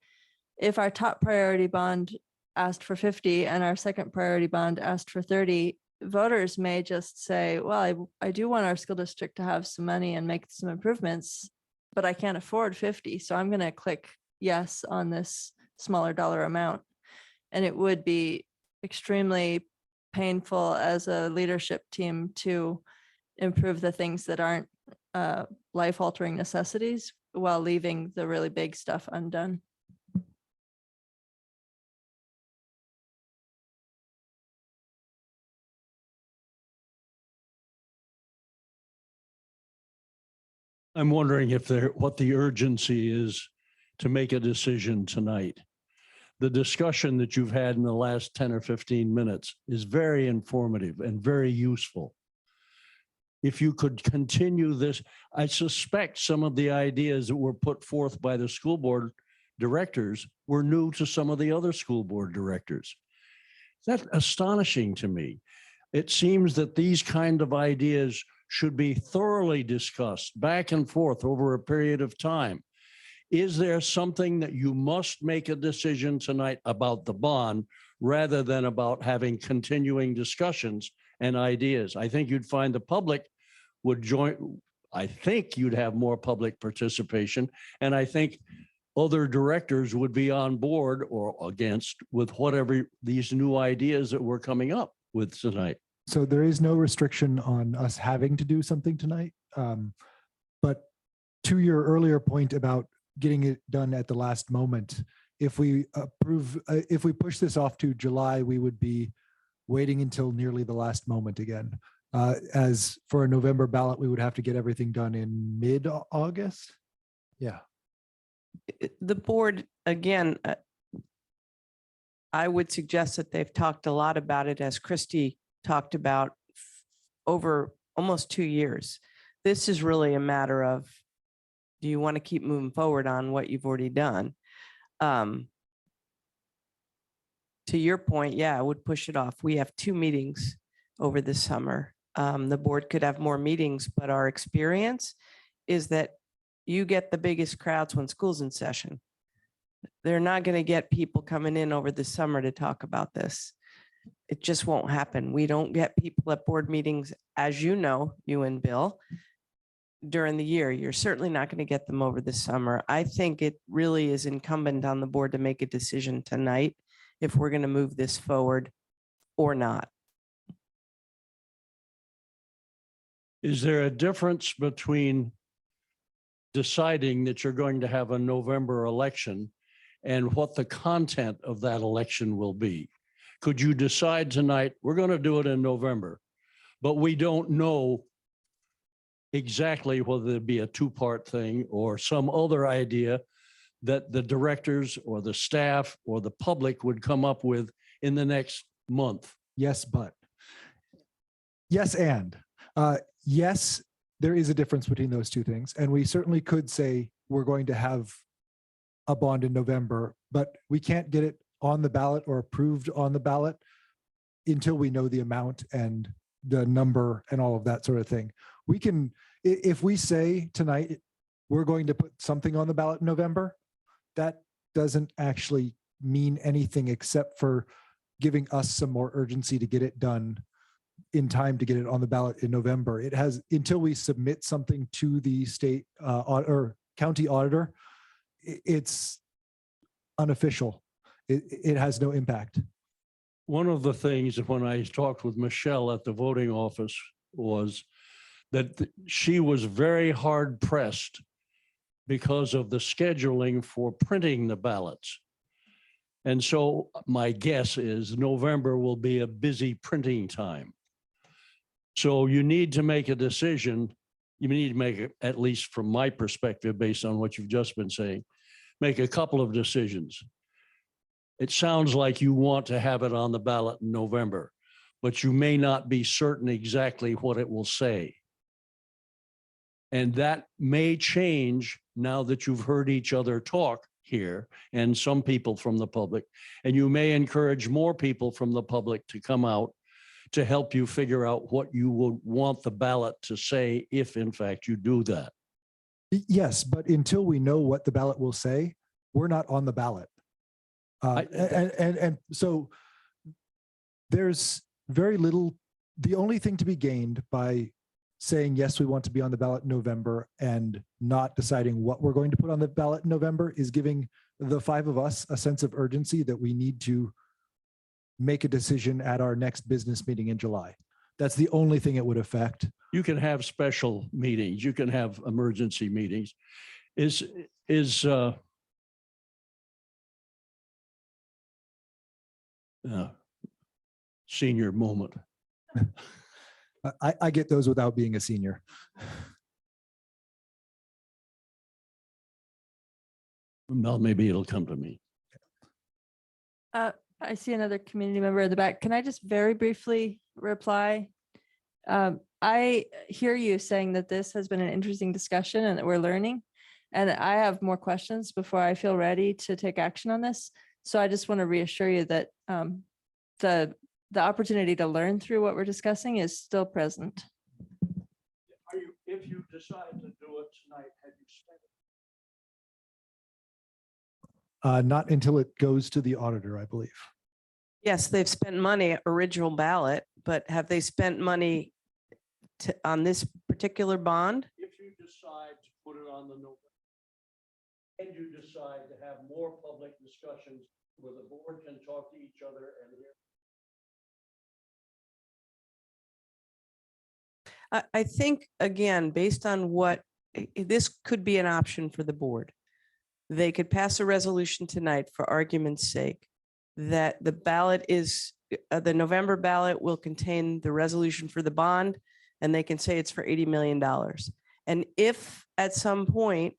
If our top priority bond asked for 50 and our second priority bond asked for 30, voters may just say, well, I do want our school district to have some money and make some improvements, but I can't afford 50. So I'm going to click yes on this smaller dollar amount. And it would be extremely painful as a leadership team to improve the things that aren't life-altering necessities while leaving the really big stuff undone. I'm wondering what the urgency is to make a decision tonight. The discussion that you've had in the last 10 or 15 minutes is very informative and very useful. If you could continue this, I suspect some of the ideas that were put forth by the school board directors were new to some of the other school board directors. That's astonishing to me. It seems that these kind of ideas should be thoroughly discussed back and forth over a period of time. Is there something that you must make a decision tonight about the bond rather than about having continuing discussions and ideas? I think you'd find the public would join. I think you'd have more public participation. And I think other directors would be on board or against with whatever these new ideas that we're coming up with tonight. So there is no restriction on us having to do something tonight. But to your earlier point about getting it done at the last moment, if we push this off to July, we would be waiting until nearly the last moment again. As for a November ballot, we would have to get everything done in mid-August. Yeah. The board, again, I would suggest that they've talked a lot about it, as Christy talked about, over almost 2 years. This is really a matter of, do you want to keep moving forward on what you've already done? To your point, yeah, I would push it off. We have 2 meetings over the summer. The board could have more meetings, but our experience is that you get the biggest crowds when school's in session. They're not going to get people coming in over the summer to talk about this. It just won't happen. We don't get people at board meetings, as you know, you and Bill, during the year. You're certainly not going to get them over the summer. I think it really is incumbent on the board to make a decision tonight if we're going to move this forward or not. Is there a difference between deciding that you're going to have a November election and what the content of that election will be? Could you decide tonight, we're going to do it in November, but we don't know exactly whether it'd be a two-part thing or some other idea that the directors or the staff or the public would come up with in the next month? Yes, but. Yes, and. Yes, there is a difference between those two things. And we certainly could say we're going to have a bond in November, but we can't get it on the ballot or approved on the ballot until we know the amount and the number and all of that sort of thing. We can, if we say tonight, we're going to put something on the ballot in November, that doesn't actually mean anything except for giving us some more urgency to get it done in time to get it on the ballot in November. It has, until we submit something to the state or county auditor, it's unofficial. It has no impact. One of the things that when I talked with Michelle at the voting office was that she was very hard pressed because of the scheduling for printing the ballots. And so my guess is November will be a busy printing time. So you need to make a decision. You need to make it, at least from my perspective, based on what you've just been saying, make a couple of decisions. It sounds like you want to have it on the ballot in November, but you may not be certain exactly what it will say. And that may change now that you've heard each other talk here and some people from the public, and you may encourage more people from the public to come out to help you figure out what you would want the ballot to say if in fact you do that. Yes, but until we know what the ballot will say, we're not on the ballot. And so there's very little, the only thing to be gained by saying, yes, we want to be on the ballot in November and not deciding what we're going to put on the ballot in November is giving the five of us a sense of urgency that we need to make a decision at our next business meeting in July. That's the only thing it would affect. You can have special meetings, you can have emergency meetings. Senior moment. I get those without being a senior. Well, maybe it'll come to me. I see another community member in the back. Can I just very briefly reply? I hear you saying that this has been an interesting discussion and that we're learning. And I have more questions before I feel ready to take action on this. So I just want to reassure you that the opportunity to learn through what we're discussing is still present. If you decide to do it tonight, have you spent it? Not until it goes to the auditor, I believe. Yes, they've spent money, original ballot, but have they spent money on this particular bond? If you decide to put it on the November, and you decide to have more public discussions where the board can talk to each other and hear. I think, again, based on what, this could be an option for the board. They could pass a resolution tonight for argument's sake that the ballot is, the November ballot will contain the resolution for the bond, and they can say it's for $80 million. And if at some point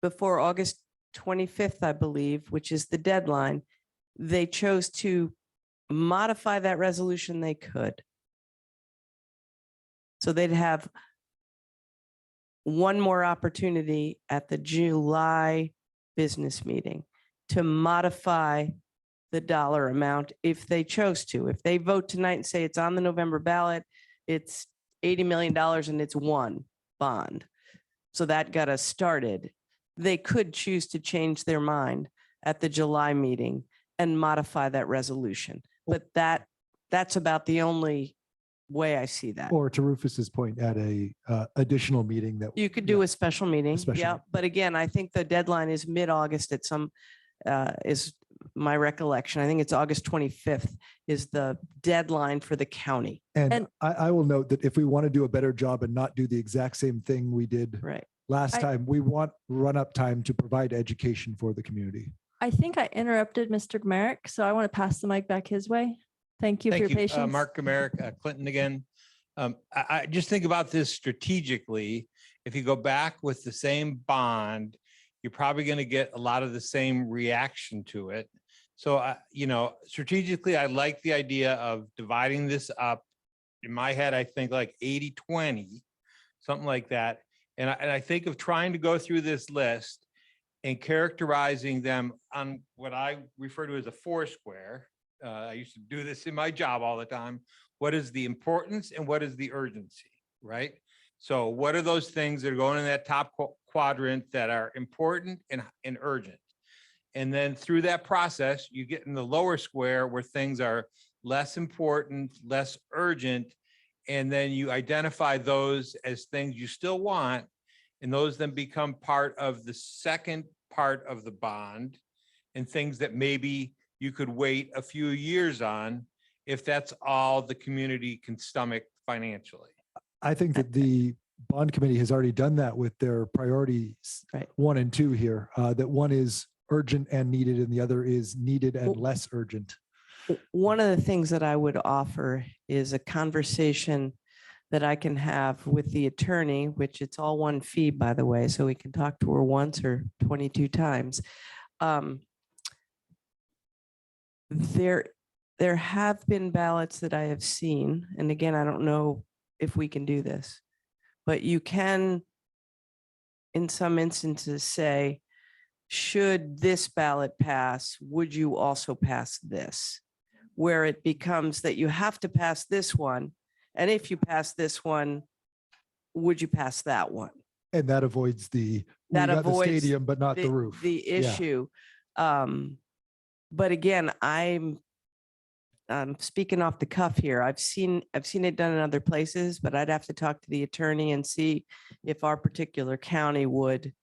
before August 25th, I believe, which is the deadline, they chose to modify that resolution, they could. So they'd have one more opportunity at the July business meeting to modify the dollar amount if they chose to. If they vote tonight and say it's on the November ballot, it's $80 million and it's one bond. So that got us started. They could choose to change their mind at the July meeting and modify that resolution. But that's about the only way I see that. Or to Rufus's point, at a additional meeting that. You could do a special meeting, special yeah, meeting. but again, I think the deadline is mid-August at some, is my recollection. I think it's August 25th is the deadline for the county. And I will note that if we want to do a better job and not do the exact same thing we did Right. last I- time, we want run-up time to provide education for the community. I think I interrupted Mr. Merrick, so I want to pass the mic back his way. Thank you for your patience. Mark Gamerick, Clinton again. I just think about this strategically. If you go back with the same bond, you're probably going to get a lot of the same reaction to it. So, strategically, I like the idea of dividing this up. In my head, I think like 80-20, something like that. And I think of trying to go through this list and characterizing them on what I refer to as a four square. I used to do this in my job all the time. What is the importance and what is the urgency, right? So what are those things that are going in that top quadrant that are important and urgent? And then through that process, you get in the lower square where things are less important, less urgent, and then you identify those as things you still want, and those then become part of the second part of the bond, and things that maybe you could wait a few years on if that's all the community can stomach financially. I think that the bond committee has already done that with their priorities, Right. 1 and 2 here, that one is urgent and needed and the other is needed and less urgent. One of the things that I would offer is a conversation that I can have with the attorney, which it's all one fee, by the way, so we can talk to her once or 22 times. There have been ballots that I have seen, and again, I don't know if we can do this, but you can, in some instances, say, should this ballot pass, would you also pass this? Where it becomes that you have to pass this one, and if you pass this one, would you pass that one? And that avoids we That got the avoids stadium, but not the roof. The Yeah. issue. But again, I'm speaking off the cuff here. I've seen it done in other places, but I'd have to talk to the attorney and see if our particular county would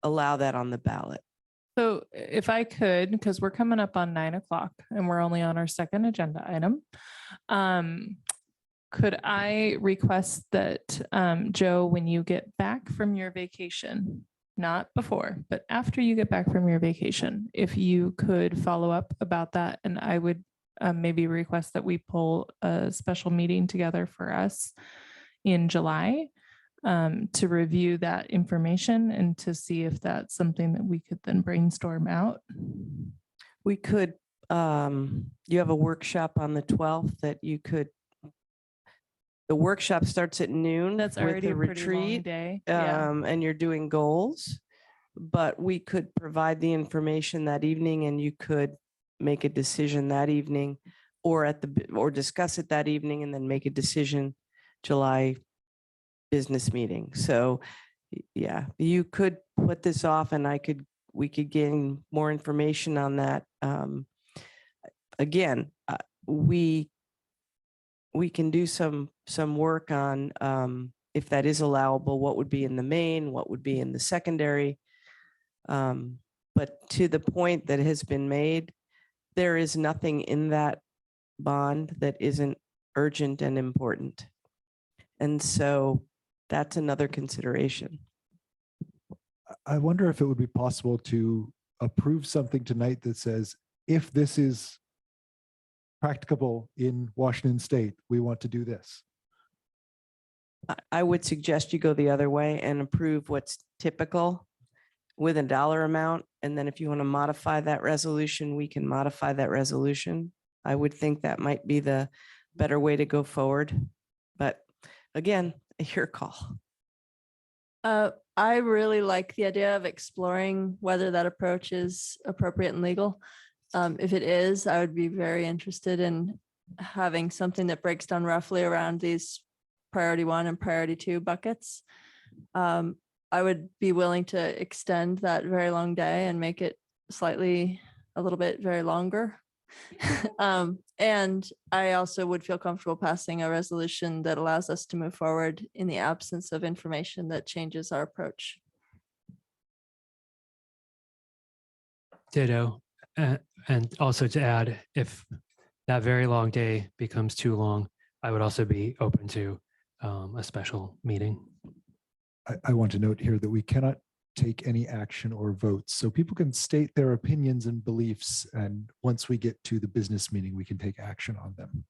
allow that on the ballot. So if I could, because we're coming up on 9 o'clock and we're only on our second agenda item. Could I request that, Joe, when you get back from your vacation, not before, but after you get back from your vacation, if you could follow up about that, and I would maybe request that we pull a special meeting together for us in July to review that information and to see if that's something that we could then brainstorm out. We could, you have a workshop on the 12th that you could, the workshop starts at noon. That's with already the a pretty long retreat, day. Yeah. and you're doing goals, but we could provide the information that evening and you could make a decision that evening or or discuss it that evening and then make a decision July business meeting. So yeah, you could put this off and we could gain more information on that. Again, we can do some work on if that is allowable, what would be in the main, what would be in the secondary. But to the point that has been made, there is nothing in that bond that isn't urgent and important. And so that's another consideration. I wonder if it would be possible to approve something tonight that says, if this is practicable in Washington State, we want to do this. I would suggest you go the other way and approve what's typical with a dollar amount. And then if you want to modify that resolution, we can modify that resolution. I would think that might be the better way to go forward. But again, your call. I really like the idea of exploring whether that approach is appropriate and legal. If it is, I would be very interested in having something that breaks down roughly around these priority 1 and priority 2 buckets. I would be willing to extend that very long day and make it a little bit very longer. And I also would feel comfortable passing a resolution that allows us to move forward in the absence of information that changes our approach. Ditto. And also to add, if that very long day becomes too long, I would also be open to a special meeting. I want to note here that we cannot take any action or votes. So people can state their opinions and beliefs. And once we get to the business meeting, we can take action on them.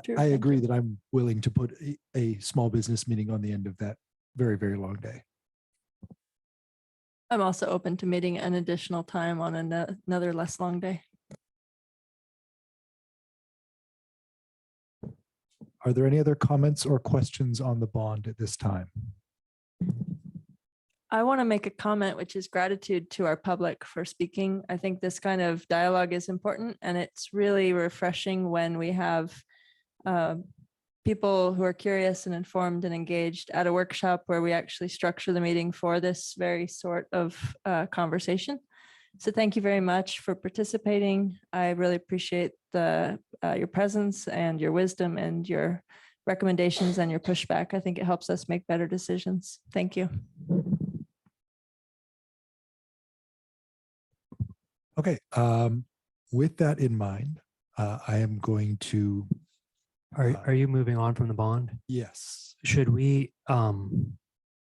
Sure, I thank agree you. that I'm willing to put a small business meeting on the end of that very, very long day. I'm also open to meeting an additional time on another less long day. Are there any other comments or questions on the bond at this time? I want to make a comment, which is gratitude to our public for speaking. I think this kind of dialogue is important, and it's really refreshing when we have people who are curious and informed and engaged at a workshop where we actually structure the meeting for this very sort of conversation. So thank you very much for participating. I really appreciate your presence and your wisdom and your recommendations and your pushback. I think it helps us make better decisions. Thank you. Okay, with that in mind, I am going to, Are you moving on from the bond? yes, Should we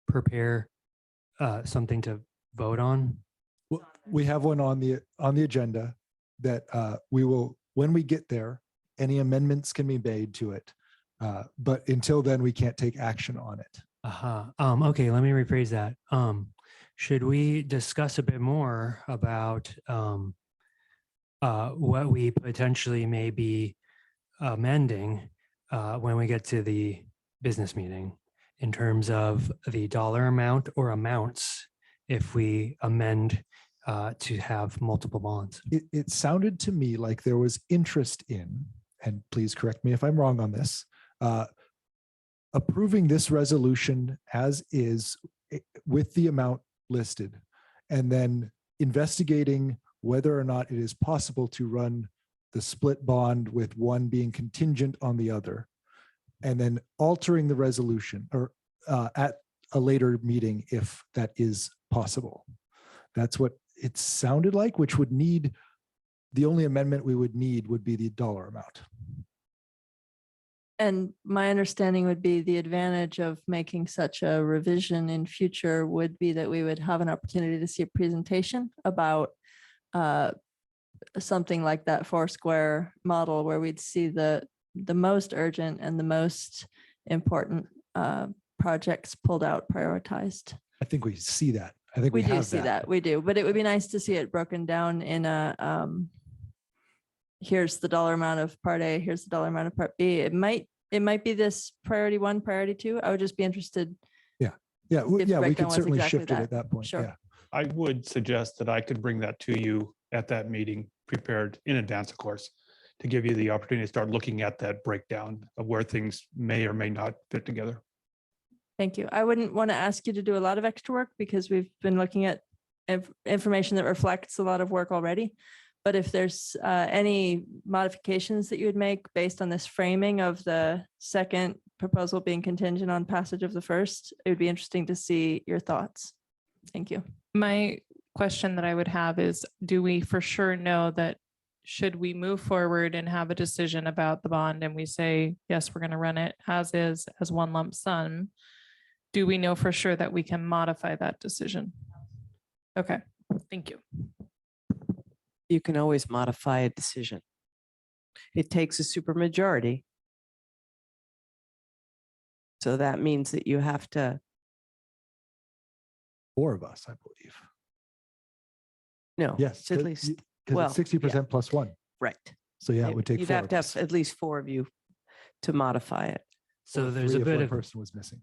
prepare something to vote on? well, we have one on the agenda that we will, when we get there, any amendments can be made to it. But until then, we can't take action on it. Okay, let me rephrase that. Should we discuss a bit more about what we potentially may be amending when we get to the business meeting in terms of the dollar amount or amounts if we amend to have multiple bonds? It sounded to me like there was interest in, and please correct me if I'm wrong on this, approving this resolution as is with the amount listed, and then investigating whether or not it is possible to run the split bond with one being contingent on the other, and then altering the resolution or at a later meeting if that is possible. That's what it sounded like, which would need, the only amendment we would need would be the dollar amount. And my understanding would be the advantage of making such a revision in future would be that we would have an opportunity to see a presentation about something like that Foursquare model where we'd see the most urgent and the most important projects pulled out, prioritized. I think we see that. I think We we do have see that, we do, but it would be nice to see it broken down in a, here's the dollar amount of part A, here's the dollar amount of part B. It might be this priority 1, priority 2. I would just be interested. Yeah, if the we breakdown can was certainly exactly shift it that. at that point. Sure. Yeah. I would suggest that I could bring that to you at that meeting, prepared in advance, of course, to give you the opportunity to start looking at that breakdown of where things may or may not fit together. Thank you. I wouldn't want to ask you to do a lot of extra work because we've been looking at information that reflects a lot of work already. But if there's any modifications that you would make based on this framing of the second proposal being contingent on passage of the first, it would be interesting to see your thoughts. Thank you. My question that I would have is, do we for sure know that should we move forward and have a decision about the bond and we say, yes, we're going to run it as is, as one lump sum, do we know for sure that we can modify that decision? Okay, thank you. You can always modify a decision. It takes a supermajority. So that means that you have to, 4 of us, I believe. no. Yes, it's at least, well, because it's 60% plus 1. right. So yeah, it would take You'd 4 have of to us. have at least 4 of you to modify it. So Or there's 3 a if bit one of, person was missing.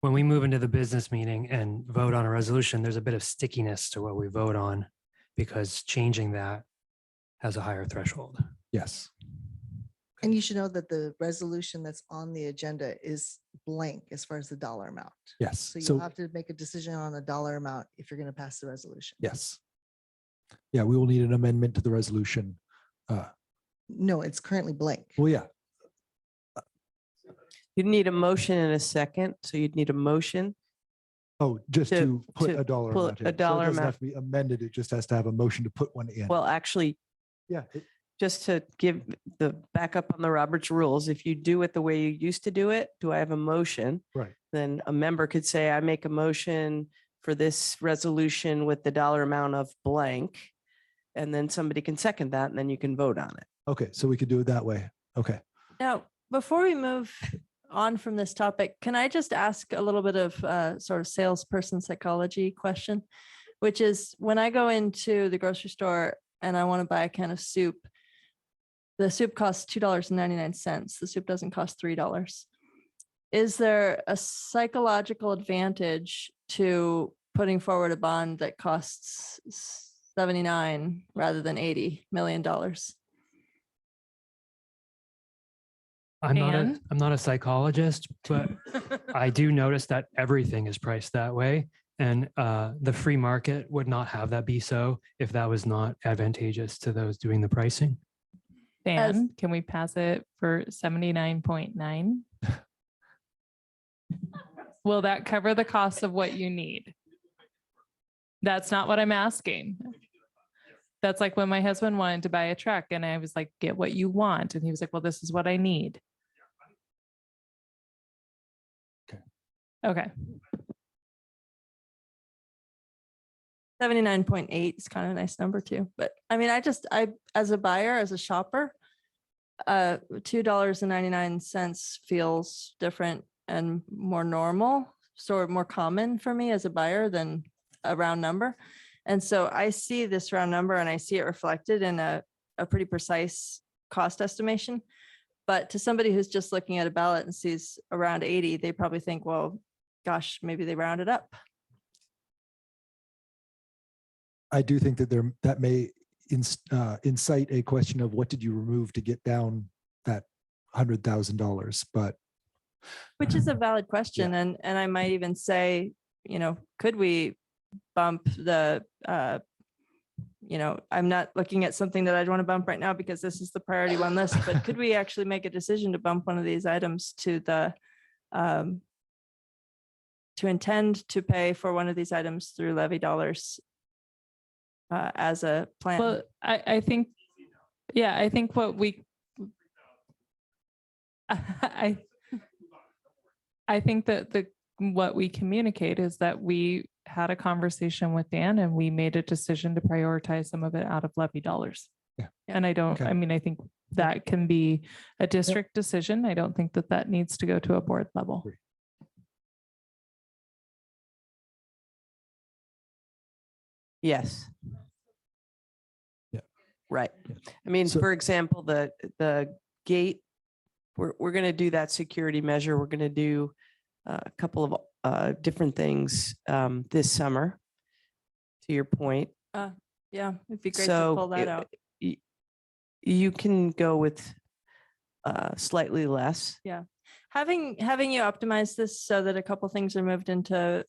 when we move into the business meeting and vote on a resolution, there's a bit of stickiness to what we vote on because changing that has a higher threshold. Yes. And you should know that the resolution that's on the agenda is blank as far as the dollar amount. Yes. So So you'll have to make a decision on the dollar amount if you're going to pass the resolution. yes. Yeah, we will need an amendment to the resolution No, it's currently blank. Well, yeah, You'd need a motion in a second, so you'd need a motion. oh, just to put to a dollar put amount in. a So it dollar doesn't amount. have to be amended. It just has to have a motion to put one in. Well, actually, Yeah, just to give the backup on the Roberts rules, if you do it the way you used to do it, do I have a motion? right. Then a member could say, I make a motion for this resolution with the dollar amount of blank. And then somebody can second that and then you can vote on it. Okay, so we could do it that way. Okay. Now, before we move on from this topic, can I just ask a little bit of sort of salesperson psychology question, which is when I go into the grocery store and I want to buy a can of soup, the soup costs $2.99. The soup doesn't cost $3. Is there a psychological advantage to putting forward a bond that costs 79 rather than $80 million? Dan? I'm not a psychologist, but I do notice that everything is priced that way. And the free market would not have that be so if that was not advantageous to those doing the pricing. Dan, can we pass it for 79.9? Will that cover the cost of what you need? That's not what I'm asking. That's like when my husband wanted to buy a truck and I was like, get what you want. And he was like, well, this is what I need. Okay. 79.8 is kind of a nice number too. But I mean, I as a buyer, as a shopper, $2.99 feels different and more normal, sort of more common for me as a buyer than a round number. And so I see this round number and I see it reflected in a pretty precise cost estimation. But to somebody who's just looking at a ballot and sees around 80, they probably think, well, gosh, maybe they rounded up. I do think that that may incite a question of what did you remove to get down that $100,000, but. Which is a valid question. And I might even say, could we bump the, I'm not looking at something that I'd want to bump right now because this is the priority one list, but could we actually make a decision to bump one of these items to the, to intend to pay for one of these items through levy dollars as a plan? Well, I think what we, I think that what we communicate is that we had a conversation with Dan and we made a decision to prioritize some of it out of levy dollars. Yeah. And I think that can be a district decision. I don't think that needs to go to a board level. Yes. Yeah. Right. I mean, for example, the gate, we're going to do that security measure. We're going to do a couple of different things this summer, to your point. Yeah, it'd be great to pull that out. You can go with slightly less. Yeah. Having you optimize this so that a couple things are moved into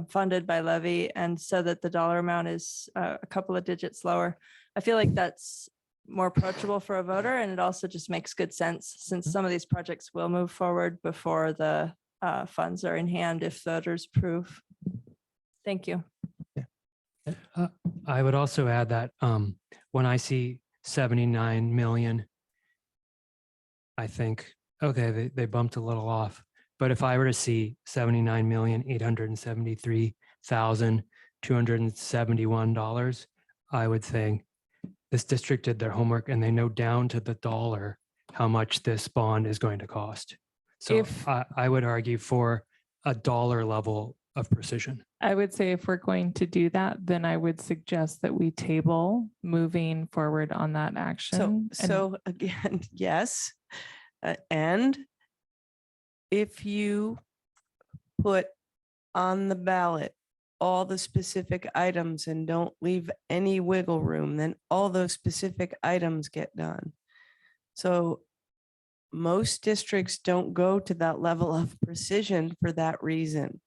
funded by levy and so that the dollar amount is a couple of digits lower, I feel like that's more approachable for a voter. And it also just makes good sense since some of these projects will move forward before the funds are in hand if voters approve. Thank you. I would also add that when I see 79 million, I think, okay, they bumped a little off. But if I were to see $79,873,271, I would think this district did their homework and they know down to the dollar how much this bond is going to cost. So I would argue for a dollar level of precision. I would say if we're going to do that, then I would suggest that we table moving forward on that action. So again, yes. And if you put on the ballot all the specific items and don't leave any wiggle room, then all those specific items get done. So most districts don't go to that level of precision for that reason.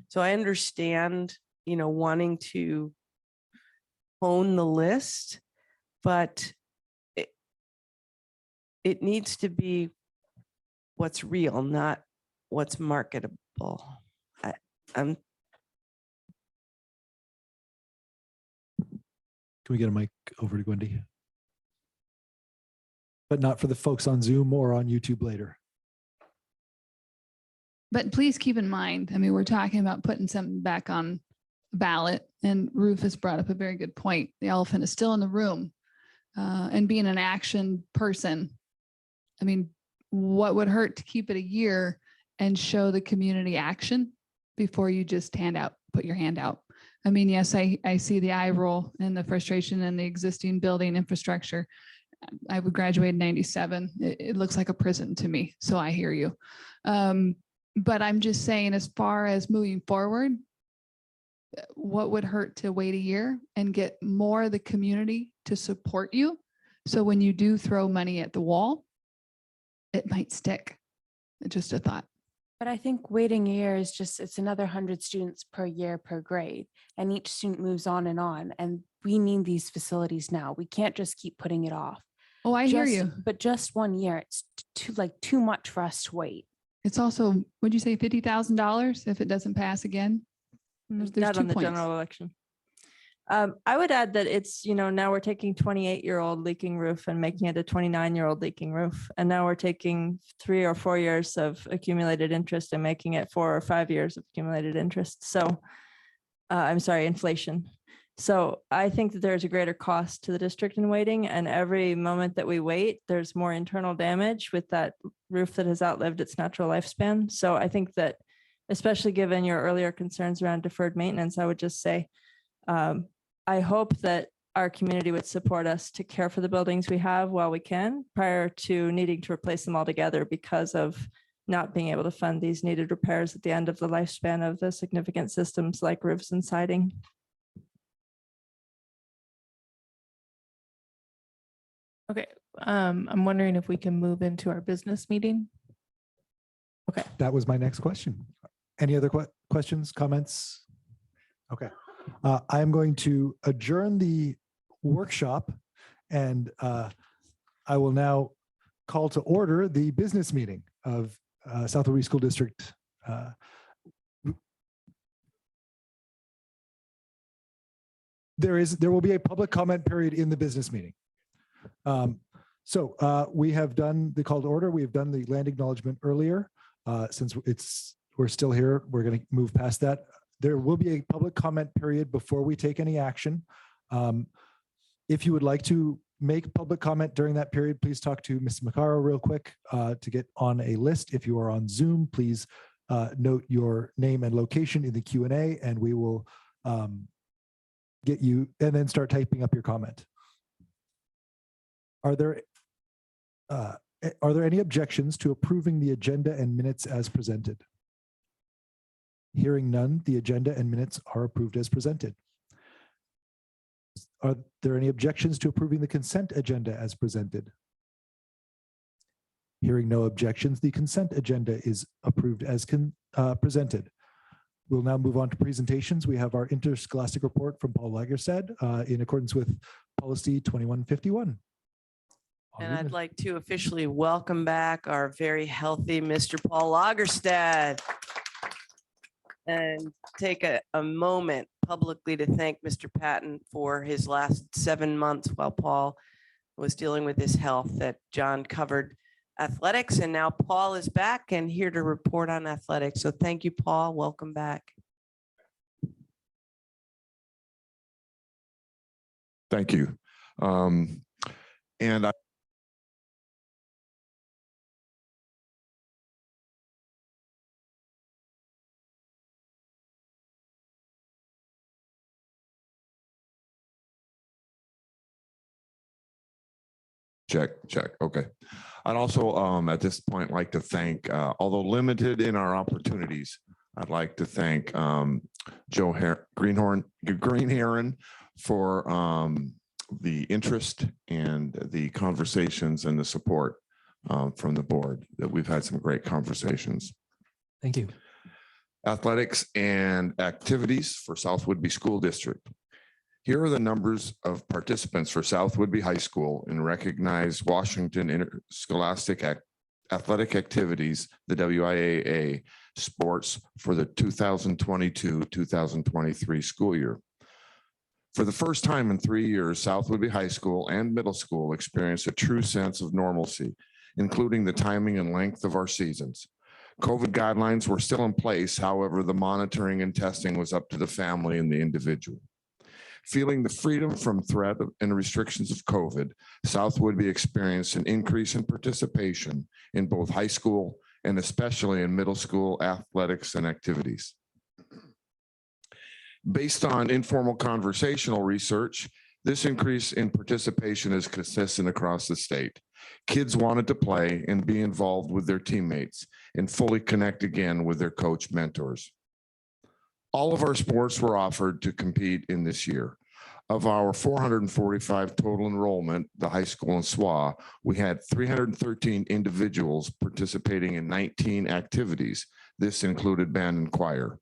So I understand, wanting to hone the list, but it needs to be what's real, not what's marketable. I'm Can we get a mic over to Gwendy? But not for the folks on Zoom or on YouTube later. But please keep in mind, I mean, we're talking about putting something back on the ballot, and Rufus brought up a very good point. The elephant is still in the room. And being an action person, I mean, what would hurt to keep it a year and show the community action before you just put your hand out? I mean, yes, I see the eye roll and the frustration in the existing building infrastructure. I would graduate in 97. It looks like a prison to me. So I hear you. But I'm just saying, as far as moving forward, what would hurt to wait a year and get more of the community to support you? So when you do throw money at the wall, it might stick. Just a thought. But I think waiting a year is just, it's another 100 students per year per grade, and each student moves on. And we need these facilities now. We can't just keep putting it off. Oh, I hear you. But just 1 year, it's too much for us to wait. It's also, would you say $50,000 if it doesn't pass again? There's Not 2 on the points. general election. I would add that it's, now we're taking 28-year-old leaking roof and making it a 29-year-old leaking roof. And now we're taking 3 or 4 years of accumulated interest and making it 4 or 5 years of accumulated interest. So I'm sorry, inflation. So I think that there's a greater cost to the district in waiting, and every moment that we wait, there's more internal damage with that roof that has outlived its natural lifespan. So I think that, especially given your earlier concerns around deferred maintenance, I would just say, I hope that our community would support us to care for the buildings we have while we can, prior to needing to replace them altogether because of not being able to fund these needed repairs at the end of the lifespan of the significant systems like roofs and siding. Okay, I'm wondering if we can move into our business meeting. Okay. That was my next question. Any other questions, comments? Okay. I am going to adjourn the workshop, and I will now call to order the business meeting of South Louis School District. There will be a public comment period in the business meeting. So we have done the call to order. We have done the land acknowledgement earlier. Since we're still here, we're going to move past that. There will be a public comment period before we take any action. If you would like to make public comment during that period, please talk to Ms. Macaro real quick to get on a list. If you are on Zoom, please note your name and location in the Q&A, and we will get you, and then start typing up your comment. Are there any objections to approving the agenda and minutes as presented? Hearing none, the agenda and minutes are approved as presented. Are there any objections to approving the consent agenda as presented? Hearing no objections, the consent agenda is approved as presented. We'll now move on to presentations. We have our interscholastic report from Paul Lagerstad in accordance with policy 2151. And I'd like to officially welcome back our very healthy Mr. Paul Lagerstad. And take a moment publicly to thank Mr. Patton for his last 7 months while Paul was dealing with his health. That John covered athletics, and now Paul is back and here to report on athletics. So thank you, Paul. Welcome back. Thank you. And I check. Okay. I'd also at this point like to thank, although limited in our opportunities, I'd like to thank Joe Greenheron for the interest and the conversations and the support from the board. That we've had some great conversations. Thank you. Athletics and activities for South Whidbey School District. Here are the numbers of participants for South Woodbury High School in recognized Washington Interscholastic Athletic Activities, the WIAA sports for the 2022-2023 school year. For the first time in 3 years, South Woodbury High School and middle school experienced a true sense of normalcy, including the timing and length of our seasons. COVID guidelines were still in place. However, the monitoring and testing was up to the family and the individual. Feeling the freedom from threat and restrictions of COVID, South Woodbury experienced an increase in participation in both high school and especially in middle school athletics and activities. Based on informal conversational research, this increase in participation is consistent across the state. Kids wanted to play and be involved with their teammates and fully connect again with their coach mentors. All of our sports were offered to compete in this year. Of our 445 total enrollment, the high school in SWA, we had 313 individuals participating in 19 activities. This included band and choir.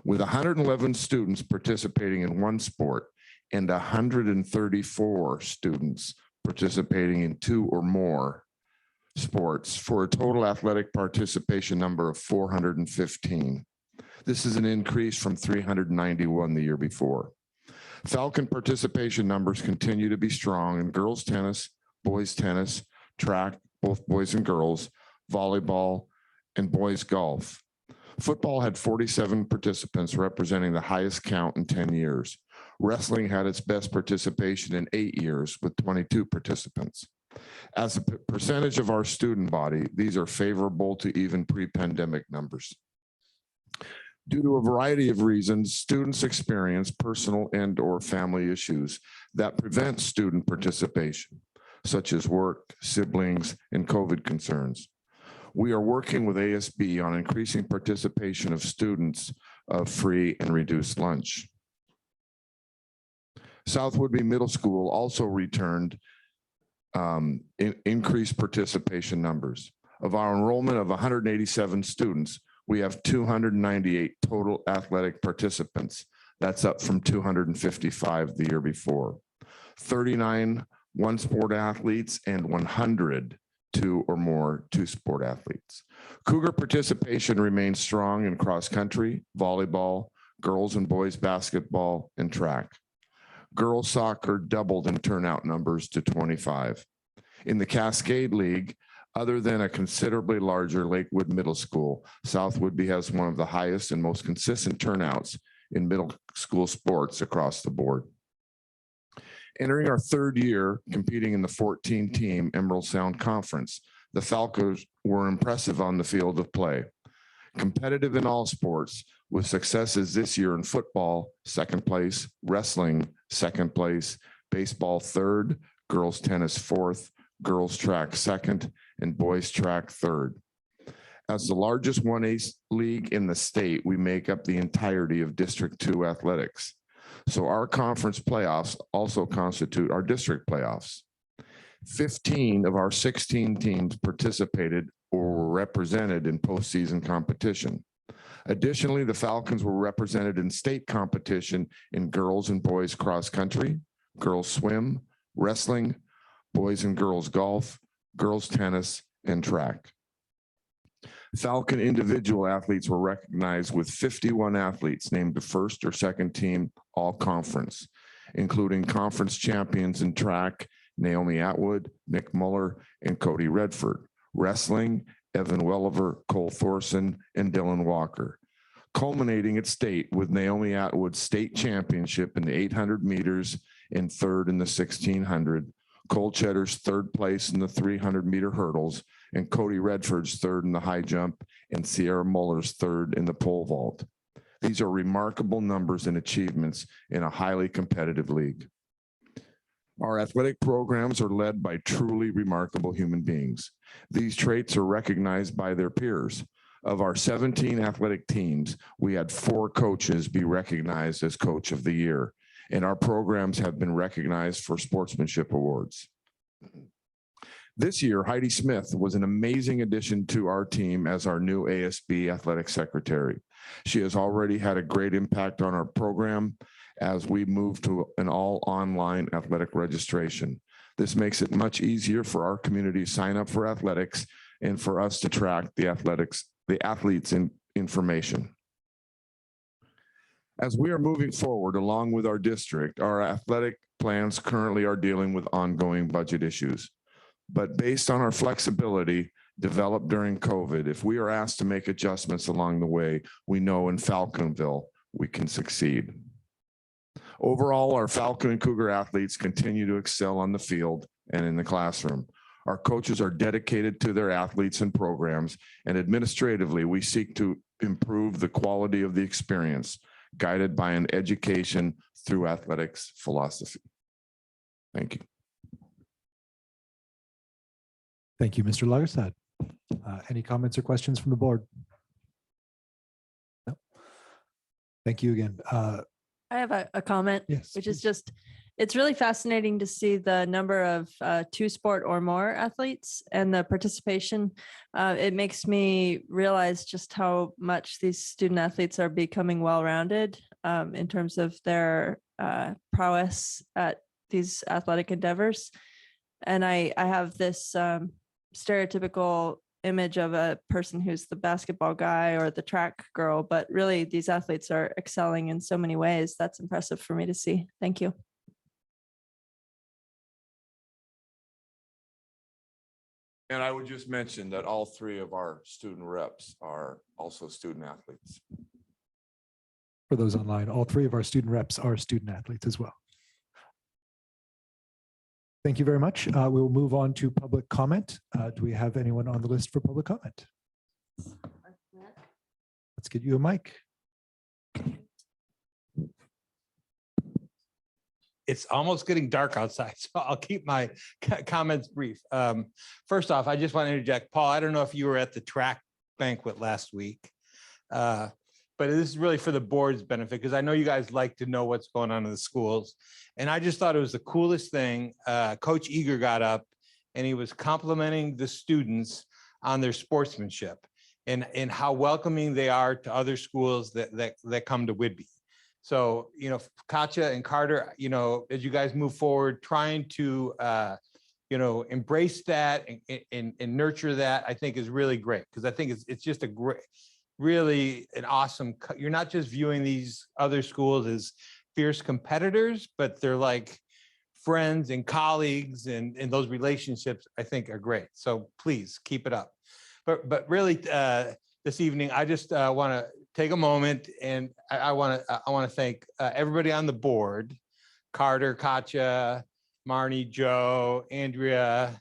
With 111 students participating in one sport and 134 students participating in 2 or more sports for a total athletic participation number of 415. This is an increase from 391 the year before. Falcon participation numbers continue to be strong in girls tennis, boys tennis, track, both boys and girls, volleyball, and boys golf. Football had 47 participants, representing the highest count in 10 years. Wrestling had its best participation in 8 years with 22 participants. As a percentage of our student body, these are favorable to even pre-pandemic numbers. Due to a variety of reasons, students experience personal and/or family issues that prevent student participation, such as work, siblings, and COVID concerns. We are working with ASB on increasing participation of students of free and reduced lunch. South Woodbury Middle School also returned increased participation numbers. Of our enrollment of 187 students, we have 298 total athletic participants. That's up from 255 the year before. 39 one-sport athletes and 100 2 or more two-sport athletes. Cougar participation remains strong in cross-country, volleyball, girls and boys basketball, and track. Girls soccer doubled in turnout numbers to 25. In the Cascade League, other than a considerably larger Lakewood Middle School, South Woodbury has one of the highest and most consistent turnouts in middle school sports across the board. Entering our 3rd year competing in the 14-team Emerald Sound Conference, the Falcons were impressive on the field of play. Competitive in all sports, with successes this year in football, 2nd place, wrestling, 2nd place, baseball 3rd, girls tennis 4th, girls track 2nd, and boys track 3rd. As the largest 1A league in the state, we make up the entirety of District 2 athletics. So our conference playoffs also constitute our district playoffs. 15 of our 16 teams participated or were represented in postseason competition. Additionally, the Falcons were represented in state competition in girls and boys cross country, girls swim, wrestling, boys and girls golf, girls tennis, and track. Falcon individual athletes were recognized with 51 athletes named the 1st or 2nd team all conference, including conference champions in track, Naomi Atwood, Nick Muller, and Cody Redford. Wrestling, Evan Welliver, Cole Thorson, and Dylan Walker. Culminating at state with Naomi Atwood's state championship in the 800 meters and 3rd in the 1600, Cole Cheddar's 3rd place in the 300 meter hurdles, and Cody Redford's 3rd in the high jump, and Sierra Muller's 3rd in the pole vault. These are remarkable numbers and achievements in a highly competitive league. Our athletic programs are led by truly remarkable human beings. These traits are recognized by their peers. Of our 17 athletic teams, we had 4 coaches be recognized as Coach of the Year, and our programs have been recognized for sportsmanship awards. This year, Heidi Smith was an amazing addition to our team as our new ASB athletic secretary. She has already had a great impact on our program as we move to an all online athletic registration. This makes it much easier for our community to sign up for athletics and for us to track the athletes in information. As we are moving forward along with our district, our athletic plans currently are dealing with ongoing budget issues. But based on our flexibility developed during COVID, if we are asked to make adjustments along the way, we know in Falconville we can succeed. Overall, our Falcon and Cougar athletes continue to excel on the field and in the classroom. Our coaches are dedicated to their athletes and programs, and administratively, we seek to improve the quality of the experience, guided by an education through athletics philosophy. Thank you. Thank you, Mr. Lagerstad. Any comments or questions from the board? No. Thank you again. I have a comment, Yes, which is just, it's really fascinating to see the number of two-sport or more athletes and the participation. It makes me realize just how much these student athletes are becoming well-rounded in terms of their prowess at these athletic endeavors. And I have this stereotypical image of a person who's the basketball guy or the track girl, but really these athletes are excelling in so many ways. That's impressive for me to see. Thank you. And I would just mention that all three of our student reps are also student athletes. For those online, all three of our student reps are student athletes as well. Thank you very much. We will move on to public comment. Do we have anyone on the list for public comment? Let's get you a mic. It's almost getting dark outside, so I'll keep my comments brief. First off, I just want to interject. Paul, I don't know if you were at the track banquet last week, but this is really for the board's benefit because I know you guys like to know what's going on in the schools. And I just thought it was the coolest thing. Coach Eager got up and he was complimenting the students on their sportsmanship and how welcoming they are to other schools that come to Whidbey. So, you know, Katja and Carter, you know, as you guys move forward, trying to, you know, embrace that and nurture that, I think is really great. Because I think it's just a great, really an awesome, you're not just viewing these other schools as fierce competitors, but they're like friends and colleagues, and those relationships I think are great. So please keep it up. But really this evening, I just want to take a moment and I want to thank everybody on the board, Carter, Katja, Marnie, Joe, Andrea,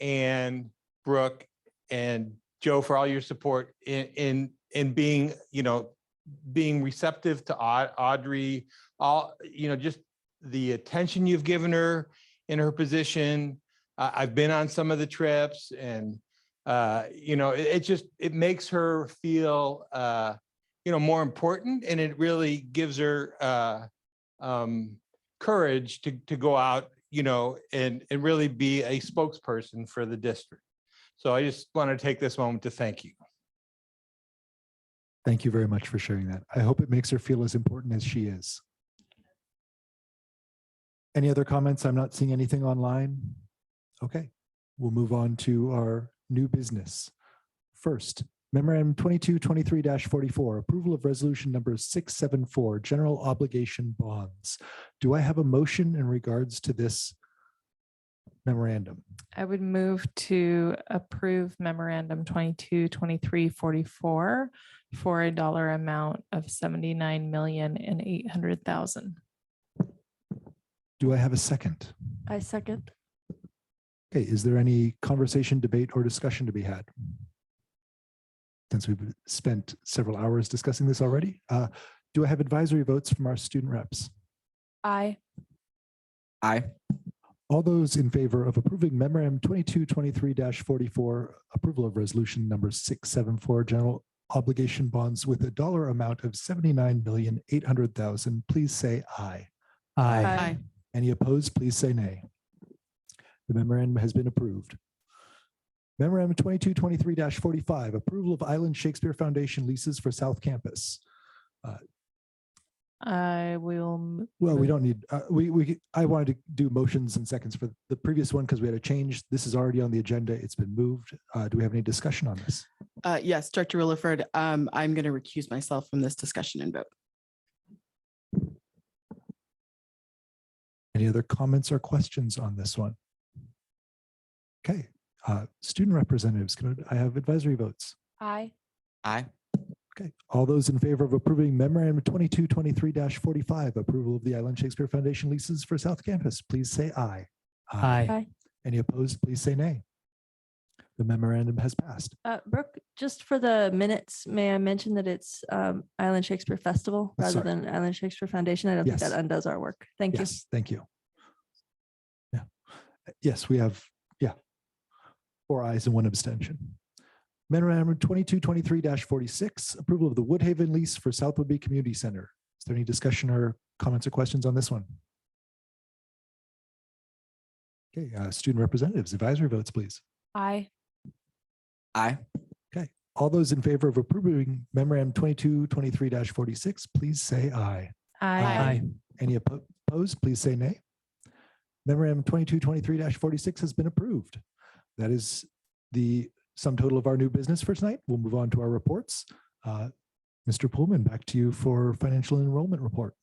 and Brooke, and Joe for all your support in being, you know, being receptive to Audrey, all, you know, just the attention you've given her in her position. I've been on some of the trips and, you know, it makes her feel, you know, more important, and it really gives her courage to go out, you know, and really be a spokesperson for the district. So I just want to take this moment to thank you. Thank you very much for sharing that. I hope it makes her feel as important as she is. Any other comments? I'm not seeing anything online. Okay, we'll move on to our new business. First, Memorandum 2223-44, approval of resolution number 674, general obligation bonds. Do I have a motion in regards to this memorandum? I would move to approve memorandum 2223-44 for a dollar amount of $79,800,000. Do I have a second? I second. Okay, is there any conversation, debate, or discussion to be had? Since we've spent several hours discussing this already, do I have advisory votes from our student reps? Aye. Aye. All those in favor of approving memorandum 2223-44, approval of resolution number 674, general obligation bonds with a dollar amount of $79,800,000, please say aye. Aye. Aye. Any opposed, please say nay. The memorandum has been approved. Memorandum 2223-45, approval of Island Shakespeare Foundation leases for South Campus. I will. Well, we don't need, I wanted to do motions and seconds for the previous one because we had a change. This is already on the agenda. It's been moved. Do we have any discussion on this? Yes, Director Williford, I'm going to recuse myself from this discussion and vote. Any other comments or questions on this one? Okay, student representatives, I have advisory votes? Aye. Aye. Okay, all those in favor of approving memorandum 2223-45, approval of the Island Shakespeare Foundation leases for South Campus, please say aye. Aye. Any opposed, please say nay. The memorandum has passed. Brooke, just for the minutes, may I mention that it's Island Shakespeare Festival rather Sorry. than Island Shakespeare Foundation? I don't think Yes. that undoes our work. Thank you. Yes, thank you. Yeah, yes, we have, 4 ayes and 1 abstention. Memorandum 2223-46, approval of the Woodhaven lease for South Woodby Community Center. Is there any discussion or comments or questions on this one? Okay, student representatives, advisory votes, please. Aye. Aye. Okay, all those in favor of approving memorandum 2223-46, please say aye. Aye. Any opposed, please say nay. Memorandum 2223-46 has been approved. That is the sum total of our new business for tonight. We'll move on to our reports. Mr. Pullman, back to you for financial enrollment report.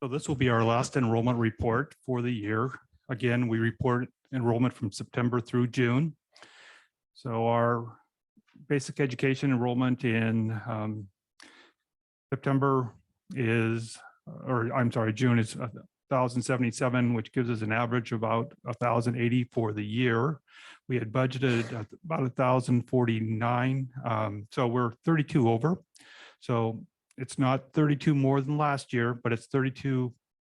So this will be our last enrollment report for the year. Again, we report enrollment from September through June. So our basic education enrollment in September is, or I'm sorry, June is 1,077, which gives us an average of about 1,080 for the year. We had budgeted about 1,049. So we're 32 over. So it's not 32 more than last year, but it's 32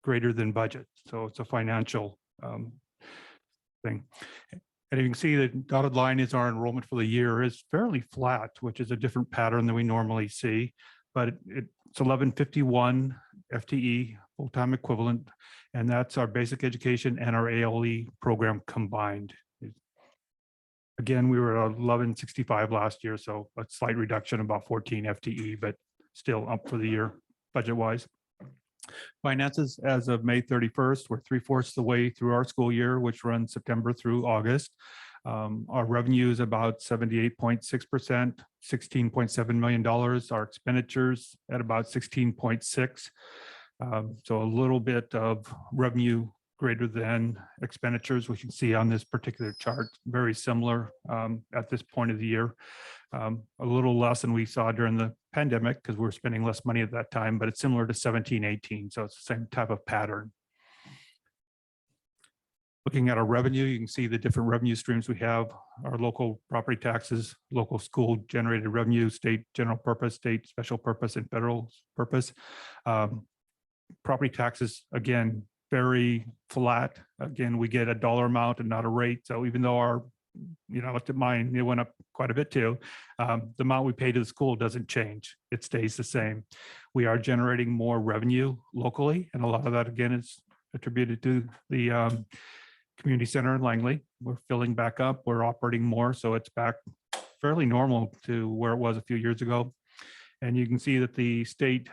greater than budget. So it's a financial thing. And you can see the dotted line is our enrollment for the year is fairly flat, which is a different pattern than we normally see. But it's 1151 FTE, full-time equivalent, and that's our basic education and our ALE program combined. Again, we were at 1165 last year, so a slight reduction, about 14 FTE, but still up for the year budget-wise. Finances as of May 31st, we're 3/4 the way through our school year, which runs September through August. Our revenue is about 78.6%, $16.7 million. Our expenditures at about 16.6. So a little bit of revenue greater than expenditures, which you can see on this particular chart, very similar at this point of the year. A little less than we saw during the pandemic because we were spending less money at that time, but it's similar to 17-18. So it's the same type of pattern. Looking at our revenue, you can see the different revenue streams we have, our local property taxes, local school generated revenue, state general purpose, state special purpose, and federal purpose. Property taxes, again, very flat. Again, we get a dollar amount and not a rate. So even though our, I looked at mine, it went up quite a bit too. The amount we pay to the school doesn't change. It stays the same. We are generating more revenue locally. And a lot of that, again, is attributed to the community center in Langley. We're filling back up. We're operating more. So it's back fairly normal to where it was a few years ago. And you can see that the state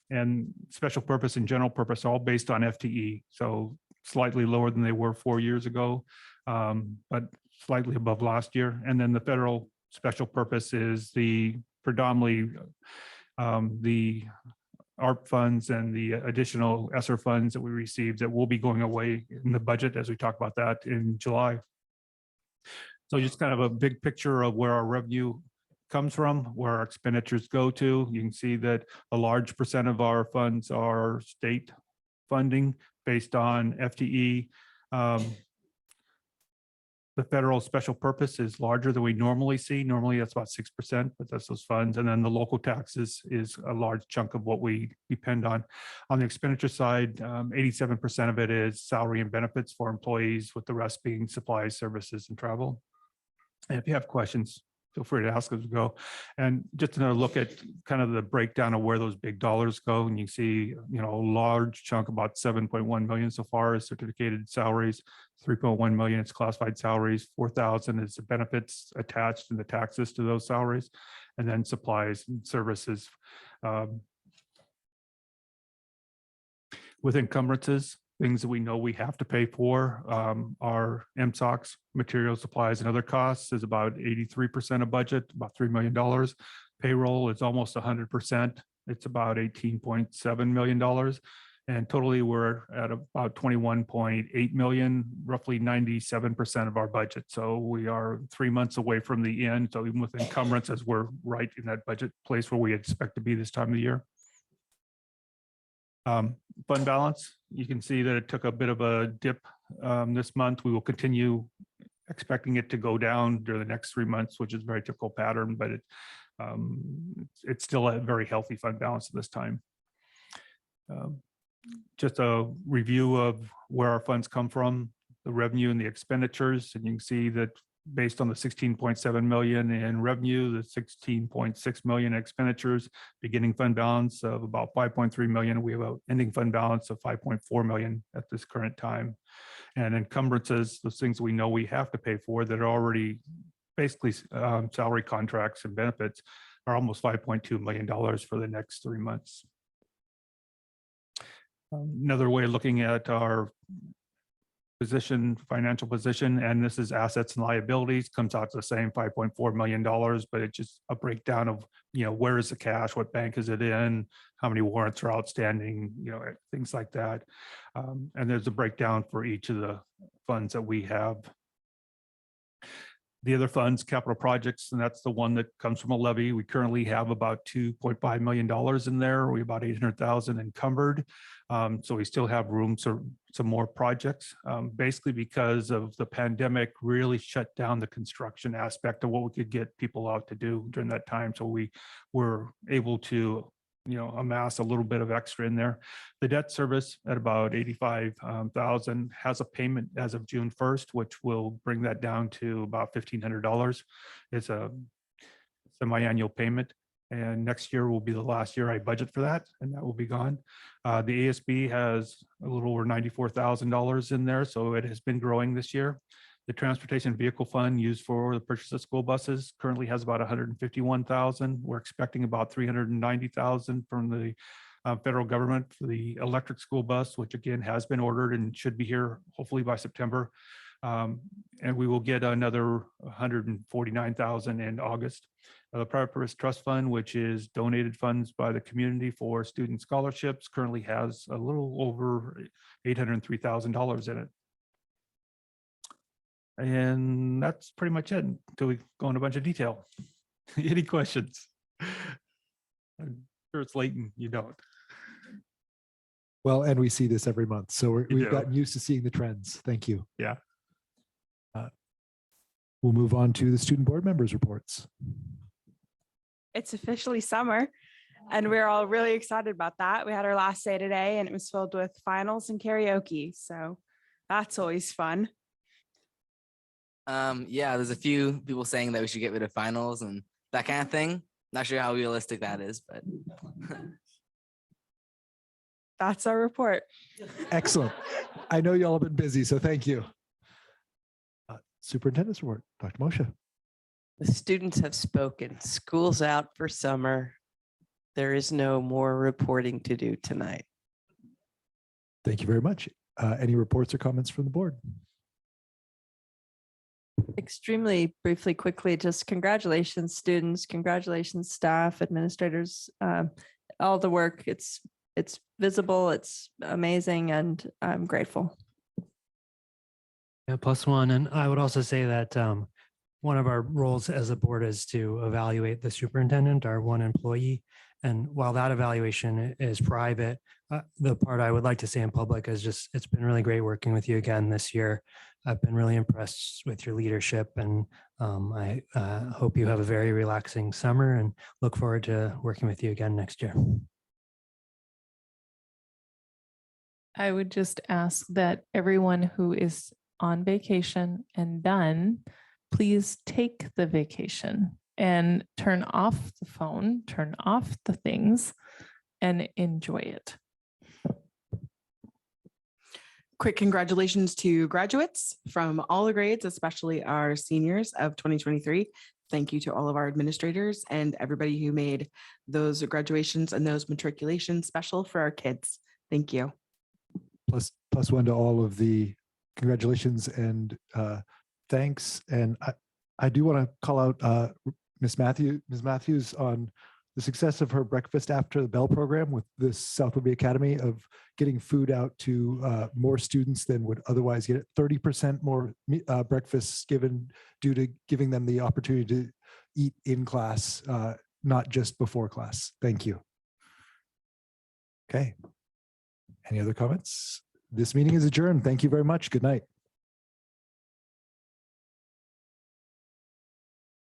and special purpose and general purpose are all based on FTE. So slightly lower than they were 4 years ago, but slightly above last year. And then the federal special purpose is the predominantly the ARP funds and the additional ESSER funds that we received that will be going away in the budget as we talk about that in July. So just kind of a big picture of where our revenue comes from, where our expenditures go to. You can see that a large percent of our funds are state funding based on FTE. The federal special purpose is larger than we normally see. Normally that's about 6%, but that's those funds. And then the local taxes is a large chunk of what we depend on. On the expenditure side, 87% of it is salary and benefits for employees, with the rest being supplies, services, and travel. And if you have questions, feel free to ask as we go. And just another look at kind of the breakdown of where those big dollars go. And you see, a large chunk, about 7.1 million so far is certificated salaries, 3.1 million is classified salaries, 4,000 is the benefits attached and the taxes to those salaries, and then supplies and services. With encumbrances, things that we know we have to pay for, our MSOCs, materials, supplies, and other costs is about 83% of budget, about $3 million. Payroll is almost 100%. It's about $18.7 million. And totally we're at about 21.8 million, roughly 97% of our budget. So we are 3 months away from the end. So even with encumbrances, we're right in that budget place where we expect to be this time of the year. Fund balance, you can see that it took a bit of a dip this month. We will continue expecting it to go down during the next 3 months, which is a very typical pattern, but it's still a very healthy fund balance at this time. Just a review of where our funds come from, the revenue and the expenditures, and you can see that based on the 16.7 million in revenue, the 16.6 million expenditures, beginning fund balance of about 5.3 million. We have an ending fund balance of 5.4 million at this current time. And encumbrances, those things we know we have to pay for that are already basically salary contracts and benefits, are almost $5.2 million for the next 3 months. Another way of looking at our financial position, and this is assets and liabilities, comes out to the same $5.4 million, but it's just a breakdown of, where is the cash, what bank is it in, how many warrants are outstanding, things like that. And there's a breakdown for each of the funds that we have. The other funds, capital projects, and that's the one that comes from a levy. We currently have about $2.5 million in there. We have about 800,000 encumbered. So we still have room for some more projects, basically because of the pandemic really shut down the construction aspect of what we could get people out to do during that time. So we were able to amass a little bit of extra in there. The debt service at about 85,000 has a payment as of June 1st, which will bring that down to about $1,500. It's a semi-annual payment. And next year will be the last year I budget for that, and that will be gone. The ASB has a little over $94,000 in there, so it has been growing this year. The transportation vehicle fund used for the purchase of school buses currently has about 151,000. We're expecting about 390,000 from the federal government for the electric school bus, which again has been ordered and should be here hopefully by September. And we will get another 149,000 in August. The Private Purpose Trust Fund, which is donated funds by the community for student scholarships, currently has a little over $803,000 in it. And that's pretty much it until we go into a bunch of detail. Any questions? I'm sure it's late and you don't. Well, and we see this every month, so You we've do. gotten used to seeing the trends. Thank you. Yeah. We'll move on to the student board members' reports. It's officially summer and we're all really excited about that. We had our last day today and it was filled with finals and karaoke. So that's always fun. Yeah, there's a few people saying that we should get rid of finals and that kind of thing. Not sure how realistic that is, but That's our report. Excellent. I know y'all have been busy, so thank you. Superintendent's report, Dr. Moshe. The students have spoken. School's out for summer. There is no more reporting to do tonight. Thank you very much. Any reports or comments from the board? Extremely briefly, quickly, just congratulations, students, congratulations, staff, administrators, all the work. It's visible, it's amazing, and I'm grateful. Yeah, +1. And I would also say that one of our roles as a board is to evaluate the superintendent, our one employee. And while that evaluation is private, the part I would like to say in public is just, it's been really great working with you again this year. I've been really impressed with your leadership, and I hope you have a very relaxing summer and look forward to working with you again next year. I would just ask that everyone who is on vacation and done, please take the vacation and turn off the phone, turn off the things, and enjoy it. Quick congratulations to graduates from all the grades, especially our seniors of 2023. Thank you to all of our administrators and everybody who made those graduations and those matriculations special for our kids. Thank you. Plus one to all of the congratulations and thanks. And I do want to call out Ms. Matthews on the success of her breakfast after the bell program with this South Whitby Academy of getting food out to more students than would otherwise get it. 30% more breakfasts given due to giving them the opportunity to eat in class, not just before class. Thank you. Okay. Any other comments? This meeting is adjourned. Thank you very much. Good night.